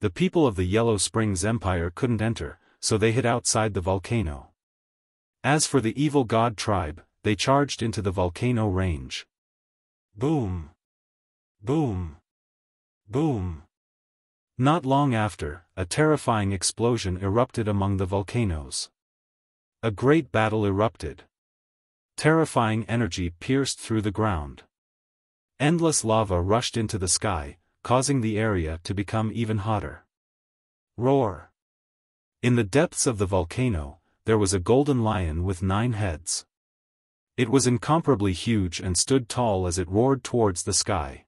The people of the Yellow Springs Empire couldn't enter, so they hid outside the volcano. As for the Evil God tribe, they charged into the volcano range. Boom! Boom! Boom! Not long after, a terrifying explosion erupted among the volcanoes. A great battle erupted. Terrifying energy pierced through the ground. Endless lava rushed into the sky, causing the area to become even hotter. Roar! In the depths of the volcano, there was a golden lion with 9 heads. It was incomparably huge and stood tall as it roared towards the sky.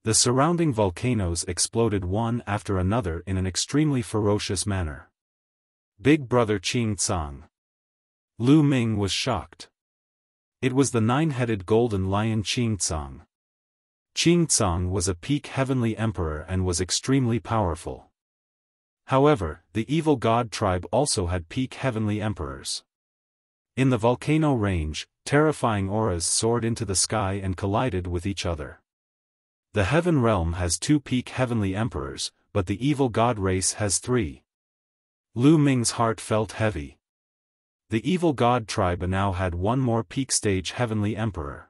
The surrounding volcanoes exploded one after another in an extremely ferocious manner. Big Brother Qing Tsang. Lu Ming was shocked. It was the 9-headed golden lion Qing Tsang. Qing Tsang was a peak heavenly emperor and was extremely powerful. However, the Evil God tribe also had peak heavenly emperors. In the volcano range, terrifying auras soared into the sky and collided with each other. The heaven realm has 2 peak heavenly emperors, but the Evil God race has 3. Lu Ming's heart felt heavy. The Evil God tribe now had 1 more peak stage heavenly emperor.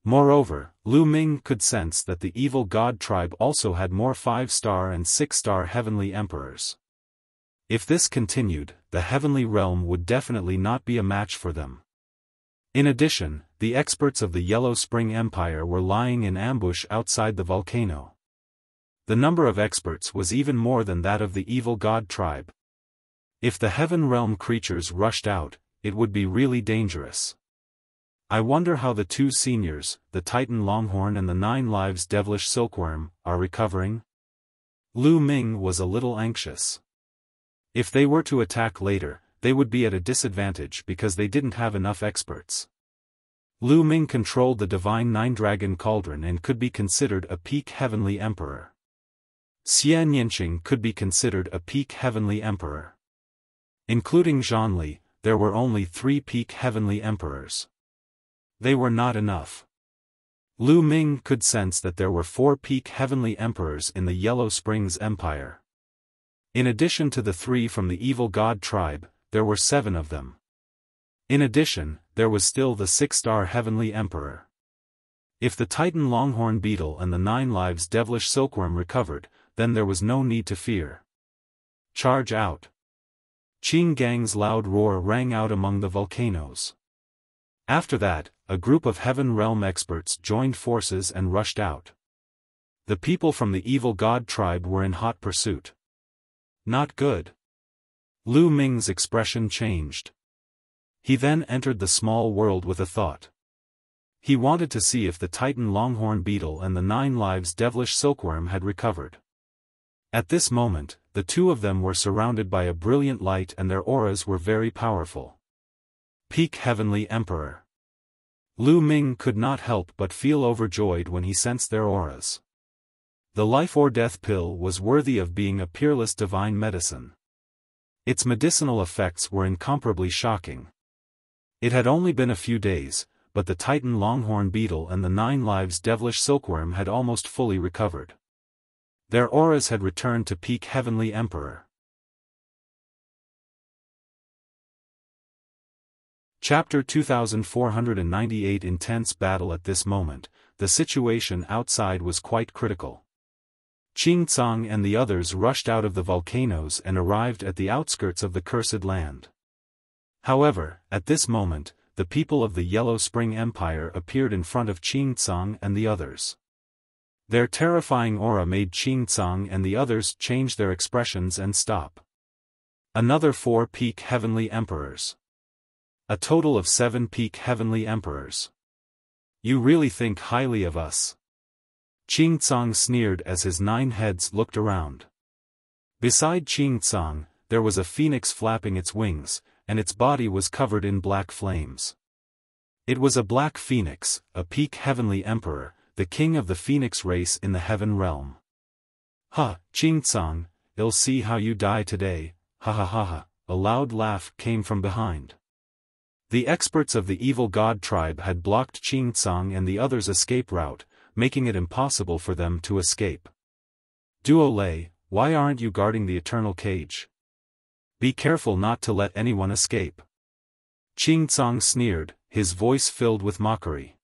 Moreover, Lu Ming could sense that the evil god tribe also had more 5-star and 6-star heavenly emperors. If this continued, the heavenly realm would definitely not be a match for them. In addition, the experts of the Yellow Spring Empire were lying in ambush outside the volcano. The number of experts was even more than that of the evil god tribe. If the heaven realm creatures rushed out, it would be really dangerous. I wonder how the two seniors, the Titan Longhorn and the 9 Lives Devilish Silkworm, are recovering? Lu Ming was a little anxious. If they were to attack later, they would be at a disadvantage because they didn't have enough experts. Lu Ming controlled the divine 9-dragon cauldron and could be considered a peak heavenly emperor. Xian Yanqing could be considered a peak heavenly emperor. Including Zhanli, there were only 3 peak heavenly emperors. They were not enough. Lu Ming could sense that there were 4 peak heavenly emperors in the Yellow Springs Empire. In addition to the 3 from the evil god tribe, there were 7 of them. In addition, there was still the 6-star heavenly emperor. If the Titan Longhorn Beetle and the 9 Lives Devilish Silkworm recovered, then there was no need to fear. Charge out! Qing Gang's loud roar rang out among the volcanoes. After that, a group of Heaven Realm experts joined forces and rushed out. The people from the evil god tribe were in hot pursuit. Not good. Lu Ming's expression changed. He then entered the small world with a thought. He wanted to see if the Titan Longhorn Beetle and the 9 Lives Devilish Silkworm had recovered. At this moment, the 2 of them were surrounded by a brilliant light and their auras were very powerful. Peak Heavenly Emperor. Lu Ming could not help but feel overjoyed when he sensed their auras. The life or death pill was worthy of being a peerless divine medicine. Its medicinal effects were incomparably shocking. It had only been a few days, but the Titan Longhorn Beetle and the 9 Lives Devilish Silkworm had almost fully recovered. Their auras had returned to peak Heavenly Emperor. Chapter 2498 Intense battle. At this moment, the situation outside was quite critical. Qing Tsang and the others rushed out of the volcanoes and arrived at the outskirts of the cursed land. However, at this moment, the people of the Yellow Spring Empire appeared in front of Qing Tsang and the others. Their terrifying aura made Qing Tsang and the others change their expressions and stop. Another 4 peak heavenly emperors. A total of 7 peak heavenly emperors. You really think highly of us? Qing Tsang sneered as his 9 heads looked around. Beside Qing Tsang, there was a phoenix flapping its wings, and its body was covered in black flames. It was a black phoenix, a peak heavenly emperor, the king of the phoenix race in the heaven realm. Ha, Qing Tsang, I'll see how you die today, ha ha ha ha, a loud laugh came from behind. The experts of the evil god tribe had blocked Qing Tsang and the others' escape route, making it impossible for them to escape. Duo Lei, why aren't you guarding the eternal cage? Be careful not to let anyone escape. Qing Tsang sneered, his voice filled with mockery.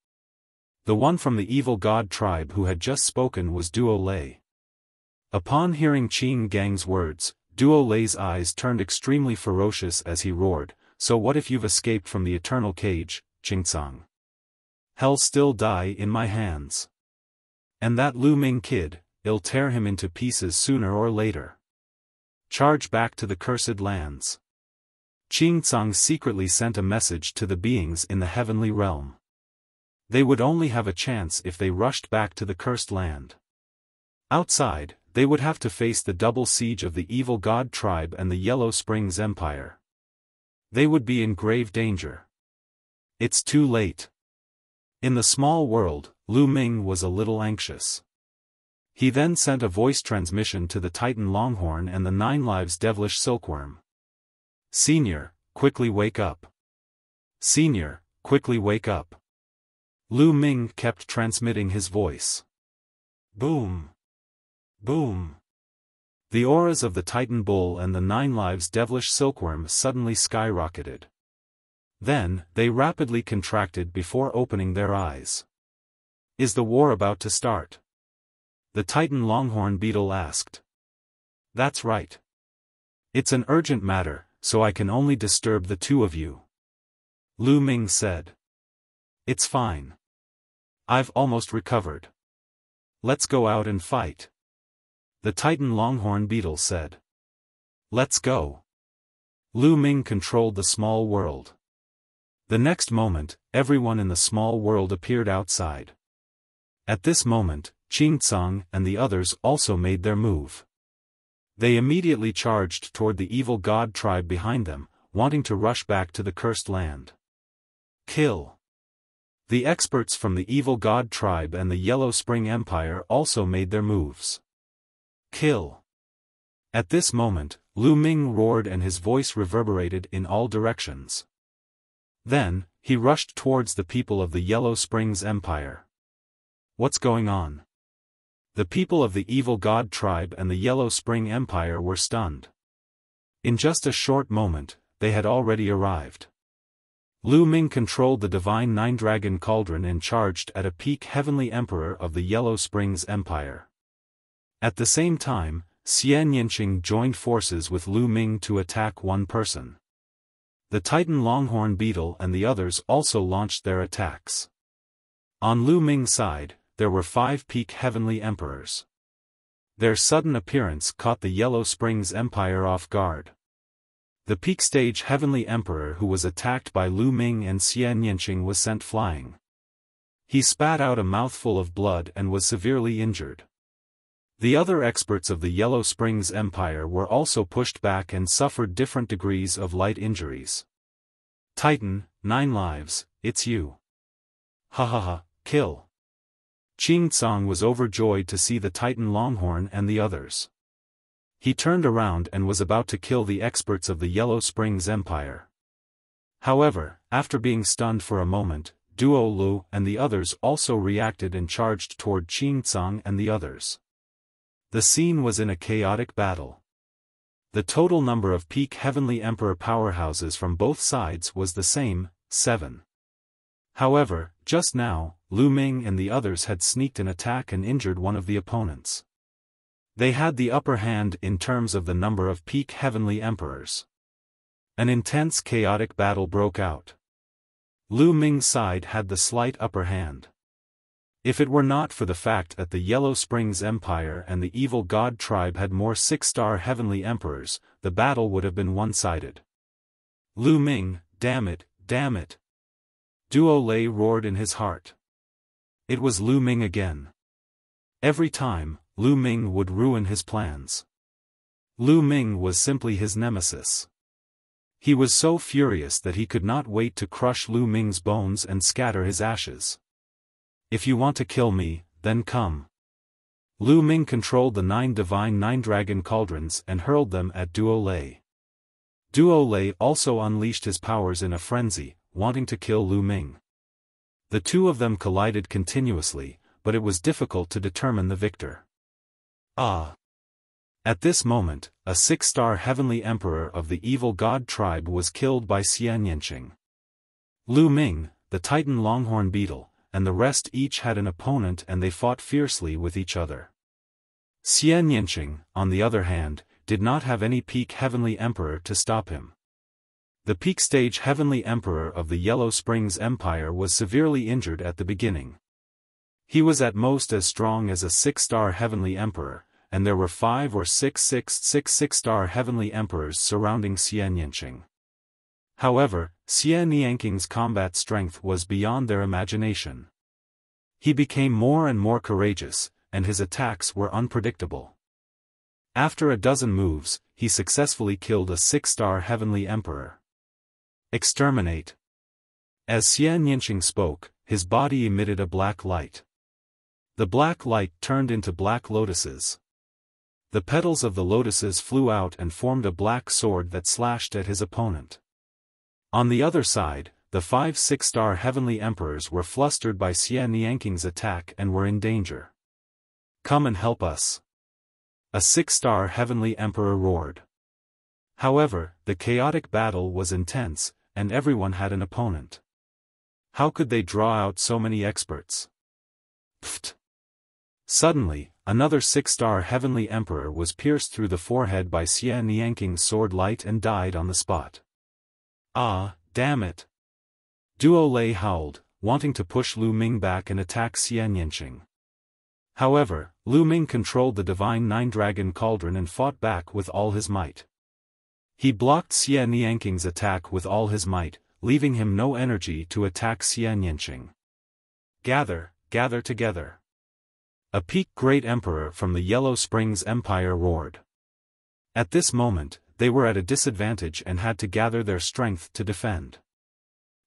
The one from the evil god tribe who had just spoken was Duo Lei. Upon hearing Qing Gang's words, Duo Lei's eyes turned extremely ferocious as he roared, so what if you've escaped from the eternal cage, Qing Tsang? Hell still die in my hands. And that Lu Ming kid, I'll tear him into pieces sooner or later. Charge back to the cursed lands. Qing Tsang secretly sent a message to the beings in the heavenly realm. They would only have a chance if they rushed back to the cursed land. Outside, they would have to face the double siege of the evil god tribe and the Yellow Springs Empire. They would be in grave danger. It's too late. In the small world, Lu Ming was a little anxious. He then sent a voice transmission to the Titan Longhorn and the 9 Lives Devilish Silkworm. Senior, quickly wake up. Senior, quickly wake up. Lu Ming kept transmitting his voice. Boom. Boom. The auras of the Titan Bull and the 9 Lives Devilish Silkworm suddenly skyrocketed. Then, they rapidly contracted before opening their eyes. Is the war about to start? The Titan Longhorn Beetle asked. That's right. It's an urgent matter, so I can only disturb the two of you. Lu Ming said. It's fine. I've almost recovered. Let's go out and fight. The Titan Longhorn Beetle said. Let's go. Lu Ming controlled the small world. The next moment, everyone in the small world appeared outside. At this moment, Qingcang and the others also made their move. They immediately charged toward the evil god tribe behind them, wanting to rush back to the cursed land. Kill. The experts from the evil god tribe and the Yellow Spring Empire also made their moves. Kill. At this moment, Lu Ming roared and his voice reverberated in all directions. Then, he rushed towards the people of the Yellow Springs Empire. What's going on? The people of the evil god tribe and the Yellow Spring Empire were stunned. In just a short moment, they had already arrived. Lu Ming controlled the divine nine-dragon cauldron and charged at a peak heavenly emperor of the Yellow Springs Empire. At the same time, Xian Yinqing joined forces with Lu Ming to attack one person. The Titan Longhorn Beetle and the others also launched their attacks. On Lu Ming's side, there were 5 peak heavenly emperors. Their sudden appearance caught the Yellow Springs Empire off guard. The peak stage heavenly emperor who was attacked by Lu Ming and Xian Yinqing was sent flying. He spat out a mouthful of blood and was severely injured. The other experts of the Yellow Springs Empire were also pushed back and suffered different degrees of light injuries. Titan, 9 lives, it's you. Ha ha ha, kill. Qingcang was overjoyed to see the Titan Longhorn and the others. He turned around and was about to kill the experts of the Yellow Springs Empire. However, after being stunned for a moment, Duo Lu and the others also reacted and charged toward Qingcang and the others. The scene was in a chaotic battle. The total number of peak heavenly emperor powerhouses from both sides was the same, 7. However, just now, Lu Ming and the others had sneaked an attack and injured one of the opponents. They had the upper hand in terms of the number of peak heavenly emperors. An intense chaotic battle broke out. Lu Ming's side had the slight upper hand. If it were not for the fact that the Yellow Springs Empire and the evil god tribe had more 6-star heavenly emperors, the battle would have been one-sided. Lu Ming, damn it, damn it. Duo Lei roared in his heart. It was Lu Ming again. Every time, Lu Ming would ruin his plans. Lu Ming was simply his nemesis. He was so furious that he could not wait to crush Lu Ming's bones and scatter his ashes. If you want to kill me, then come. Lu Ming controlled the 9 divine 9-dragon cauldrons and hurled them at Duo Lei. Duo Lei also unleashed his powers in a frenzy, wanting to kill Lu Ming. The two of them collided continuously, but it was difficult to determine the victor. Ah! At this moment, a 6-star heavenly emperor of the evil god tribe was killed by Xian Yinqing. Lu Ming, the Titan Longhorn Beetle, and the rest each had an opponent and they fought fiercely with each other. Xian Yinqing, on the other hand, did not have any peak heavenly emperor to stop him. The peak stage heavenly emperor of the Yellow Springs Empire was severely injured at the beginning. He was at most as strong as a 6-star heavenly emperor, and there were 5 or 6 6-star heavenly emperors surrounding Xian Yinqing. However, Xian Yinqing's combat strength was beyond their imagination. He became more and more courageous, and his attacks were unpredictable. After a dozen moves, he successfully killed a 6-star heavenly emperor. Exterminate. As Xian Yinqing spoke, his body emitted a black light. The black light turned into black lotuses. The petals of the lotuses flew out and formed a black sword that slashed at his opponent. On the other side, the 5 6-star heavenly emperors were flustered by Xian Yinqing's attack and were in danger. Come and help us. A 6-star heavenly emperor roared. However, the chaotic battle was intense, and everyone had an opponent. How could they draw out so many experts? Pfft! Suddenly, another six-star heavenly emperor was pierced through the forehead by Xia Nianking's sword light and died on the spot. Ah, damn it! Duo Lei howled, wanting to push Lu Ming back and attack Xia Nianqing. However, Lu Ming controlled the divine nine-dragon cauldron and fought back with all his might. He blocked Xia Nianking's attack with all his might, leaving him no energy to attack Xia Nianqing. Gather, gather together. A peak great emperor from the Yellow Springs Empire roared. At this moment, they were at a disadvantage and had to gather their strength to defend.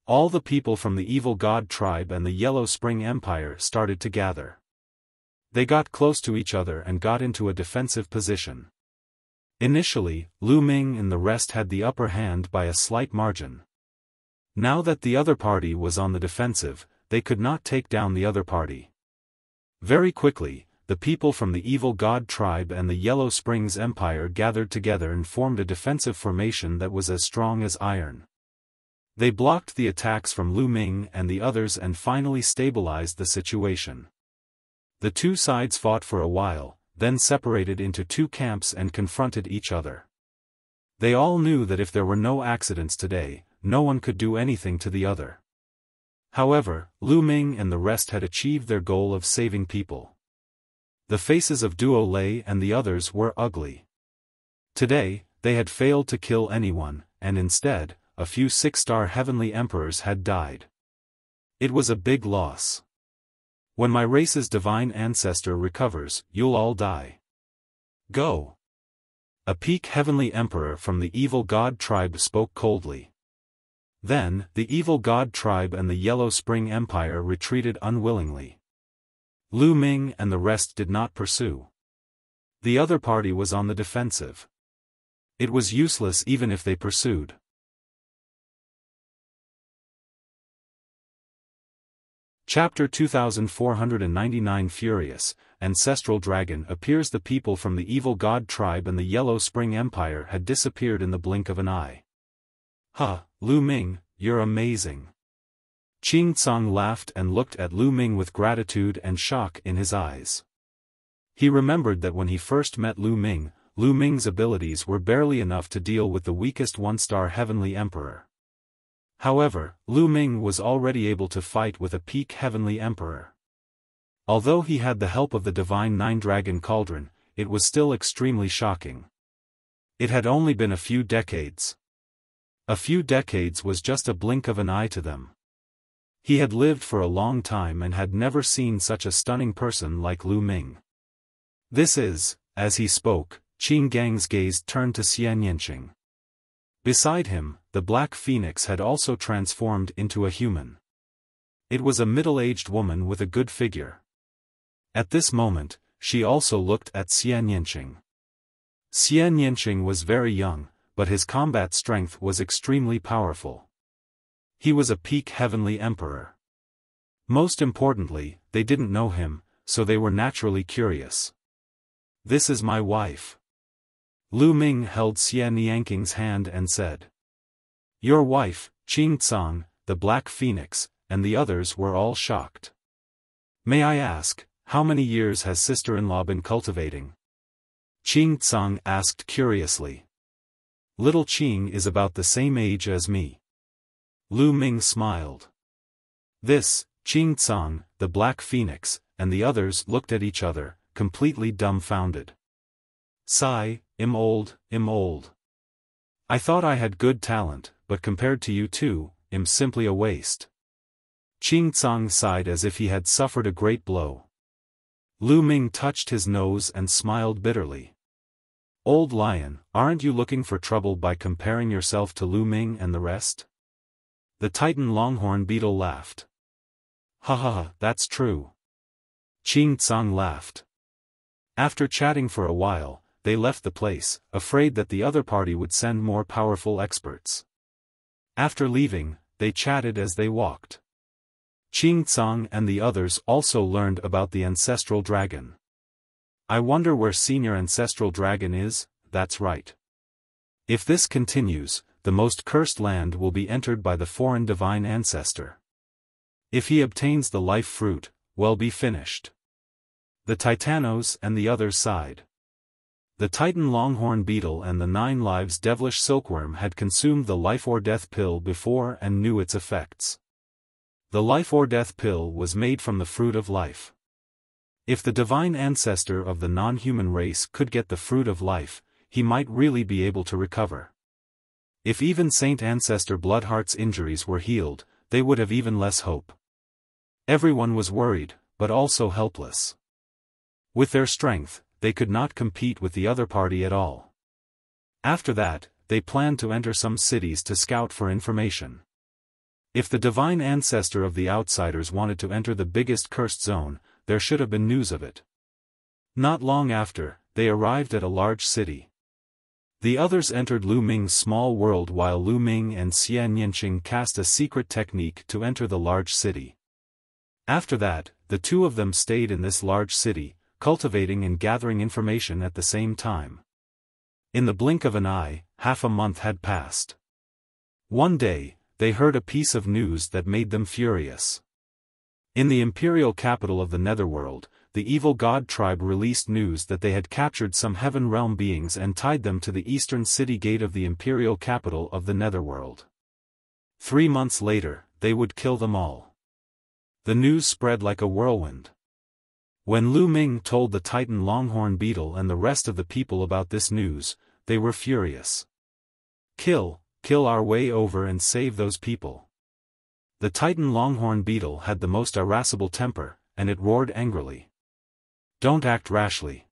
All the people from the Evil God tribe and the Yellow Spring Empire started to gather. They got close to each other and got into a defensive position. Initially, Lu Ming and the rest had the upper hand by a slight margin. Now that the other party was on the defensive, they could not take down the other party. Very quickly, the people from the Evil God tribe and the Yellow Springs Empire gathered together and formed a defensive formation that was as strong as iron. They blocked the attacks from Lu Ming and the others and finally stabilized the situation. The two sides fought for a while, then separated into two camps and confronted each other. They all knew that if there were no accidents today, no one could do anything to the other. However, Lu Ming and the rest had achieved their goal of saving people. The faces of Duo Lei and the others were ugly. Today, they had failed to kill anyone, and instead, a few six-star heavenly emperors had died. It was a big loss. When my race's divine ancestor recovers, you'll all die. Go! A peak heavenly emperor from the Evil God tribe spoke coldly. Then, the Evil God tribe and the Yellow Spring Empire retreated unwillingly. Lu Ming and the rest did not pursue. The other party was on the defensive. It was useless even if they pursued. Chapter 2499 Furious, Ancestral Dragon appears. The people from the Evil God tribe and the Yellow Spring Empire had disappeared in the blink of an eye. Huh, Lu Ming, you're amazing. Qing Tsang laughed and looked at Lu Ming with gratitude and shock in his eyes. He remembered that when he first met Lu Ming's abilities were barely enough to deal with the weakest one-star heavenly emperor. However, Lu Ming was already able to fight with a peak heavenly emperor. Although he had the help of the divine nine-dragon cauldron, it was still extremely shocking. It had only been a few decades. A few decades was just a blink of an eye to them. He had lived for a long time and had never seen such a stunning person like Lu Ming. This is, as he spoke, Qing Gang's gaze turned to Xia Nianqing. Beside him, the Black Phoenix had also transformed into a human. It was a middle-aged woman with a good figure. At this moment, she also looked at Xia Nianqing. Xia Nianqing was very young, but his combat strength was extremely powerful. He was a peak heavenly emperor. Most importantly, they didn't know him, so they were naturally curious. This is my wife. Lu Ming held Xia Nianking's hand and said. Your wife, Qing Tsang, the Black Phoenix, and the others were all shocked. May I ask, how many years has sister-in-law been cultivating? Qing Tsang asked curiously. Little Qing is about the same age as me. Lu Ming smiled. This, Qing Tsang, the Black Phoenix, and the others looked at each other, completely dumbfounded. Sigh, I'm old. I thought I had good talent, but compared to you two, I'm simply a waste. Qing Tsang sighed as if he had suffered a great blow. Lu Ming touched his nose and smiled bitterly. Old lion, aren't you looking for trouble by comparing yourself to Lu Ming and the rest? The Titan Longhorn Beetle laughed. Ha ha ha, that's true. Qing Tsang laughed. After chatting for a while, they left the place, afraid that the other party would send more powerful experts. After leaving, they chatted as they walked. Qing Tsang and the others also learned about the ancestral dragon. I wonder where Senior Ancestral Dragon is. That's right. If this continues, the most cursed land will be entered by the foreign divine ancestor. If he obtains the life fruit, well be finished. The Titanos and the others sighed. The Titan longhorn beetle and the 9 lives devilish silkworm had consumed the life or death pill before and knew its effects. The life or death pill was made from the fruit of life. If the divine ancestor of the non-human race could get the fruit of life, he might really be able to recover. If even Saint Ancestor Bloodheart's injuries were healed, they would have even less hope. Everyone was worried, but also helpless. With their strength, they could not compete with the other party at all. After that, they planned to enter some cities to scout for information. If the divine ancestor of the outsiders wanted to enter the biggest cursed zone, there should have been news of it. Not long after, they arrived at a large city. The others entered Lu Ming's small world while Lu Ming and Xian Yinqing cast a secret technique to enter the large city. After that, the two of them stayed in this large city, cultivating and gathering information at the same time. In the blink of an eye, half a month had passed. One day, they heard a piece of news that made them furious. In the imperial capital of the Netherworld, the evil god tribe released news that they had captured some heaven realm beings and tied them to the eastern city gate of the imperial capital of the Netherworld. 3 months later, they would kill them all. The news spread like a whirlwind. When Lu Ming told the Titan longhorn beetle and the rest of the people about this news, they were furious. Kill our way over and save those people. The Titan longhorn beetle had the most irascible temper, and it roared angrily. Don't act rashly.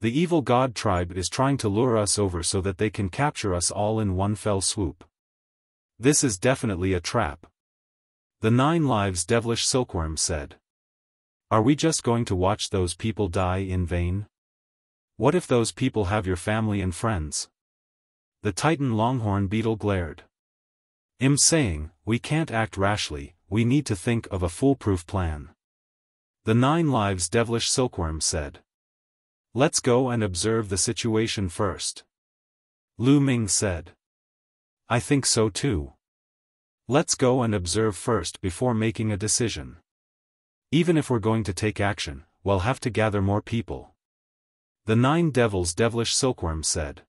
The evil god tribe is trying to lure us over so that they can capture us all in one fell swoop. This is definitely a trap. The 9 lives devilish silkworm said. Are we just going to watch those people die in vain? What if those people have your family and friends? The Titan longhorn beetle glared. I'm saying, we can't act rashly, we need to think of a foolproof plan. The 9 lives devilish silkworm said. Let's go and observe the situation first. Lu Ming said. I think so too. Let's go and observe first before making a decision. Even if we're going to take action, we'll have to gather more people. The 9 devils devilish silkworm said.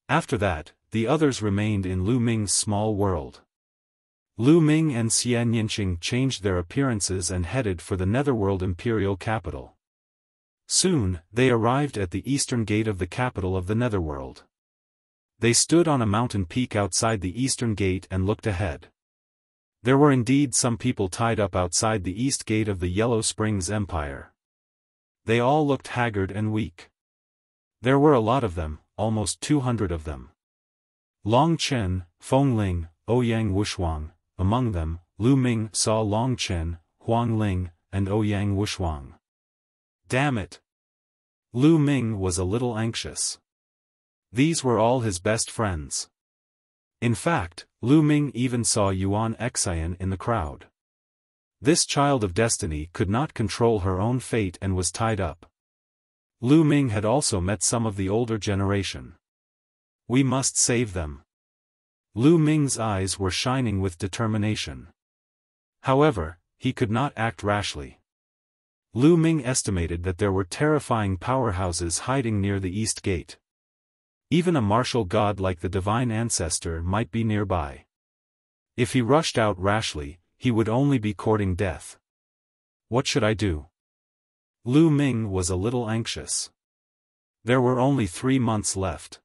After that, the others remained in Lu Ming's small world. Lu Ming and Xian Yinqing changed their appearances and headed for the Netherworld imperial capital. Soon, they arrived at the eastern gate of the capital of the Netherworld. They stood on a mountain peak outside the eastern gate and looked ahead. There were indeed some people tied up outside the east gate of the Yellow Springs Empire. They all looked haggard and weak. There were a lot of them, almost 200 of them. Long Chen, Feng Ling, Ouyang Wushuang. Among them, Lu Ming saw Long Chen, Huang Ling, and Ouyang Wushuang. Damn it! Lu Ming was a little anxious. These were all his best friends. In fact, Lu Ming even saw Yuan Xian in the crowd. This child of destiny could not control her own fate and was tied up. Lu Ming had also met some of the older generation. We must save them. Lu Ming's eyes were shining with determination. However, he could not act rashly. Lu Ming estimated that there were terrifying powerhouses hiding near the East Gate. Even a martial god like the Divine Ancestor might be nearby. If he rushed out rashly, he would only be courting death. What should I do? Lu Ming was a little anxious. There were only 3 months left.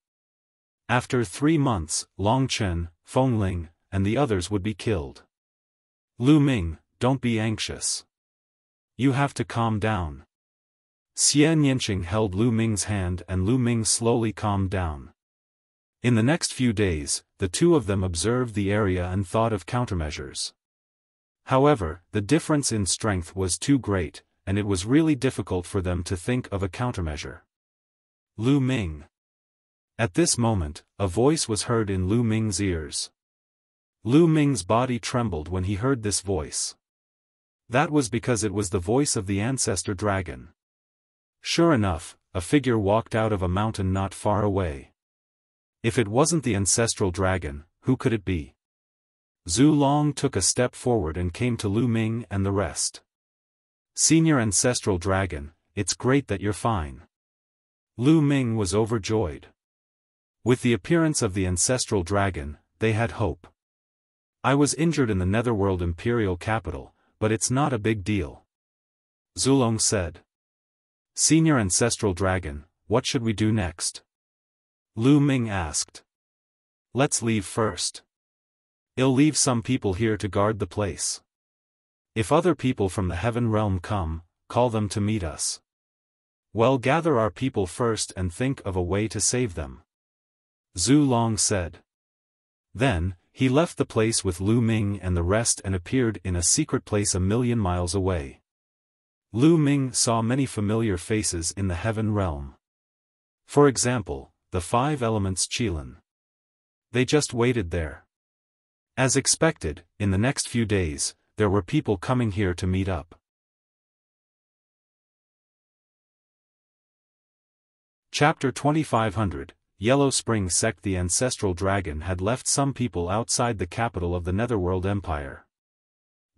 After 3 months, Long Chen, Feng Ling, and the others would be killed. Lu Ming, don't be anxious. You have to calm down. Xian Yinqing held Lu Ming's hand and Lu Ming slowly calmed down. In the next few days, the two of them observed the area and thought of countermeasures. However, the difference in strength was too great, and it was really difficult for them to think of a countermeasure. Lu Ming. At this moment, a voice was heard in Lu Ming's ears. Lu Ming's body trembled when he heard this voice. That was because it was the voice of the ancestor dragon. Sure enough, a figure walked out of a mountain not far away. If it wasn't the ancestral dragon, who could it be? Zhu Long took a step forward and came to Lu Ming and the rest. Senior Ancestral Dragon, it's great that you're fine. Lu Ming was overjoyed. With the appearance of the Ancestral Dragon, they had hope. I was injured in the Netherworld Imperial Capital, but it's not a big deal. Zulong said. Senior Ancestral Dragon, what should we do next? Lu Ming asked. Let's leave first. I'll leave some people here to guard the place. If other people from the Heaven Realm come, call them to meet us. Well, gather our people first and think of a way to save them. Zulong said. Then, he left the place with Lu Ming and the rest and appeared in a secret place 1,000,000 miles away. Lu Ming saw many familiar faces in the Heaven Realm. For example, the 5 elements Qilin. They just waited there. As expected, in the next few days, there were people coming here to meet up. Chapter 2500, Yellow Spring Sect. The Ancestral Dragon had left some people outside the capital of the Netherworld Empire.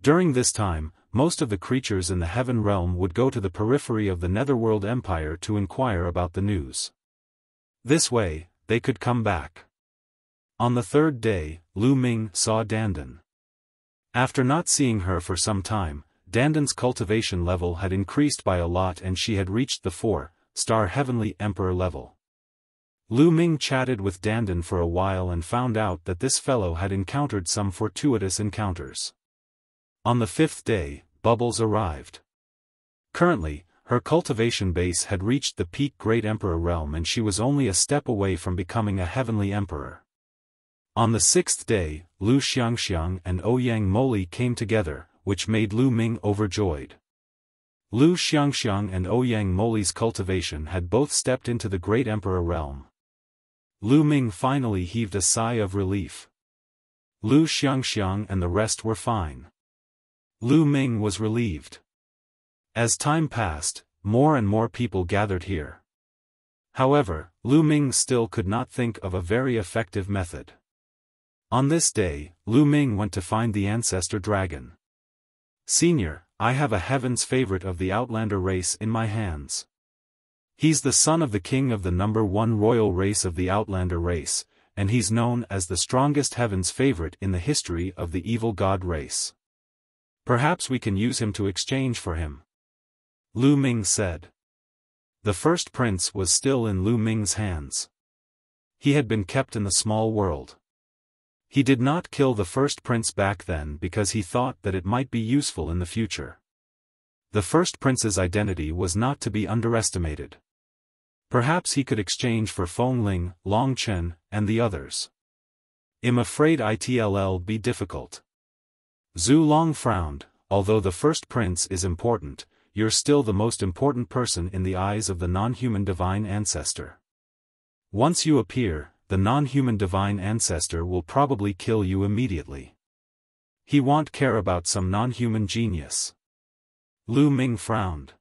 During this time, most of the creatures in the Heaven Realm would go to the periphery of the Netherworld Empire to inquire about the news. This way, they could come back. On the 3rd day, Lu Ming saw Dandan. After not seeing her for some time, Dandan's cultivation level had increased by a lot and she had reached the 4-star Heavenly Emperor level. Lu Ming chatted with Dandan for a while and found out that this fellow had encountered some fortuitous encounters. On the 5th day, Bubbles arrived. Currently, her cultivation base had reached the peak Great Emperor realm and she was only a step away from becoming a Heavenly Emperor. On the 6th day, Lu Xiangxiang and Ouyang Moli came together, which made Lu Ming overjoyed. Lu Xiangxiang and Ouyang Moli's cultivation had both stepped into the Great Emperor realm. Lu Ming finally heaved a sigh of relief. Lu Xiangxiang and the rest were fine. Lu Ming was relieved. As time passed, more and more people gathered here. However, Lu Ming still could not think of a very effective method. On this day, Lu Ming went to find the Ancestor Dragon. Senior, I have a Heaven's favorite of the Outlander race in my hands. He's the son of the king of the #1 royal race of the Outlander race, and he's known as the strongest Heaven's favorite in the history of the evil god race. Perhaps we can use him to exchange for him. Lu Ming said. The first prince was still in Lu Ming's hands. He had been kept in the small world. He did not kill the first prince back then because he thought that it might be useful in the future. The first prince's identity was not to be underestimated. Perhaps he could exchange for Feng Ling, Long Chen, and the others. I'm afraid it'll be difficult. Zhu Long frowned. Although the first prince is important, you're still the most important person in the eyes of the non-human divine ancestor. Once you appear, the non-human divine ancestor will probably kill you immediately. He won't care about some non-human genius. Lu Ming frowned.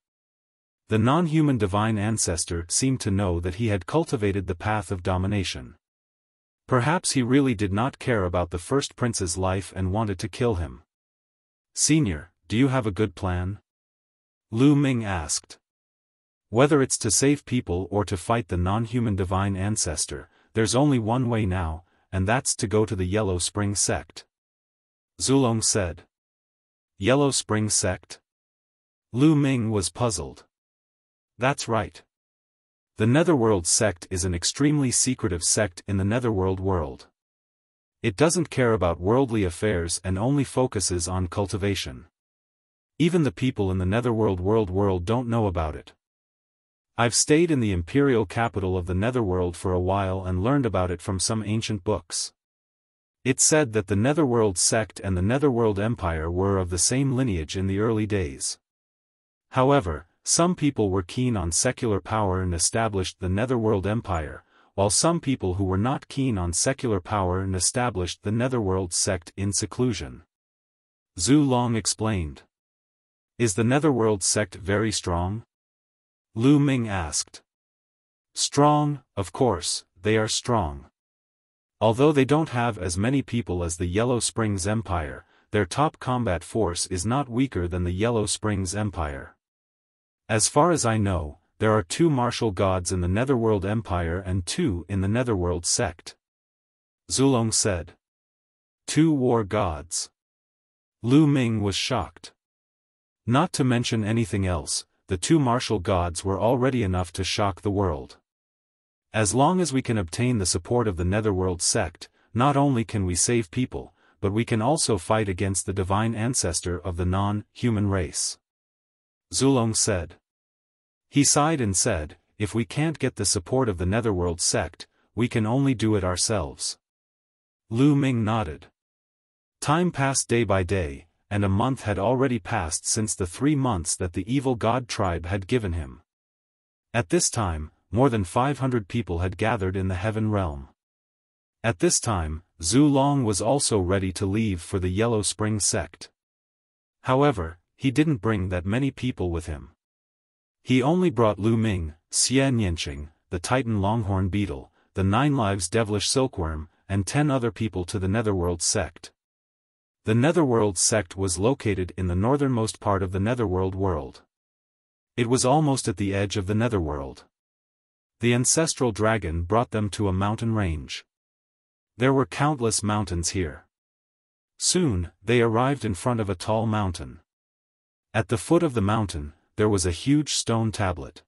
The non-human divine ancestor seemed to know that he had cultivated the path of domination. Perhaps he really did not care about the first prince's life and wanted to kill him. Senior, do you have a good plan? Lu Ming asked. Whether it's to save people or to fight the non-human divine ancestor, there's only one way now, and that's to go to the Yellow Spring Sect. Zulong said. Yellow Spring Sect? Lu Ming was puzzled. That's right. The Netherworld Sect is an extremely secretive sect in the Netherworld world. It doesn't care about worldly affairs and only focuses on cultivation. Even the people in the Netherworld world don't know about it. I've stayed in the imperial capital of the Netherworld for a while and learned about it from some ancient books. It said that the Netherworld Sect and the Netherworld Empire were of the same lineage in the early days. However, some people were keen on secular power and established the Netherworld Empire, while some people who were not keen on secular power and established the Netherworld Sect in seclusion. Zhu Long explained. Is the Netherworld Sect very strong? Lu Ming asked. Strong, of course, they are strong. Although they don't have as many people as the Yellow Springs Empire, their top combat force is not weaker than the Yellow Springs Empire. As far as I know, there are 2 martial gods in the Netherworld Empire and 2 in the Netherworld sect. Zulong said. 2 war gods. Lu Ming was shocked. Not to mention anything else, the 2 martial gods were already enough to shock the world. As long as we can obtain the support of the Netherworld sect, not only can we save people, but we can also fight against the divine ancestor of the non-human race. Zulong said. He sighed and said, if we can't get the support of the Netherworld sect, we can only do it ourselves. Lu Ming nodded. Time passed day by day, and a month had already passed since the 3 months that the evil god tribe had given him. At this time, more than 500 people had gathered in the heaven realm. At this time, Zulong was also ready to leave for the Yellow Spring sect. However, he didn't bring that many people with him. He only brought Lu Ming, Xie Nianqing, the Titan Longhorn Beetle, the 9 Lives Devilish Silkworm, and 10 other people to the Netherworld sect. The Netherworld sect was located in the northernmost part of the Netherworld world. It was almost at the edge of the Netherworld. The ancestral dragon brought them to a mountain range. There were countless mountains here. Soon, they arrived in front of a tall mountain. At the foot of the mountain, there was a huge stone tablet.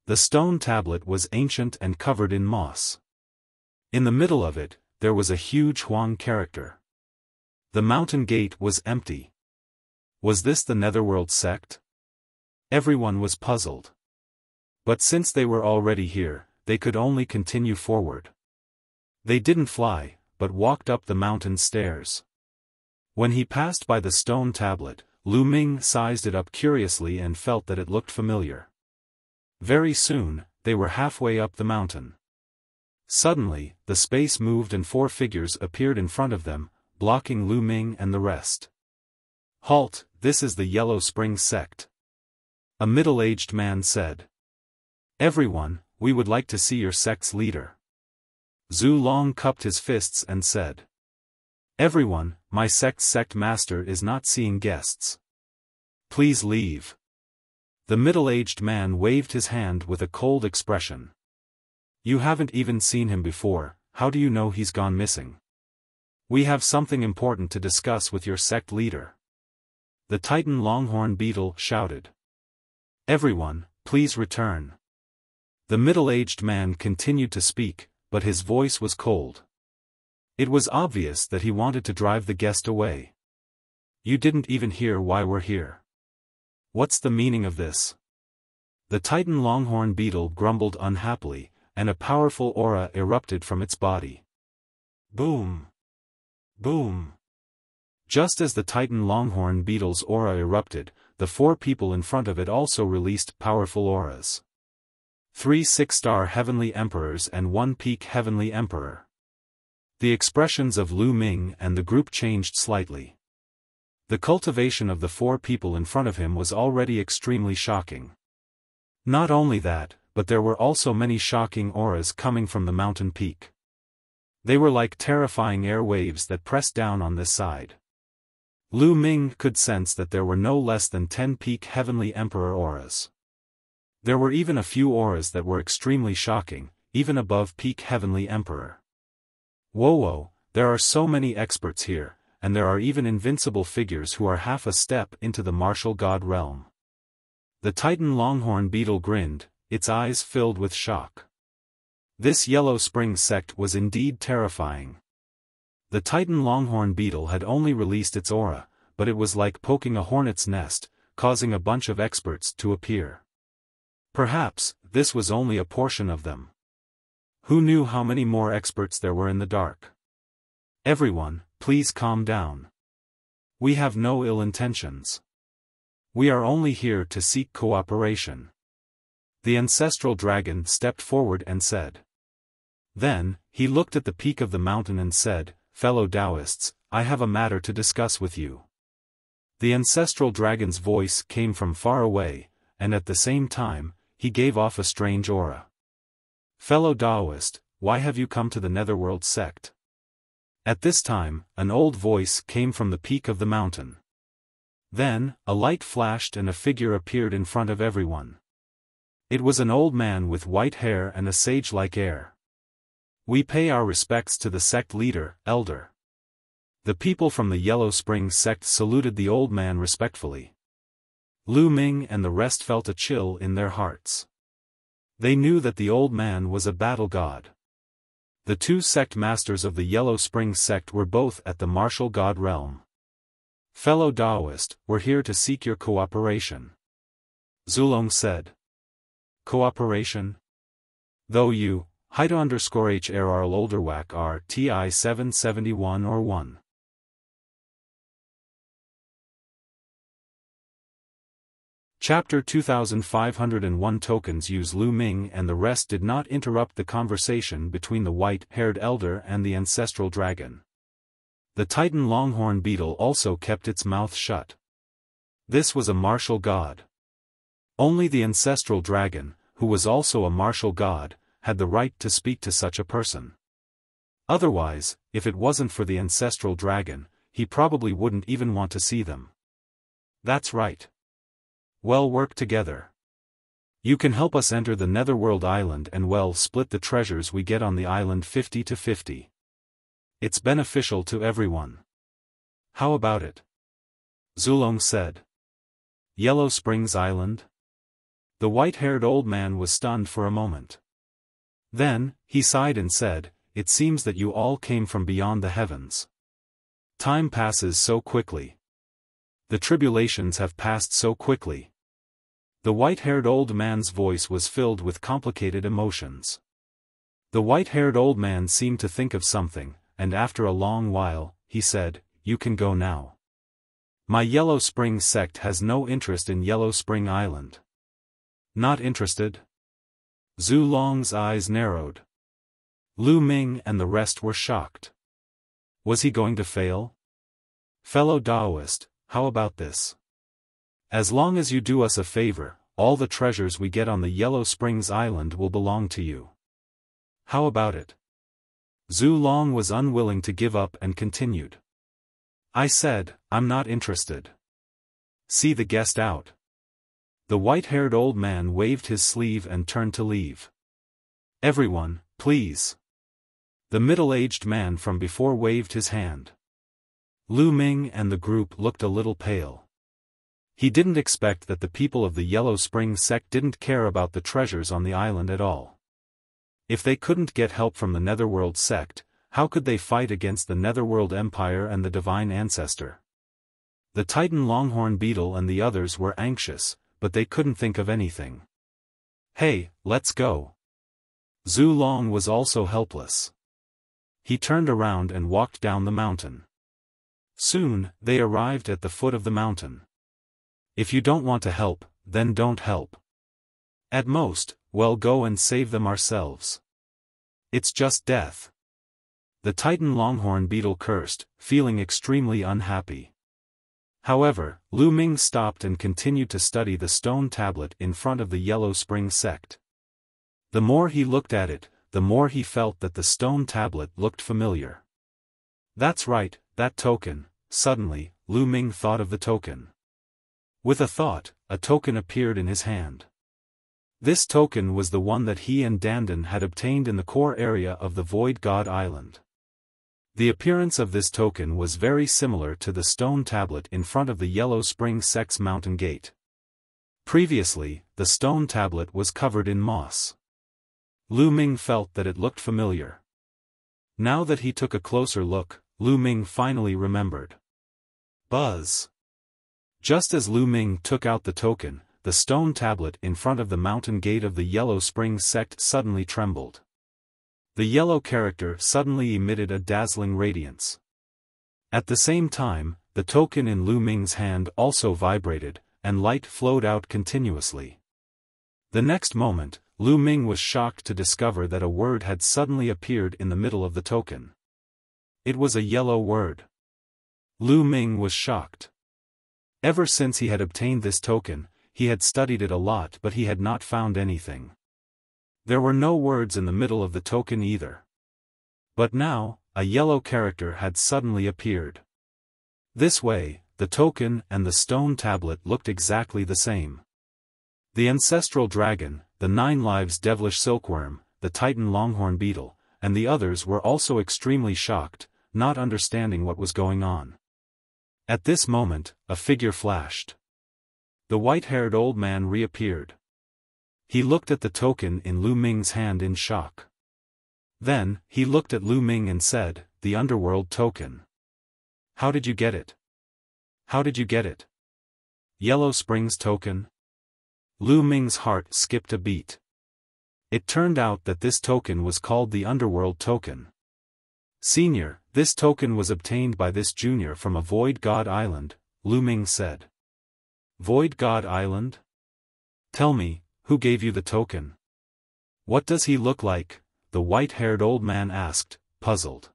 The stone tablet was ancient and covered in moss. In the middle of it, there was a huge Huang character. The mountain gate was empty. Was this the Netherworld sect? Everyone was puzzled. But since they were already here, they could only continue forward. They didn't fly, but walked up the mountain stairs. When he passed by the stone tablet, Lu Ming sized it up curiously and felt that it looked familiar. Very soon, they were halfway up the mountain. Suddenly, the space moved and 4 figures appeared in front of them, blocking Lu Ming and the rest. Halt, this is the Yellow Spring sect. A middle-aged man said. Everyone, we would like to see your sect's leader. Zulong cupped his fists and said. Everyone, my sect's sect master is not seeing guests. Please leave. The middle-aged man waved his hand with a cold expression. You haven't even seen him before, how do you know he's gone missing? We have something important to discuss with your sect leader. The Titan Longhorn Beetle shouted. Everyone, please return. The middle-aged man continued to speak, but his voice was cold. It was obvious that he wanted to drive the guest away. You didn't even hear why we're here. What's the meaning of this? The Titan Longhorn Beetle grumbled unhappily, and a powerful aura erupted from its body. Boom! Boom! Just as the Titan Longhorn Beetle's aura erupted, the 4 people in front of it also released powerful auras. 3 6-star Heavenly Emperors and 1 Peak Heavenly Emperor. The expressions of Lu Ming and the group changed slightly. The cultivation of the 4 people in front of him was already extremely shocking. Not only that, but there were also many shocking auras coming from the mountain peak. They were like terrifying air waves that pressed down on this side. Lu Ming could sense that there were no less than 10 Peak Heavenly Emperor auras. There were even a few auras that were extremely shocking, even above Peak Heavenly Emperor. Whoa, there are so many experts here, and there are even invincible figures who are half a step into the martial god realm. The Titan Longhorn Beetle grinned, its eyes filled with shock. This Yellow Spring sect was indeed terrifying. The Titan Longhorn Beetle had only released its aura, but it was like poking a hornet's nest, causing a bunch of experts to appear. Perhaps, this was only a portion of them. Who knew how many more experts there were in the dark? Everyone, please calm down. We have no ill intentions. We are only here to seek cooperation. The ancestral dragon stepped forward and said. Then, he looked at the peak of the mountain and said, Fellow Taoists, I have a matter to discuss with you. The ancestral dragon's voice came from far away, and at the same time, he gave off a strange aura. Fellow Taoist, why have you come to the Netherworld sect? At this time, an old voice came from the peak of the mountain. Then, a light flashed and a figure appeared in front of everyone. It was an old man with white hair and a sage-like air. "We pay our respects to the sect leader, elder." The people from the Yellow Spring sect saluted the old man respectfully. Lu Ming and the rest felt a chill in their hearts. They knew that the old man was a battle god. The two sect masters of the Yellow Spring sect were both at the martial god realm. "Fellow Taoist, we're here to seek your cooperation," Zulong said. "Cooperation? Though you, Haida_HRR Olderwak are TI 771 or 1. Chapter 2501 Tokens use Lu Ming and the rest did not interrupt the conversation between the white-haired elder and the ancestral dragon. The Titan longhorn beetle also kept its mouth shut. This was a martial god. Only the ancestral dragon, who was also a martial god, had the right to speak to such a person. Otherwise, if it wasn't for the ancestral dragon, he probably wouldn't even want to see them. "That's right. Well, work together. You can help us enter the Netherworld Island and split the treasures we get on the island 50-50. It's beneficial to everyone. How about it?" Zulong said. "Yellow Springs Island?" The white-haired old man was stunned for a moment. Then, he sighed and said, "It seems that you all came from beyond the heavens. Time passes so quickly. The tribulations have passed so quickly." The white-haired old man's voice was filled with complicated emotions. The white-haired old man seemed to think of something, and after a long while, he said, "You can go now. My Yellow Spring sect has no interest in Yellow Spring Island." "Not interested?" Zulong's eyes narrowed. Lu Ming and the rest were shocked. Was he going to fail? "Fellow Taoist, how about this? As long as you do us a favor, all the treasures we get on the Yellow Springs Island will belong to you. How about it?" Zulong was unwilling to give up and continued. "I said, I'm not interested. See the guest out." The white-haired old man waved his sleeve and turned to leave. "Everyone, please." The middle-aged man from before waved his hand. Lu Ming and the group looked a little pale. He didn't expect that the people of the Yellow Spring sect didn't care about the treasures on the island at all. If they couldn't get help from the Netherworld sect, how could they fight against the Netherworld Empire and the Divine Ancestor? The Titan longhorn beetle and the others were anxious, but they couldn't think of anything. "Hey, let's go." Zulong was also helpless. He turned around and walked down the mountain. Soon, they arrived at the foot of the mountain. "If you don't want to help, then don't help. At most, we'll go and save them ourselves. It's just death." The Titan longhorn beetle cursed, feeling extremely unhappy. However, Lu Ming stopped and continued to study the stone tablet in front of the Yellow Spring sect. The more he looked at it, the more he felt that the stone tablet looked familiar. "That's right, that token." Suddenly, Lu Ming thought of the token. With a thought, a token appeared in his hand. This token was the one that he and Dandan had obtained in the core area of the Void God Island. The appearance of this token was very similar to the stone tablet in front of the Yellow Spring sect's mountain gate. Previously, the stone tablet was covered in moss. Lu Ming felt that it looked familiar. Now that he took a closer look, Lu Ming finally remembered. Buzz! Just as Lu Ming took out the token, the stone tablet in front of the mountain gate of the Yellow Spring sect suddenly trembled. The yellow character suddenly emitted a dazzling radiance. At the same time, the token in Lu Ming's hand also vibrated, and light flowed out continuously. The next moment, Lu Ming was shocked to discover that a word had suddenly appeared in the middle of the token. It was a yellow word. Lu Ming was shocked. Ever since he had obtained this token, he had studied it a lot but he had not found anything. There were no words in the middle of the token either. But now, a yellow character had suddenly appeared. This way, the token and the stone tablet looked exactly the same. The ancestral dragon, the 9 lives devilish silkworm, the titan longhorn beetle, and the others were also extremely shocked, not understanding what was going on. At this moment, a figure flashed. The white-haired old man reappeared. He looked at the token in Lu Ming's hand in shock. Then, he looked at Lu Ming and said, "The underworld token. How did you get it? How did you get it? Yellow Springs token?" Lu Ming's heart skipped a beat. It turned out that this token was called the underworld token. "Senior, this token was obtained by this junior from a Void God Island," Lu Ming said. "Void God Island? Tell me, who gave you the token? What does he look like?" the white-haired old man asked, puzzled.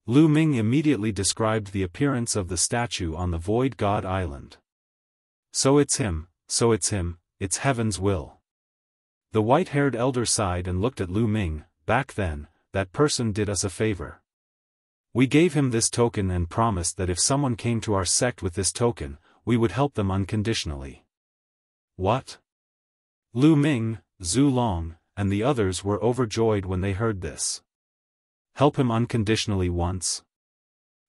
Lu Ming immediately described the appearance of the statue on the Void God Island. So it's him, it's heaven's will." The white-haired elder sighed and looked at Lu Ming. "Back then, that person did us a favor. We gave him this token and promised that if someone came to our sect with this token, we would help them unconditionally." "What?" Lu Ming, Zhu Long, and the others were overjoyed when they heard this. Help him unconditionally once?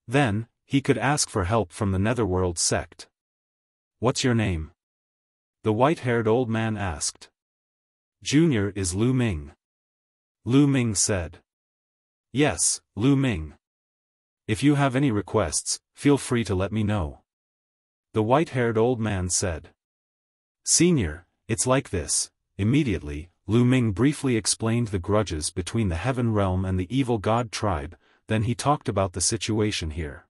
Then, he could ask for help from the Netherworld sect. "What's your name?" the white-haired old man asked. "Junior is Lu Ming." Lu Ming said. "Yes, Lu Ming. If you have any requests, feel free to let me know." The white-haired old man said. "Senior, it's like this." Immediately, Lu Ming briefly explained the grudges between the Heaven Realm and the Evil God tribe, then he talked about the situation here.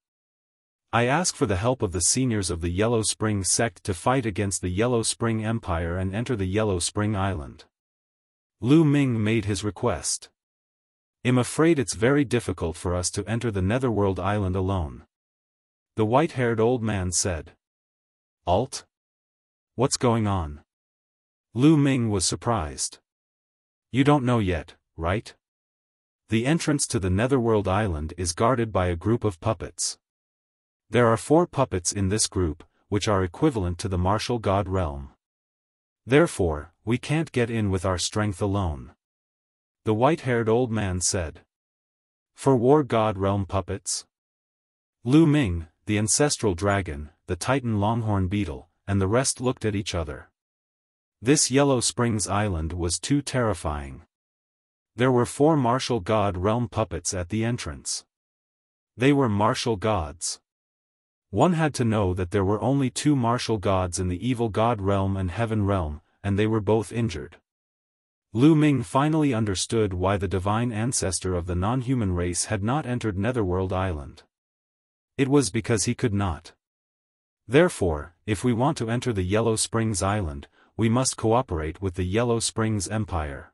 "I ask for the help of the seniors of the Yellow Spring sect to fight against the Yellow Spring Empire and enter the Yellow Spring Island." Lu Ming made his request. "I'm afraid it's very difficult for us to enter the Netherworld Island alone," the white-haired old man said. "Alt? What's going on?" Lu Ming was surprised. "You don't know yet, right? The entrance to the Netherworld Island is guarded by a group of puppets. There are 4 puppets in this group, which are equivalent to the martial god realm. Therefore, we can't get in with our strength alone," the white-haired old man said. "For war god realm puppets?" Lu Ming, the ancestral dragon, the titan longhorn beetle, and the rest looked at each other. This Yellow Springs Island was too terrifying. There were 4 martial god realm puppets at the entrance. They were martial gods. One had to know that there were only 2 martial gods in the Evil God realm and Heaven realm, and they were both injured. Lu Ming finally understood why the divine ancestor of the non-human race had not entered Netherworld Island. It was because he could not. Therefore, if we want to enter the Yellow Springs Island, we must cooperate with the Yellow Springs Empire,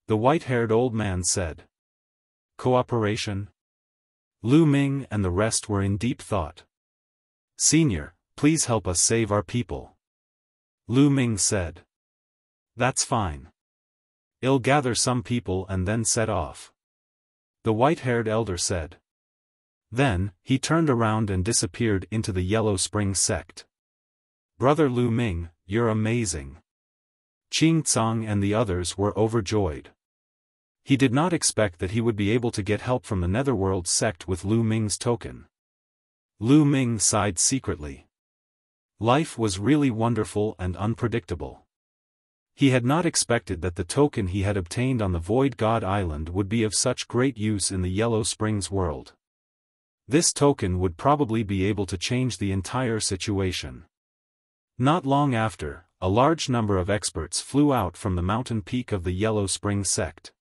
the white-haired old man said. Cooperation? Lu Ming and the rest were in deep thought. "Senior, please help us save our people," Lu Ming said. "That's fine. I'll gather some people and then set off," the white-haired elder said. Then, he turned around and disappeared into the Yellow Spring sect. "Brother Lu Ming, you're amazing." Qing Tsang and the others were overjoyed. He did not expect that he would be able to get help from the Netherworld sect with Lu Ming's token. Lu Ming sighed secretly. Life was really wonderful and unpredictable. He had not expected that the token he had obtained on the Void God Island would be of such great use in the Yellow Springs world. This token would probably be able to change the entire situation. Not long after, a large number of experts flew out from the mountain peak of the Yellow Spring sect.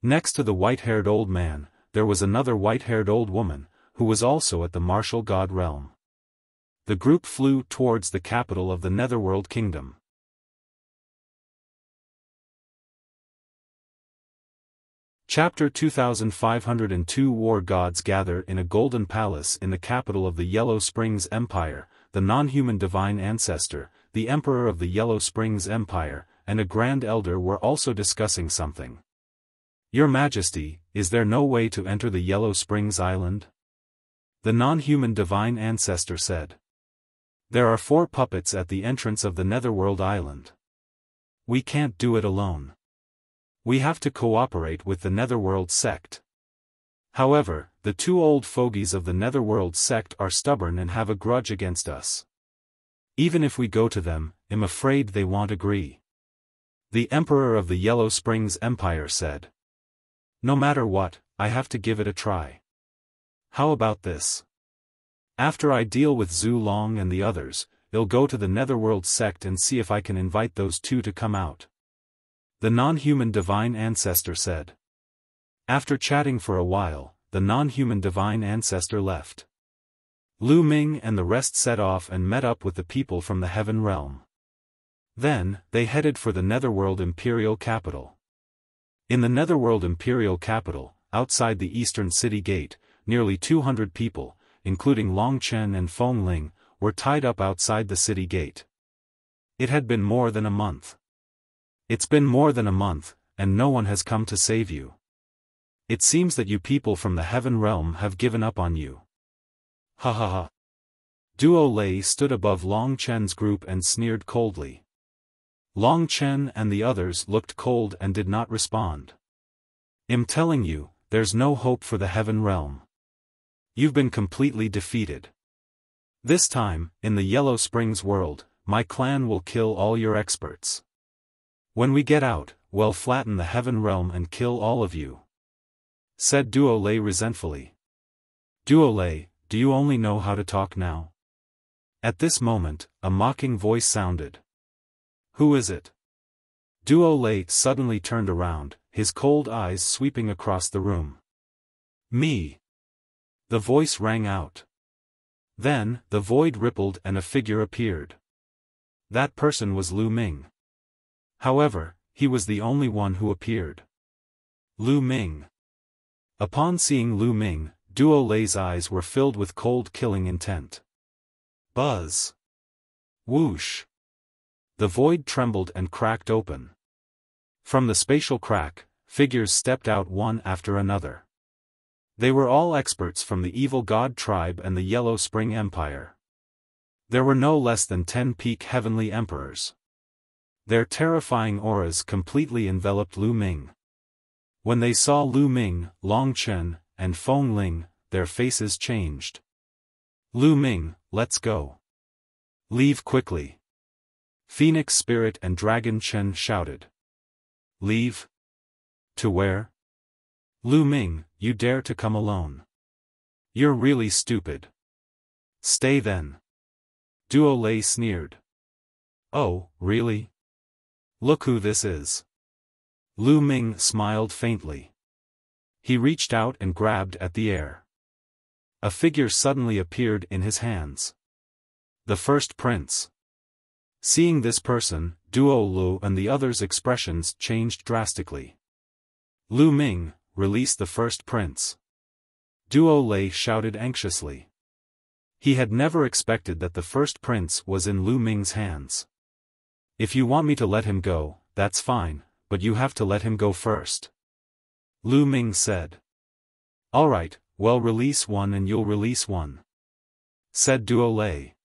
Next to the white-haired old man, there was another white-haired old woman, who was also at the martial god realm. The group flew towards the capital of the Netherworld Kingdom. Chapter 2502 War gods gather in a golden palace in the capital of the Yellow Springs Empire. The non-human divine ancestor, the emperor of the Yellow Springs Empire, and a grand elder were also discussing something. Your Majesty, is there no way to enter the Yellow Springs Island? The non-human divine ancestor said. There are 4 puppets at the entrance of the Netherworld Island. We can't do it alone. We have to cooperate with the Netherworld sect. However, the 2 old fogies of the Netherworld sect are stubborn and have a grudge against us. Even if we go to them, I'm afraid they won't agree. The Emperor of the Yellow Springs Empire said. No matter what, I have to give it a try. How about this? After I deal with Zhu Long and the others, I'll go to the Netherworld sect and see if I can invite those 2 to come out. The non-human divine ancestor said. After chatting for a while, the non-human divine ancestor left. Lu Ming and the rest set off and met up with the people from the Heaven Realm. Then, they headed for the Netherworld Imperial Capital. In the Netherworld Imperial Capital, outside the Eastern City Gate, nearly 200 people, including Long Chen and Feng Ling, were tied up outside the city gate. It had been more than a month. It's been more than a month, and no one has come to save you. It seems that you people from the Heaven Realm have given up on you. Ha ha ha. Duo Lei stood above Long Chen's group and sneered coldly. Long Chen and the others looked cold and did not respond. I'm telling you, there's no hope for the Heaven Realm. You've been completely defeated. This time, in the Yellow Springs world, my clan will kill all your experts. When we get out, we'll flatten the Heaven Realm and kill all of you. Said Duo Lei resentfully. Duo Lei, do you only know how to talk now? At this moment, a mocking voice sounded. Who is it? Duo Lei suddenly turned around, his cold eyes sweeping across the room. Me. The voice rang out. Then, the void rippled and a figure appeared. That person was Lu Ming. However, he was the only one who appeared. Lu Ming. Upon seeing Lu Ming, Duo Lei's eyes were filled with cold killing intent. Buzz. Whoosh. The void trembled and cracked open. From the spatial crack, figures stepped out one after another. They were all experts from the Evil God tribe and the Yellow Spring Empire. There were no less than 10 peak heavenly emperors. Their terrifying auras completely enveloped Lu Ming. When they saw Lu Ming, Long Chen, and Feng Ling, their faces changed. Lu Ming, let's go. Leave quickly. Phoenix Spirit and Dragon Chen shouted. Leave? To where? Lu Ming, you dare to come alone. You're really stupid. Stay then. Duo Lei sneered. Oh, really? Look who this is. Lu Ming smiled faintly. He reached out and grabbed at the air. A figure suddenly appeared in his hands. The first prince. Seeing this person, Duo Lu and the others' expressions changed drastically. Lu Ming, release the first prince. Duo Lei shouted anxiously. He had never expected that the first prince was in Lu Ming's hands. If you want me to let him go, that's fine, but you have to let him go first. Lu Ming said. Alright, well, release one and you'll release one. Said Duo Lei.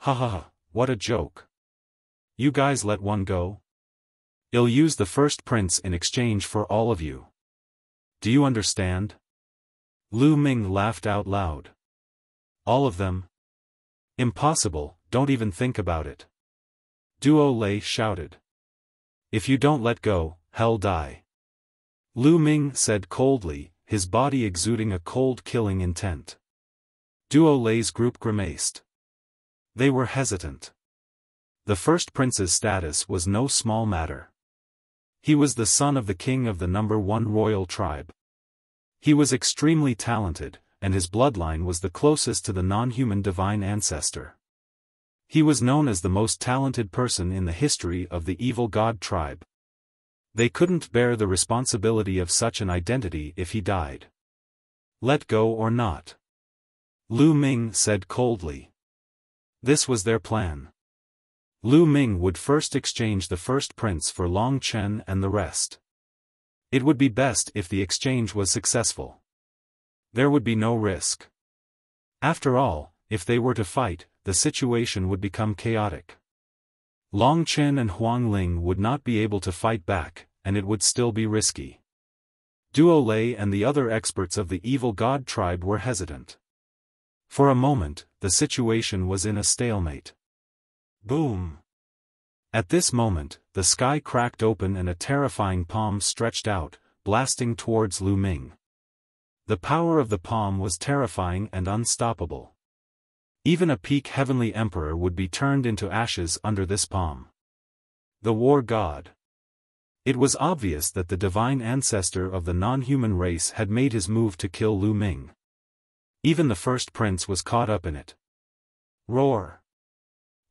Ha ha ha, what a joke. You guys let one go? I'll use the first prince in exchange for all of you. Do you understand? Lu Ming laughed out loud. All of them? Impossible, don't even think about it. Duo Lei shouted. If you don't let go, hell die. Lu Ming said coldly, his body exuding a cold killing intent. Duo Lei's group grimaced. They were hesitant. The first prince's status was no small matter. He was the son of the king of the #1 royal tribe. He was extremely talented, and his bloodline was the closest to the non-human divine ancestor. He was known as the most talented person in the history of the Evil God tribe. They couldn't bear the responsibility of such an identity if he died. Let go or not? Lu Ming said coldly. This was their plan. Lu Ming would first exchange the first prince for Long Chen and the rest. It would be best if the exchange was successful. There would be no risk. After all, if they were to fight, the situation would become chaotic. Long Chen and Huang Ling would not be able to fight back, and it would still be risky. Duo Lei and the other experts of the evil god tribe were hesitant. For a moment, the situation was in a stalemate. Boom! At this moment, the sky cracked open and a terrifying palm stretched out, blasting towards Lu Ming. The power of the palm was terrifying and unstoppable. Even a peak heavenly emperor would be turned into ashes under this palm. The war god. It was obvious that the divine ancestor of the non-human race had made his move to kill Lu Ming. Even the first prince was caught up in it. Roar!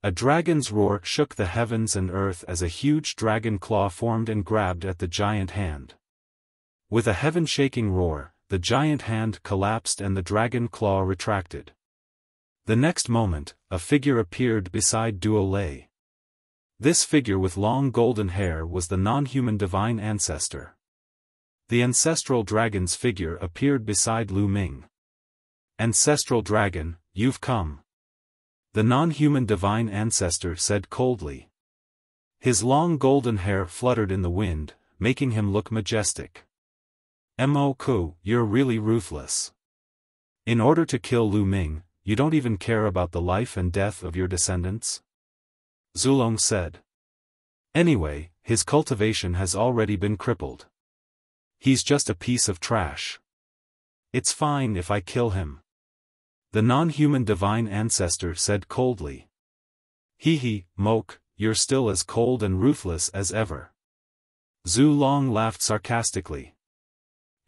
A dragon's roar shook the heavens and earth as a huge dragon claw formed and grabbed at the giant hand. With a heaven-shaking roar, the giant hand collapsed and the dragon claw retracted. The next moment, a figure appeared beside Duo Lei. This figure with long golden hair was the non-human divine ancestor. The ancestral dragon's figure appeared beside Lu Ming. Ancestral dragon, you've come. The non-human divine ancestor said coldly. His long golden hair fluttered in the wind, making him look majestic. Mo-ku, you're really ruthless. In order to kill Lu Ming, you don't even care about the life and death of your descendants? Zulong said. Anyway, his cultivation has already been crippled. He's just a piece of trash. It's fine if I kill him. The non-human divine ancestor said coldly. Hee, Moke, you're still as cold and ruthless as ever. Zulong laughed sarcastically.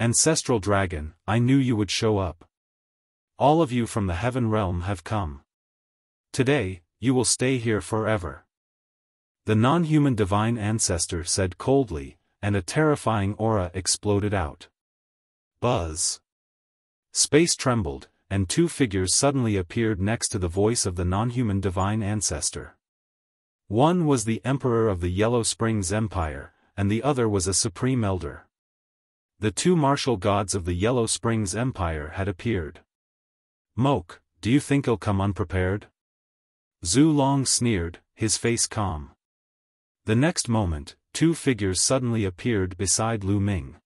Ancestral dragon, I knew you would show up. All of you from the heaven realm have come. Today, you will stay here forever. The non-human divine ancestor said coldly, and a terrifying aura exploded out. Buzz! Space trembled, and two figures suddenly appeared next to the voice of the non-human divine ancestor. One was the Emperor of the Yellow Springs Empire, and the other was a Supreme Elder. The two martial gods of the Yellow Springs Empire had appeared. Moke, do you think he'll come unprepared? Zulong sneered, his face calm. The next moment, two figures suddenly appeared beside Lu Ming.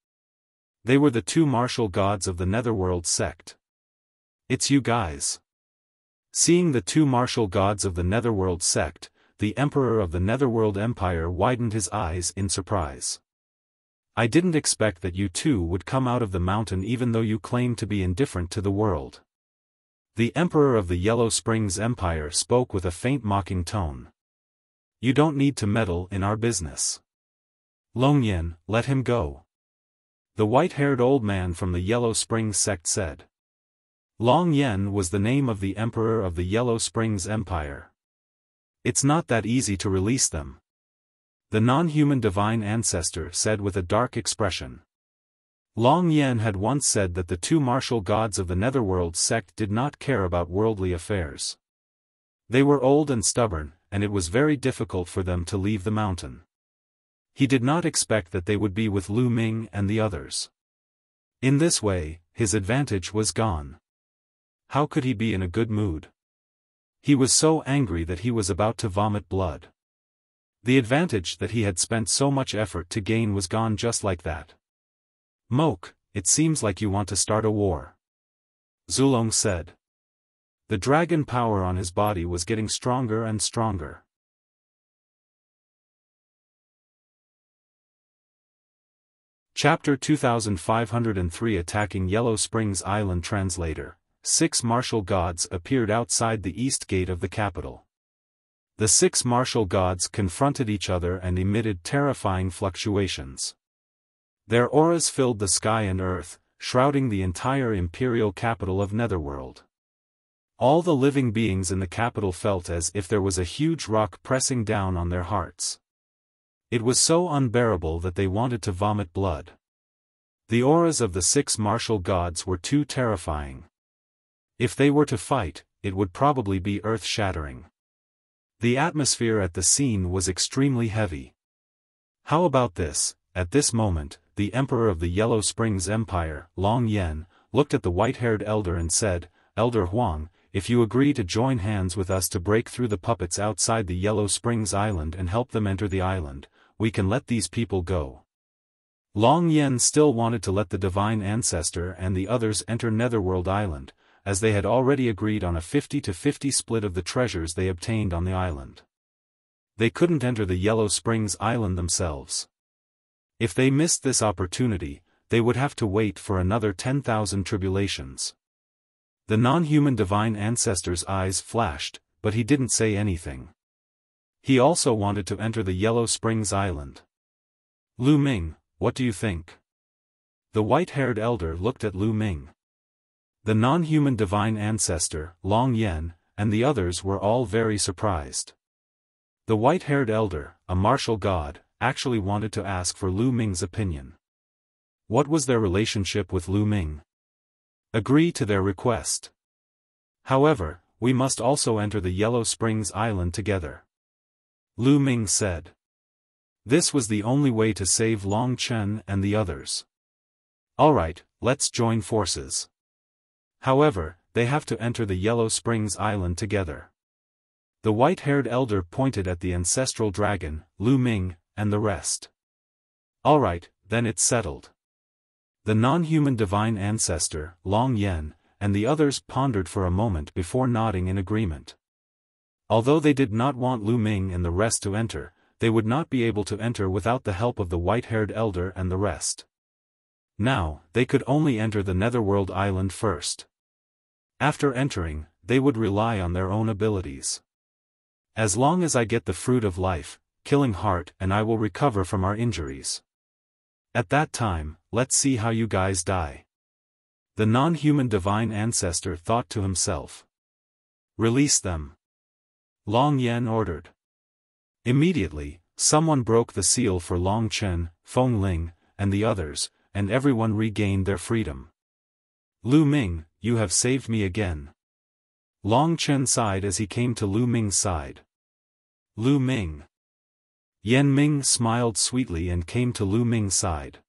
They were the two martial gods of the Netherworld sect. It's you guys. Seeing the two martial gods of the Netherworld sect, the Emperor of the Netherworld Empire widened his eyes in surprise. I didn't expect that you two would come out of the mountain even though you claim to be indifferent to the world. The Emperor of the Yellow Springs Empire spoke with a faint mocking tone. You don't need to meddle in our business. Longyan, let him go. The white-haired old man from the Yellow Springs sect said. Long Yen was the name of the Emperor of the Yellow Springs Empire. It's not that easy to release them. The non-human divine ancestor said with a dark expression. Long Yen had once said that the two martial gods of the Netherworld sect did not care about worldly affairs. They were old and stubborn, and it was very difficult for them to leave the mountain. He did not expect that they would be with Lu Ming and the others. In this way, his advantage was gone. How could he be in a good mood? He was so angry that he was about to vomit blood. The advantage that he had spent so much effort to gain was gone just like that. Moke, it seems like you want to start a war. Zulong said. The dragon power on his body was getting stronger and stronger. Chapter 2503 Attacking Yellow Springs Island. Translator. 6 martial gods appeared outside the east gate of the capital. The 6 martial gods confronted each other and emitted terrifying fluctuations. Their auras filled the sky and earth, shrouding the entire imperial capital of Netherworld. All the living beings in the capital felt as if there was a huge rock pressing down on their hearts. It was so unbearable that they wanted to vomit blood. The auras of the 6 martial gods were too terrifying. If they were to fight, it would probably be earth-shattering. The atmosphere at the scene was extremely heavy. How about this? At this moment, the emperor of the Yellow Springs Empire, Long Yen, looked at the white-haired elder and said, "Elder Huang, if you agree to join hands with us to break through the puppets outside the Yellow Springs Island and help them enter the island, we can let these people go." Long Yen still wanted to let the Divine Ancestor and the others enter Netherworld Island, as they had already agreed on a 50-50 split of the treasures they obtained on the island. They couldn't enter the Yellow Springs Island themselves. If they missed this opportunity, they would have to wait for another 10,000 tribulations. The non-human Divine Ancestor's eyes flashed, but he didn't say anything. He also wanted to enter the Yellow Springs Island. "Lu Ming, what do you think?" The white-haired elder looked at Lu Ming. The non-human Divine Ancestor, Long Yen, and the others were all very surprised. The white-haired elder, a martial god, actually wanted to ask for Lu Ming's opinion. What was their relationship with Lu Ming? Agree to their request. However, we must also enter the Yellow Springs Island together. Lu Ming said. This was the only way to save Long Chen and the others. Alright, let's join forces. However, they have to enter the Yellow Springs Island together. The white-haired elder pointed at the ancestral dragon, Lu Ming, and the rest. Alright, then it's settled. The non-human Divine Ancestor, Long Yen, and the others pondered for a moment before nodding in agreement. Although they did not want Lu Ming and the rest to enter, they would not be able to enter without the help of the white-haired elder and the rest. Now, they could only enter the Netherworld Island first. After entering, they would rely on their own abilities. As long as I get the fruit of life, killing heart, and I will recover from our injuries. At that time, let's see how you guys die. The non-human Divine Ancestor thought to himself. Release them. Long Yen ordered. Immediately, someone broke the seal for Long Chen, Feng Ling, and the others, and everyone regained their freedom. Lu Ming, you have saved me again. Long Chen sighed as he came to Lu Ming's side. Lu Ming. Yan Ming smiled sweetly and came to Lu Ming's side.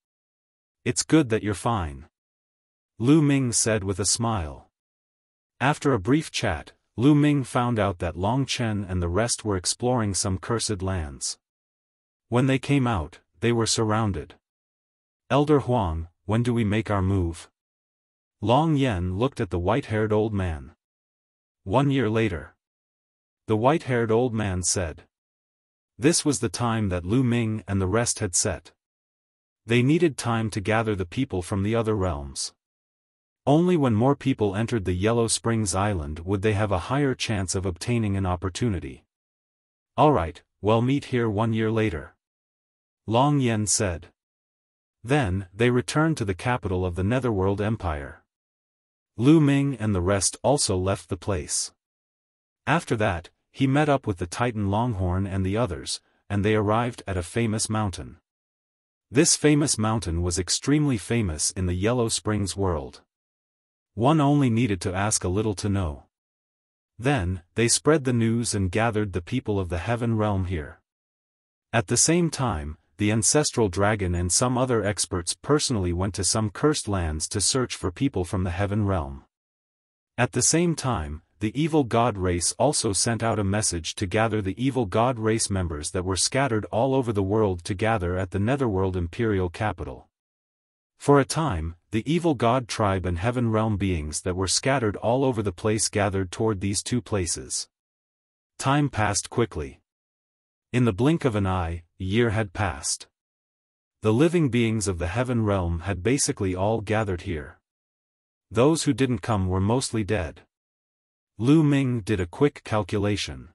It's good that you're fine. Lu Ming said with a smile. After a brief chat, Lu Ming found out that Long Chen and the rest were exploring some cursed lands. When they came out, they were surrounded. Elder Huang, when do we make our move? Long Yen looked at the white-haired old man. 1 year later. The white-haired old man said. This was the time that Lu Ming and the rest had set. They needed time to gather the people from the other realms. Only when more people entered the Yellow Springs Island would they have a higher chance of obtaining an opportunity. Alright, we'll meet here 1 year later. Long Yen said. Then, they returned to the capital of the Netherworld Empire. Lu Ming and the rest also left the place. After that, he met up with the Titan Longhorn and the others, and they arrived at a famous mountain. This famous mountain was extremely famous in the Yellow Springs world. One only needed to ask a little to know. Then, they spread the news and gathered the people of the Heaven Realm here. At the same time, the ancestral dragon and some other experts personally went to some cursed lands to search for people from the Heaven Realm. At the same time, the evil god race also sent out a message to gather the evil god race members that were scattered all over the world to gather at the Netherworld Imperial Capital. For a time, the evil god tribe and Heaven Realm beings that were scattered all over the place gathered toward these two places. Time passed quickly. In the blink of an eye, a year had passed. The living beings of the Heaven Realm had basically all gathered here. Those who didn't come were mostly dead. Lu Ming did a quick calculation.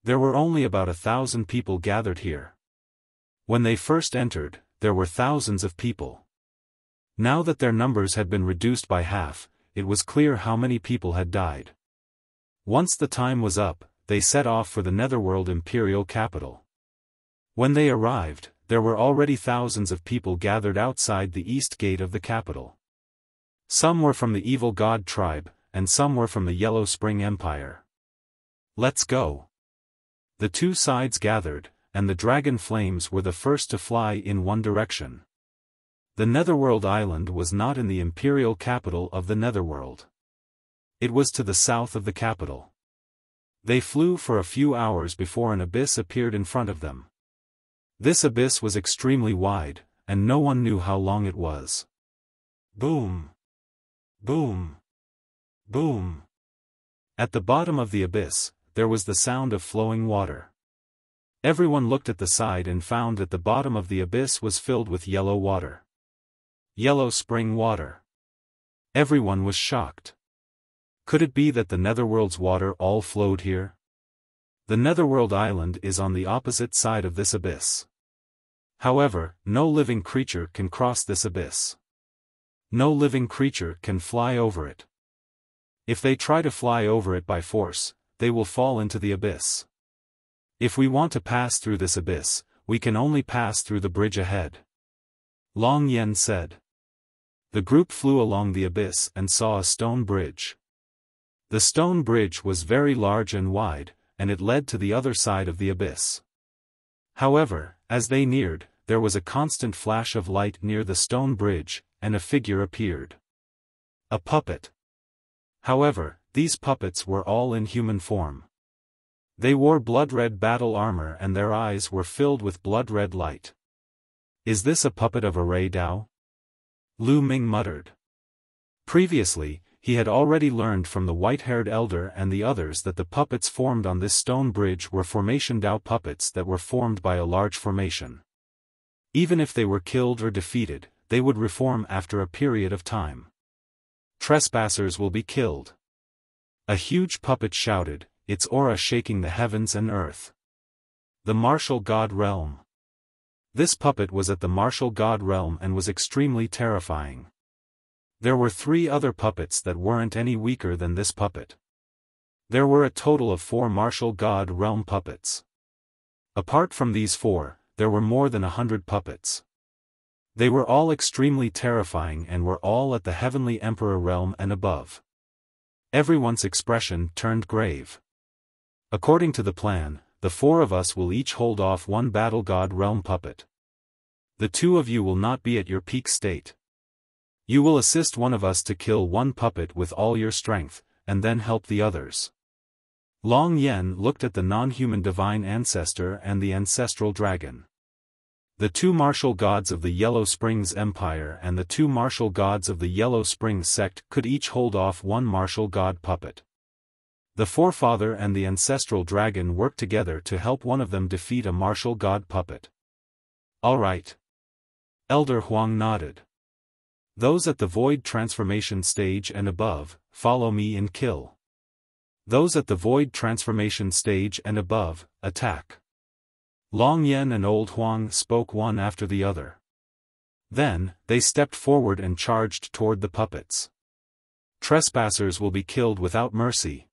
There were only about 1,000 people gathered here. When they first entered, there were thousands of people. Now that their numbers had been reduced by half, it was clear how many people had died. Once the time was up, they set off for the Netherworld Imperial Capital. When they arrived, there were already thousands of people gathered outside the east gate of the capital. Some were from the evil god tribe, and some were from the Yellow Spring Empire. Let's go. The two sides gathered, and the dragon flames were the first to fly in one direction. The Netherworld Island was not in the imperial capital of the Netherworld. It was to the south of the capital. They flew for a few hours before an abyss appeared in front of them. This abyss was extremely wide, and no one knew how long it was. Boom! Boom! Boom! At the bottom of the abyss, there was the sound of flowing water. Everyone looked at the side and found that the bottom of the abyss was filled with yellow water. Yellow spring water. Everyone was shocked. Could it be that the Netherworld's water all flowed here? The Netherworld Island is on the opposite side of this abyss. However, no living creature can cross this abyss. No living creature can fly over it. If they try to fly over it by force, they will fall into the abyss. If we want to pass through this abyss, we can only pass through the bridge ahead. Long Yen said. The group flew along the abyss and saw a stone bridge. The stone bridge was very large and wide, and it led to the other side of the abyss. However, as they neared, there was a constant flash of light near the stone bridge, and a figure appeared. A puppet. However, these puppets were all in human form. They wore blood-red battle armor and their eyes were filled with blood-red light. Is this a puppet of Array Dao? Lu Ming muttered. Previously, he had already learned from the white-haired elder and the others that the puppets formed on this stone bridge were Formation Dao puppets that were formed by a large formation. Even if they were killed or defeated, they would reform after a period of time. Trespassers will be killed. A huge puppet shouted, its aura shaking the heavens and earth. The Martial God Realm. This puppet was at the Martial God Realm and was extremely terrifying. There were 3 other puppets that weren't any weaker than this puppet. There were a total of 4 Martial God Realm puppets. Apart from these 4, there were more than 100 puppets. They were all extremely terrifying and were all at the Heavenly Emperor Realm and above. Everyone's expression turned grave. According to the plan, the 4 of us will each hold off 1 Battle God Realm puppet. The 2 of you will not be at your peak state. You will assist one of us to kill 1 puppet with all your strength, and then help the others. Long Yen looked at the non-human divine ancestor and the ancestral dragon. The 2 martial gods of the Yellow Springs Empire and the 2 martial gods of the Yellow Springs sect could each hold off 1 martial god puppet. The forefather and the ancestral dragon worked together to help one of them defeat a martial god puppet. All right. Elder Huang nodded. Those at the void transformation stage and above, follow me and kill. Those at the void transformation stage and above, attack. Long Yen and Old Huang spoke one after the other. Then, they stepped forward and charged toward the puppets. Trespassers will be killed without mercy.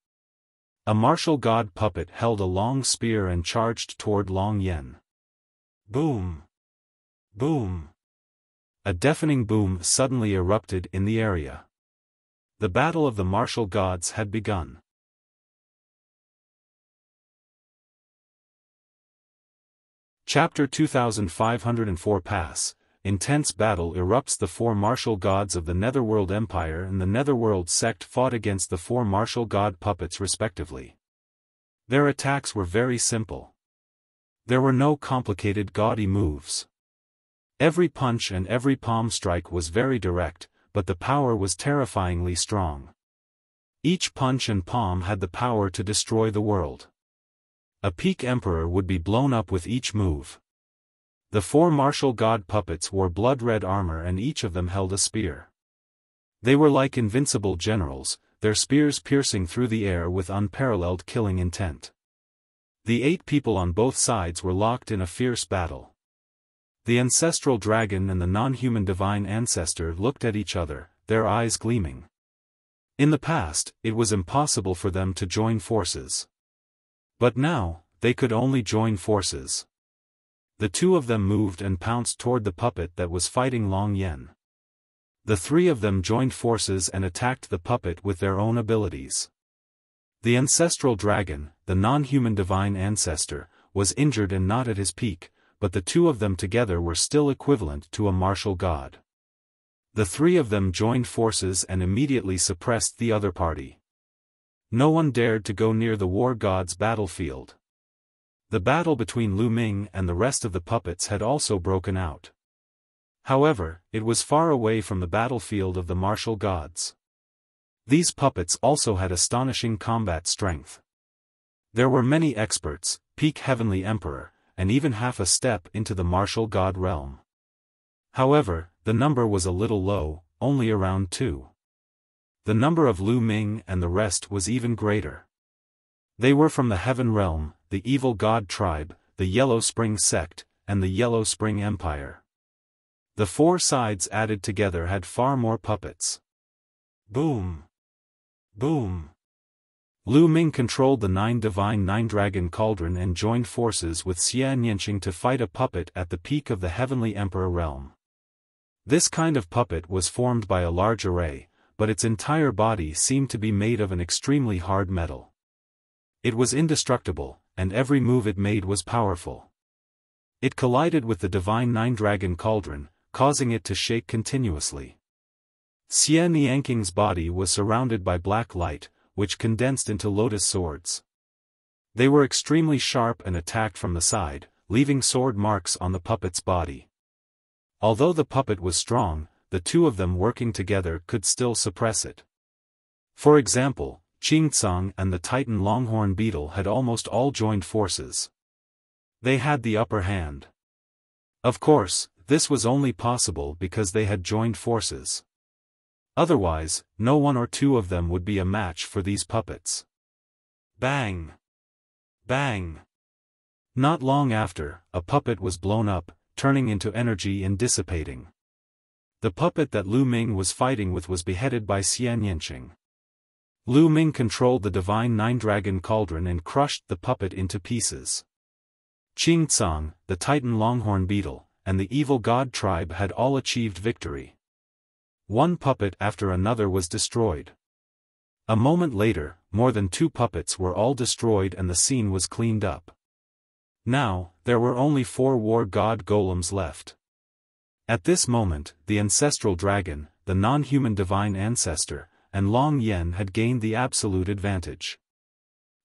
A martial god puppet held a long spear and charged toward Long Yen. Boom! Boom! A deafening boom suddenly erupted in the area. The battle of the martial gods had begun. Chapter 2504 Pass. Intense battle erupts. The 4 martial gods of the Netherworld Empire and the Netherworld sect fought against the 4 martial god puppets respectively. Their attacks were very simple. There were no complicated gaudy moves. Every punch and every palm strike was very direct, but the power was terrifyingly strong. Each punch and palm had the power to destroy the world. A peak emperor would be blown up with each move. The 4 martial god puppets wore blood-red armor and each of them held a spear. They were like invincible generals, their spears piercing through the air with unparalleled killing intent. The 8 people on both sides were locked in a fierce battle. The ancestral dragon and the non-human divine ancestor looked at each other, their eyes gleaming. In the past, it was impossible for them to join forces. But now, they could only join forces. The 2 of them moved and pounced toward the puppet that was fighting Long Yen. The 3 of them joined forces and attacked the puppet with their own abilities. The ancestral dragon, the non-human divine ancestor, was injured and not at his peak, but the 2 of them together were still equivalent to a martial god. The three of them joined forces and immediately suppressed the other party. No one dared to go near the war god's battlefield. The battle between Lu Ming and the rest of the puppets had also broken out. However, it was far away from the battlefield of the martial gods. These puppets also had astonishing combat strength. There were many experts, peak Heavenly Emperor, and even half a step into the martial god realm. However, the number was a little low, only around 2. The number of Lu Ming and the rest was even greater. They were from the Heaven Realm, the Evil God Tribe, the Yellow Spring Sect, and the Yellow Spring Empire. The 4 sides added together had far more puppets. Boom! Boom! Lu Ming controlled the 9 divine 9-dragon cauldron and joined forces with Xia Nianqing to fight a puppet at the peak of the Heavenly Emperor realm. This kind of puppet was formed by a large array, but its entire body seemed to be made of an extremely hard metal. It was indestructible, and every move it made was powerful. It collided with the divine 9-dragon cauldron, causing it to shake continuously. Xia Nianqing's body was surrounded by black light, which condensed into lotus swords. They were extremely sharp and attacked from the side, leaving sword marks on the puppet's body. Although the puppet was strong, the 2 of them working together could still suppress it. For example, Qingcang and the Titan Longhorn Beetle had almost all joined forces. They had the upper hand. Of course, this was only possible because they had joined forces. Otherwise, no 1 or 2 of them would be a match for these puppets. Bang! Bang! Not long after, a puppet was blown up, turning into energy and dissipating. The puppet that Lu Ming was fighting with was beheaded by Xia Nianqing. Lu Ming controlled the divine 9-dragon cauldron and crushed the puppet into pieces. Qingcang, the Titan Longhorn Beetle, and the Evil God Tribe had all achieved victory. One puppet after another was destroyed. A moment later, more than 2 puppets were all destroyed and the scene was cleaned up. Now, there were only 4 war god golems left. At this moment, the ancestral dragon, the non-human divine ancestor, and Long Yen had gained the absolute advantage.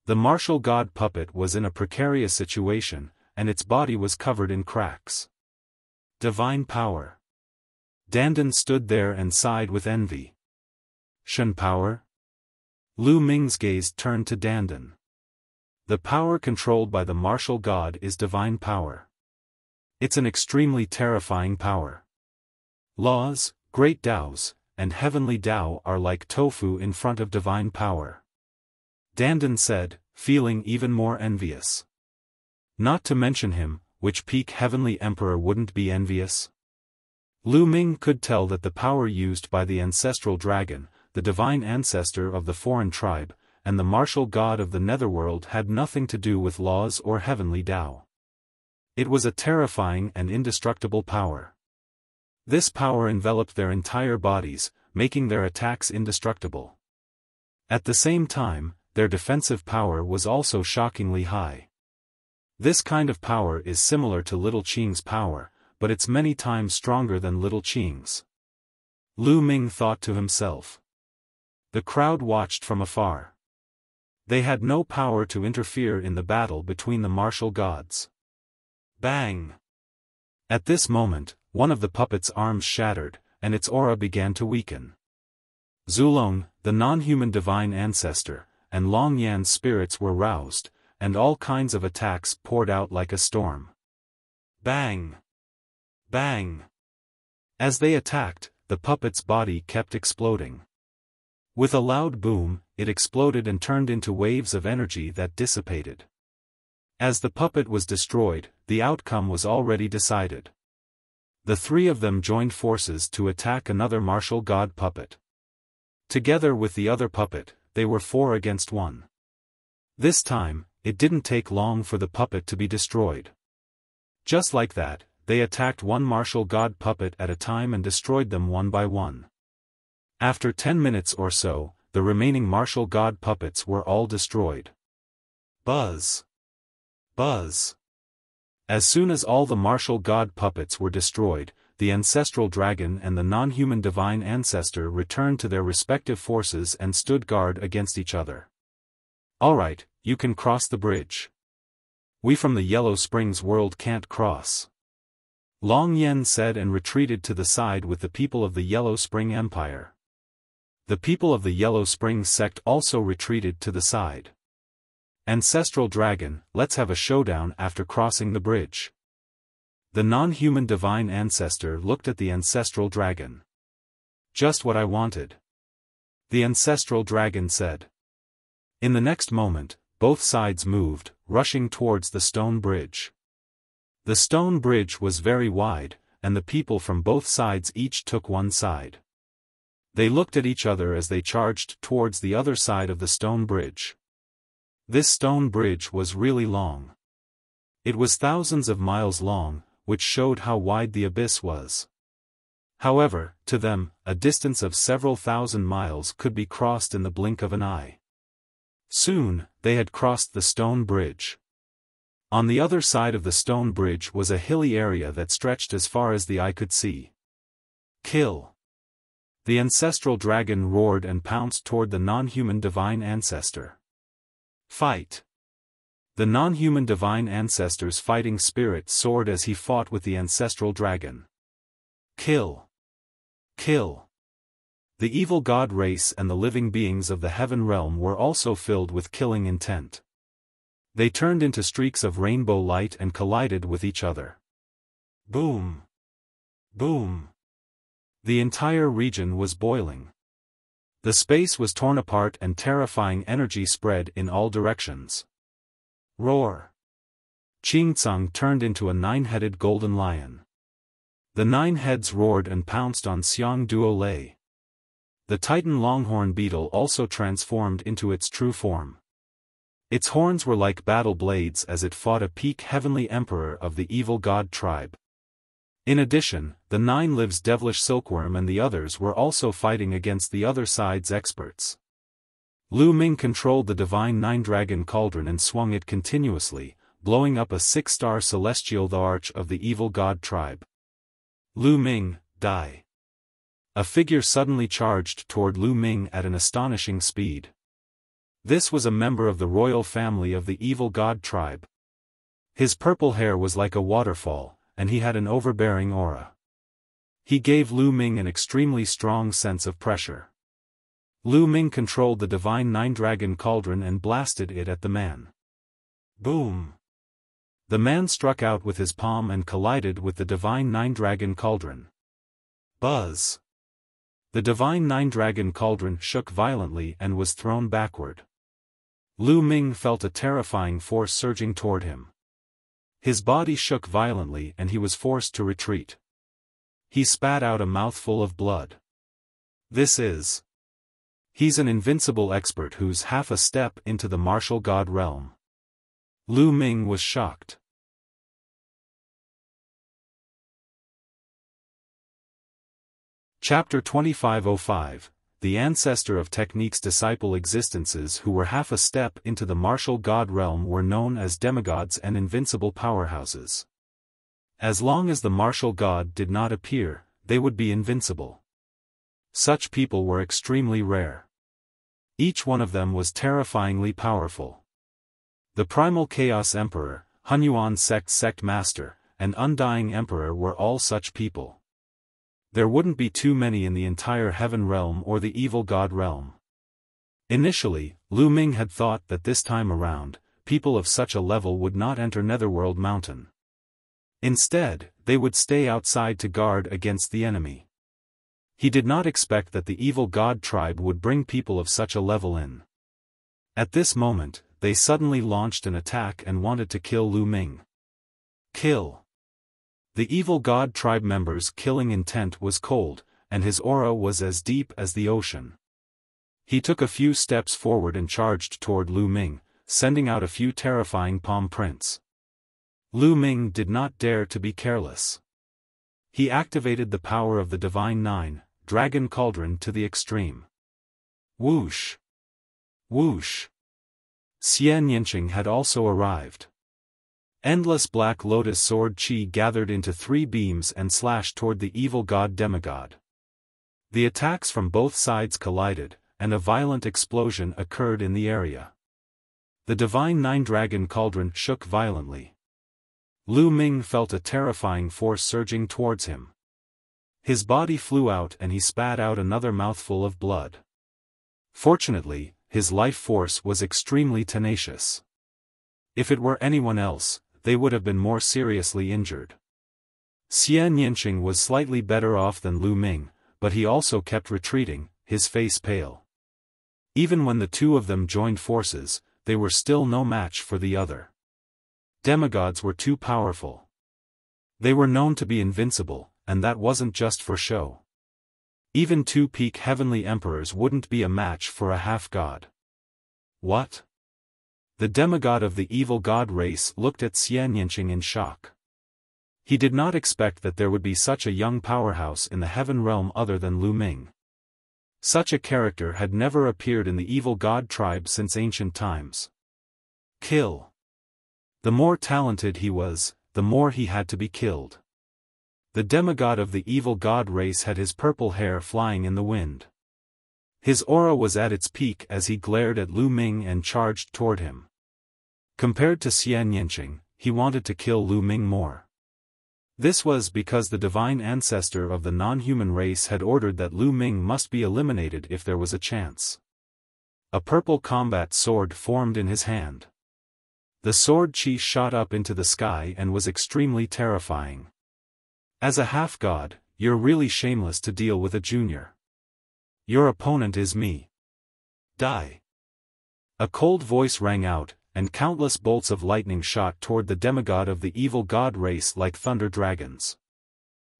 The martial god puppet was in a precarious situation, and its body was covered in cracks. Divine power. Dandan stood there and sighed with envy. Shen power? Lu Ming's gaze turned to Dandan. The power controlled by the martial god is divine power. It's an extremely terrifying power. Laws, great Taos, and heavenly Tao are like tofu in front of divine power. Dandan said, feeling even more envious. Not to mention him, which peak Heavenly Emperor wouldn't be envious? Lu Ming could tell that the power used by the ancestral dragon, the divine ancestor of the foreign tribe, and the martial god of the netherworld had nothing to do with laws or heavenly Tao. It was a terrifying and indestructible power. This power enveloped their entire bodies, making their attacks indestructible. At the same time, their defensive power was also shockingly high. This kind of power is similar to Little Qing's power, but it's many times stronger than Little Qing's. Lu Ming thought to himself. The crowd watched from afar. They had no power to interfere in the battle between the martial gods. Bang! At this moment, one of the puppet's arms shattered, and its aura began to weaken. Zulong, the non-human divine ancestor, and Long Yan's spirits were roused, and all kinds of attacks poured out like a storm. Bang! Bang! As they attacked, the puppet's body kept exploding. With a loud boom, it exploded and turned into waves of energy that dissipated. As the puppet was destroyed, the outcome was already decided. The 3 of them joined forces to attack another martial god puppet. Together with the other puppet, they were 4 against 1. This time, it didn't take long for the puppet to be destroyed. Just like that, they attacked one martial god puppet at a time and destroyed them one by one. After 10 minutes or so, the remaining martial god puppets were all destroyed. Buzz! Buzz! As soon as all the martial god puppets were destroyed, the ancestral dragon and the non-human divine ancestor returned to their respective forces and stood guard against each other. "Alright, you can cross the bridge. We from the Yellow Springs world can't cross," Long Yen said and retreated to the side with the people of the Yellow Spring Empire. The people of the Yellow Springs sect also retreated to the side. "Ancestral dragon, let's have a showdown after crossing the bridge." The non-human divine ancestor looked at the ancestral dragon. "Just what I wanted," the ancestral dragon said. In the next moment, both sides moved, rushing towards the stone bridge. The stone bridge was very wide, and the people from both sides each took one side. They looked at each other as they charged towards the other side of the stone bridge. This stone bridge was really long. It was thousands of miles long, which showed how wide the abyss was. However, to them, a distance of several thousand miles could be crossed in the blink of an eye. Soon, they had crossed the stone bridge. On the other side of the stone bridge was a hilly area that stretched as far as the eye could see. "Kill!" The ancestral dragon roared and pounced toward the non-human divine ancestor. "Fight!" The non-human divine ancestor's fighting spirit soared as he fought with the ancestral dragon. "Kill! Kill!" The evil god race and the living beings of the heaven realm were also filled with killing intent. They turned into streaks of rainbow light and collided with each other. Boom! Boom! The entire region was boiling. The space was torn apart and terrifying energy spread in all directions. Roar! Qingcang turned into a 9-headed golden lion. The 9 heads roared and pounced on Xiang Duo Lei. The Titan longhorn beetle also transformed into its true form. Its horns were like battle blades as it fought a peak heavenly emperor of the evil god tribe. In addition, the 9 lives devilish silkworm and the others were also fighting against the other side's experts. Lu Ming controlled the divine 9-dragon cauldron and swung it continuously, blowing up a 6-star celestial the arch of the evil god tribe. Lu Ming, die! A figure suddenly charged toward Lu Ming at an astonishing speed. This was a member of the royal family of the evil god tribe. His purple hair was like a waterfall, and he had an overbearing aura. He gave Lu Ming an extremely strong sense of pressure. Lu Ming controlled the divine 9-dragon cauldron and blasted it at the man. Boom! The man struck out with his palm and collided with the divine 9-dragon cauldron. Buzz! The divine 9-dragon cauldron shook violently and was thrown backward. Lu Ming felt a terrifying force surging toward him. His body shook violently and he was forced to retreat. He spat out a mouthful of blood. He's an invincible expert who's half a step into the martial god realm. Lu Ming was shocked. Chapter 2505, The Ancestor of Technique's disciple existences who were half a step into the martial god realm were known as demigods and invincible powerhouses. As long as the martial god did not appear, they would be invincible. Such people were extremely rare. Each one of them was terrifyingly powerful. The Primal Chaos Emperor, Hunyuan Sect Master, and Undying Emperor were all such people. There wouldn't be too many in the entire heaven realm or the evil god realm. Initially, Lu Ming had thought that this time around, people of such a level would not enter Netherworld Mountain. Instead, they would stay outside to guard against the enemy. He did not expect that the evil god tribe would bring people of such a level in. At this moment, they suddenly launched an attack and wanted to kill Lu Ming. Kill! The evil god tribe member's killing intent was cold, and his aura was as deep as the ocean. He took a few steps forward and charged toward Lu Ming, sending out a few terrifying palm prints. Lu Ming did not dare to be careless. He activated the power of the divine 9-dragon cauldron to the extreme. Whoosh! Whoosh! Xian Yinqing had also arrived. Endless black lotus sword chi gathered into 3 beams and slashed toward the evil god demigod. The attacks from both sides collided, and a violent explosion occurred in the area. The divine 9-dragon cauldron shook violently. Lu Ming felt a terrifying force surging towards him. His body flew out and he spat out another mouthful of blood. Fortunately, his life force was extremely tenacious. If it were anyone else, they would have been more seriously injured. Xian Yinqing was slightly better off than Lu Ming, but he also kept retreating, his face pale. Even when the two of them joined forces, they were still no match for the other. Demigods were too powerful. They were known to be invincible, and that wasn't just for show. Even 2 peak heavenly emperors wouldn't be a match for a half-god. What? The demigod of the evil god race looked at Xian Yinqing in shock. He did not expect that there would be such a young powerhouse in the heaven realm other than Lu Ming. Such a character had never appeared in the evil god tribe since ancient times. Kill. The more talented he was, the more he had to be killed. The demigod of the evil god race had his purple hair flying in the wind. His aura was at its peak as he glared at Lu Ming and charged toward him. Compared to Xian Yinqing, he wanted to kill Lu Ming more. This was because the divine ancestor of the non-human race had ordered that Lu Ming must be eliminated if there was a chance. A purple combat sword formed in his hand. The sword chi shot up into the sky and was extremely terrifying. As a half-god, you're really shameless to deal with a junior. Your opponent is me. Die. A cold voice rang out, and countless bolts of lightning shot toward the demigod of the evil god race like thunder dragons.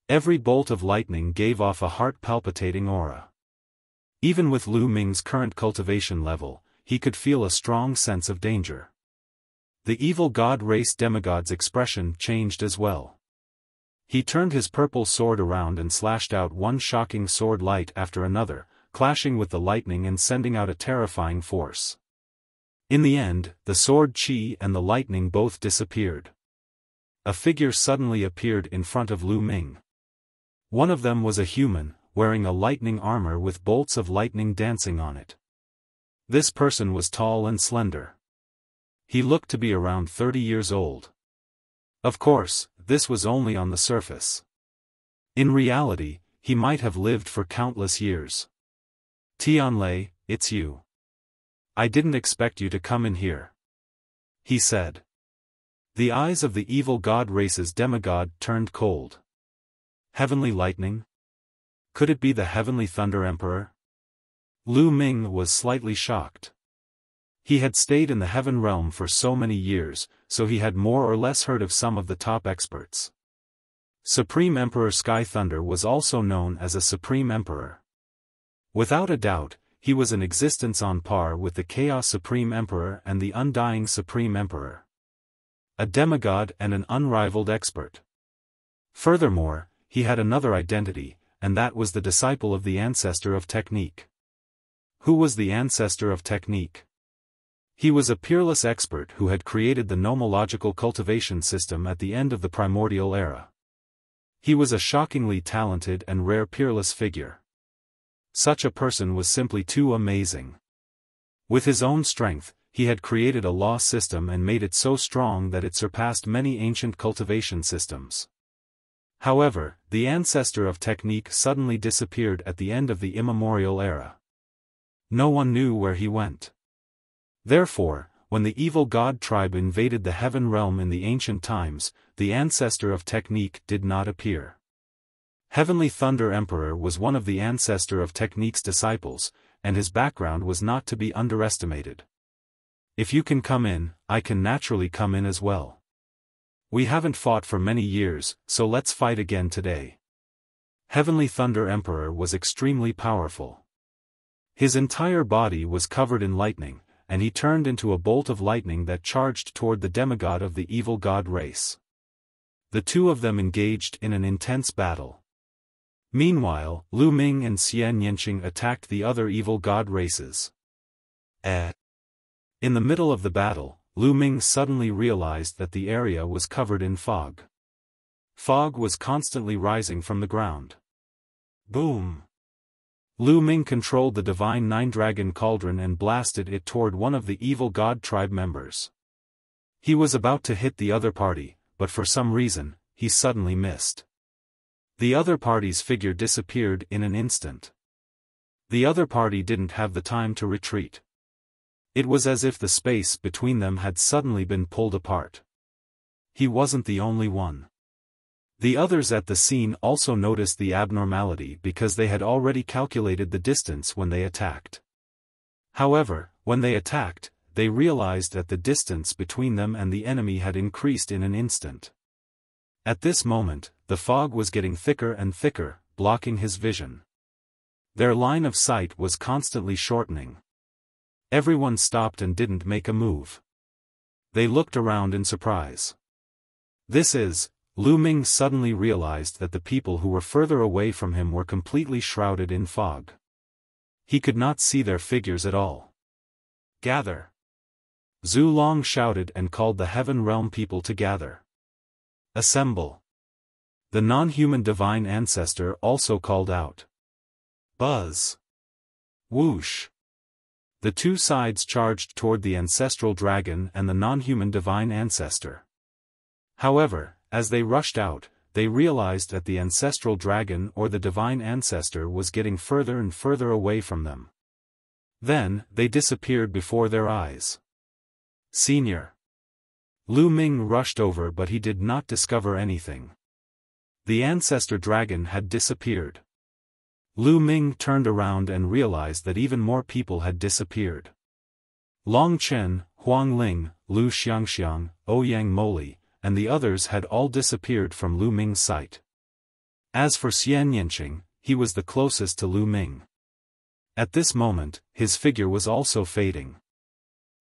Every bolt of lightning gave off a heart-palpitating aura. Even with Lu Ming's current cultivation level, he could feel a strong sense of danger. The evil god race demigod's expression changed as well. He turned his purple sword around and slashed out one shocking sword light after another, clashing with the lightning and sending out a terrifying force. In the end, the sword chi and the lightning both disappeared. A figure suddenly appeared in front of Lu Ming. One of them was a human, wearing a lightning armor with bolts of lightning dancing on it. This person was tall and slender. He looked to be around 30 years old. Of course, this was only on the surface. In reality, he might have lived for countless years. Tianlei, it's you. I didn't expect you to come in here, he said. The eyes of the evil god race's demigod turned cold. Heavenly lightning? Could it be the heavenly thunder emperor? Lu Ming was slightly shocked. He had stayed in the heaven realm for so many years, so he had more or less heard of some of the top experts. Supreme Emperor Sky Thunder was also known as a Supreme Emperor. Without a doubt, he was an existence on par with the Chaos Supreme Emperor and the Undying Supreme Emperor. A demigod and an unrivaled expert. Furthermore, he had another identity, and that was the disciple of the ancestor of technique. Who was the ancestor of technique? He was a peerless expert who had created the nomological cultivation system at the end of the primordial era. He was a shockingly talented and rare peerless figure. Such a person was simply too amazing. With his own strength, he had created a law system and made it so strong that it surpassed many ancient cultivation systems. However, the ancestor of technique suddenly disappeared at the end of the immemorial era. No one knew where he went. Therefore, when the evil god tribe invaded the heaven realm in the ancient times, the ancestor of technique did not appear. Heavenly Thunder Emperor was one of the ancestor of technique's disciples, and his background was not to be underestimated. If you can come in, I can naturally come in as well. We haven't fought for many years, so let's fight again today. Heavenly Thunder Emperor was extremely powerful. His entire body was covered in lightning, and he turned into a bolt of lightning that charged toward the demigod of the evil god race. The two of them engaged in an intense battle. Meanwhile, Lu Ming and Xian Yinqing attacked the other evil god races. In the middle of the battle, Lu Ming suddenly realized that the area was covered in fog. Fog was constantly rising from the ground. Boom! Lu Ming controlled the divine nine-dragon cauldron and blasted it toward one of the evil god tribe members. He was about to hit the other party, but for some reason, he suddenly missed. The other party's figure disappeared in an instant. The other party didn't have the time to retreat. It was as if the space between them had suddenly been pulled apart. He wasn't the only one. The others at the scene also noticed the abnormality because they had already calculated the distance when they attacked. However, when they attacked, they realized that the distance between them and the enemy had increased in an instant. At this moment, the fog was getting thicker and thicker, blocking his vision. Their line of sight was constantly shortening. Everyone stopped and didn't make a move. They looked around in surprise. Lu Ming suddenly realized that the people who were further away from him were completely shrouded in fog. He could not see their figures at all. Gather! Zhu Long shouted and called the Heaven Realm people to gather. Assemble! The non-human divine ancestor also called out. Buzz! Whoosh! The two sides charged toward the ancestral dragon and the non-human divine ancestor. However, as they rushed out, they realized that the ancestral dragon or the divine ancestor was getting further and further away from them. Then, they disappeared before their eyes. Senior! Lu Ming rushed over, but he did not discover anything. The ancestor dragon had disappeared. Lu Ming turned around and realized that even more people had disappeared. Long Chen, Huang Ling, Lu Xiangxiang, Ouyang Moli, and the others had all disappeared from Lu Ming's sight. As for Xian Yanqing, he was the closest to Lu Ming. At this moment, his figure was also fading.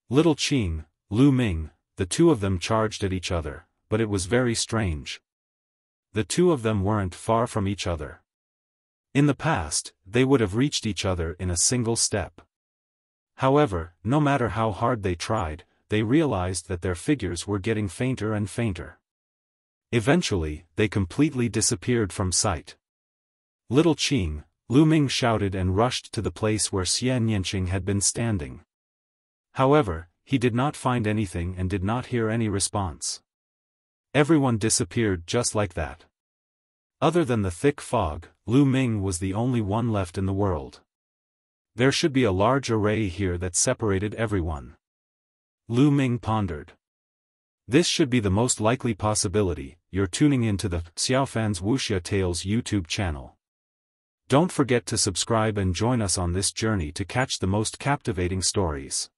Little Qing, Lu Ming, the two of them charged at each other, but it was very strange. The two of them weren't far from each other. In the past, they would have reached each other in a single step. However, no matter how hard they tried, they realized that their figures were getting fainter and fainter. Eventually, they completely disappeared from sight. Little Qing, Lu Ming shouted and rushed to the place where Xian Yanqing had been standing. However, he did not find anything and did not hear any response. Everyone disappeared just like that. Other than the thick fog, Lu Ming was the only one left in the world. There should be a large array here that separated everyone. Lu Ming pondered. This should be the most likely possibility. You're tuning into the Xiaofan's Wuxia Tales YouTube channel. Don't forget to subscribe and join us on this journey to catch the most captivating stories.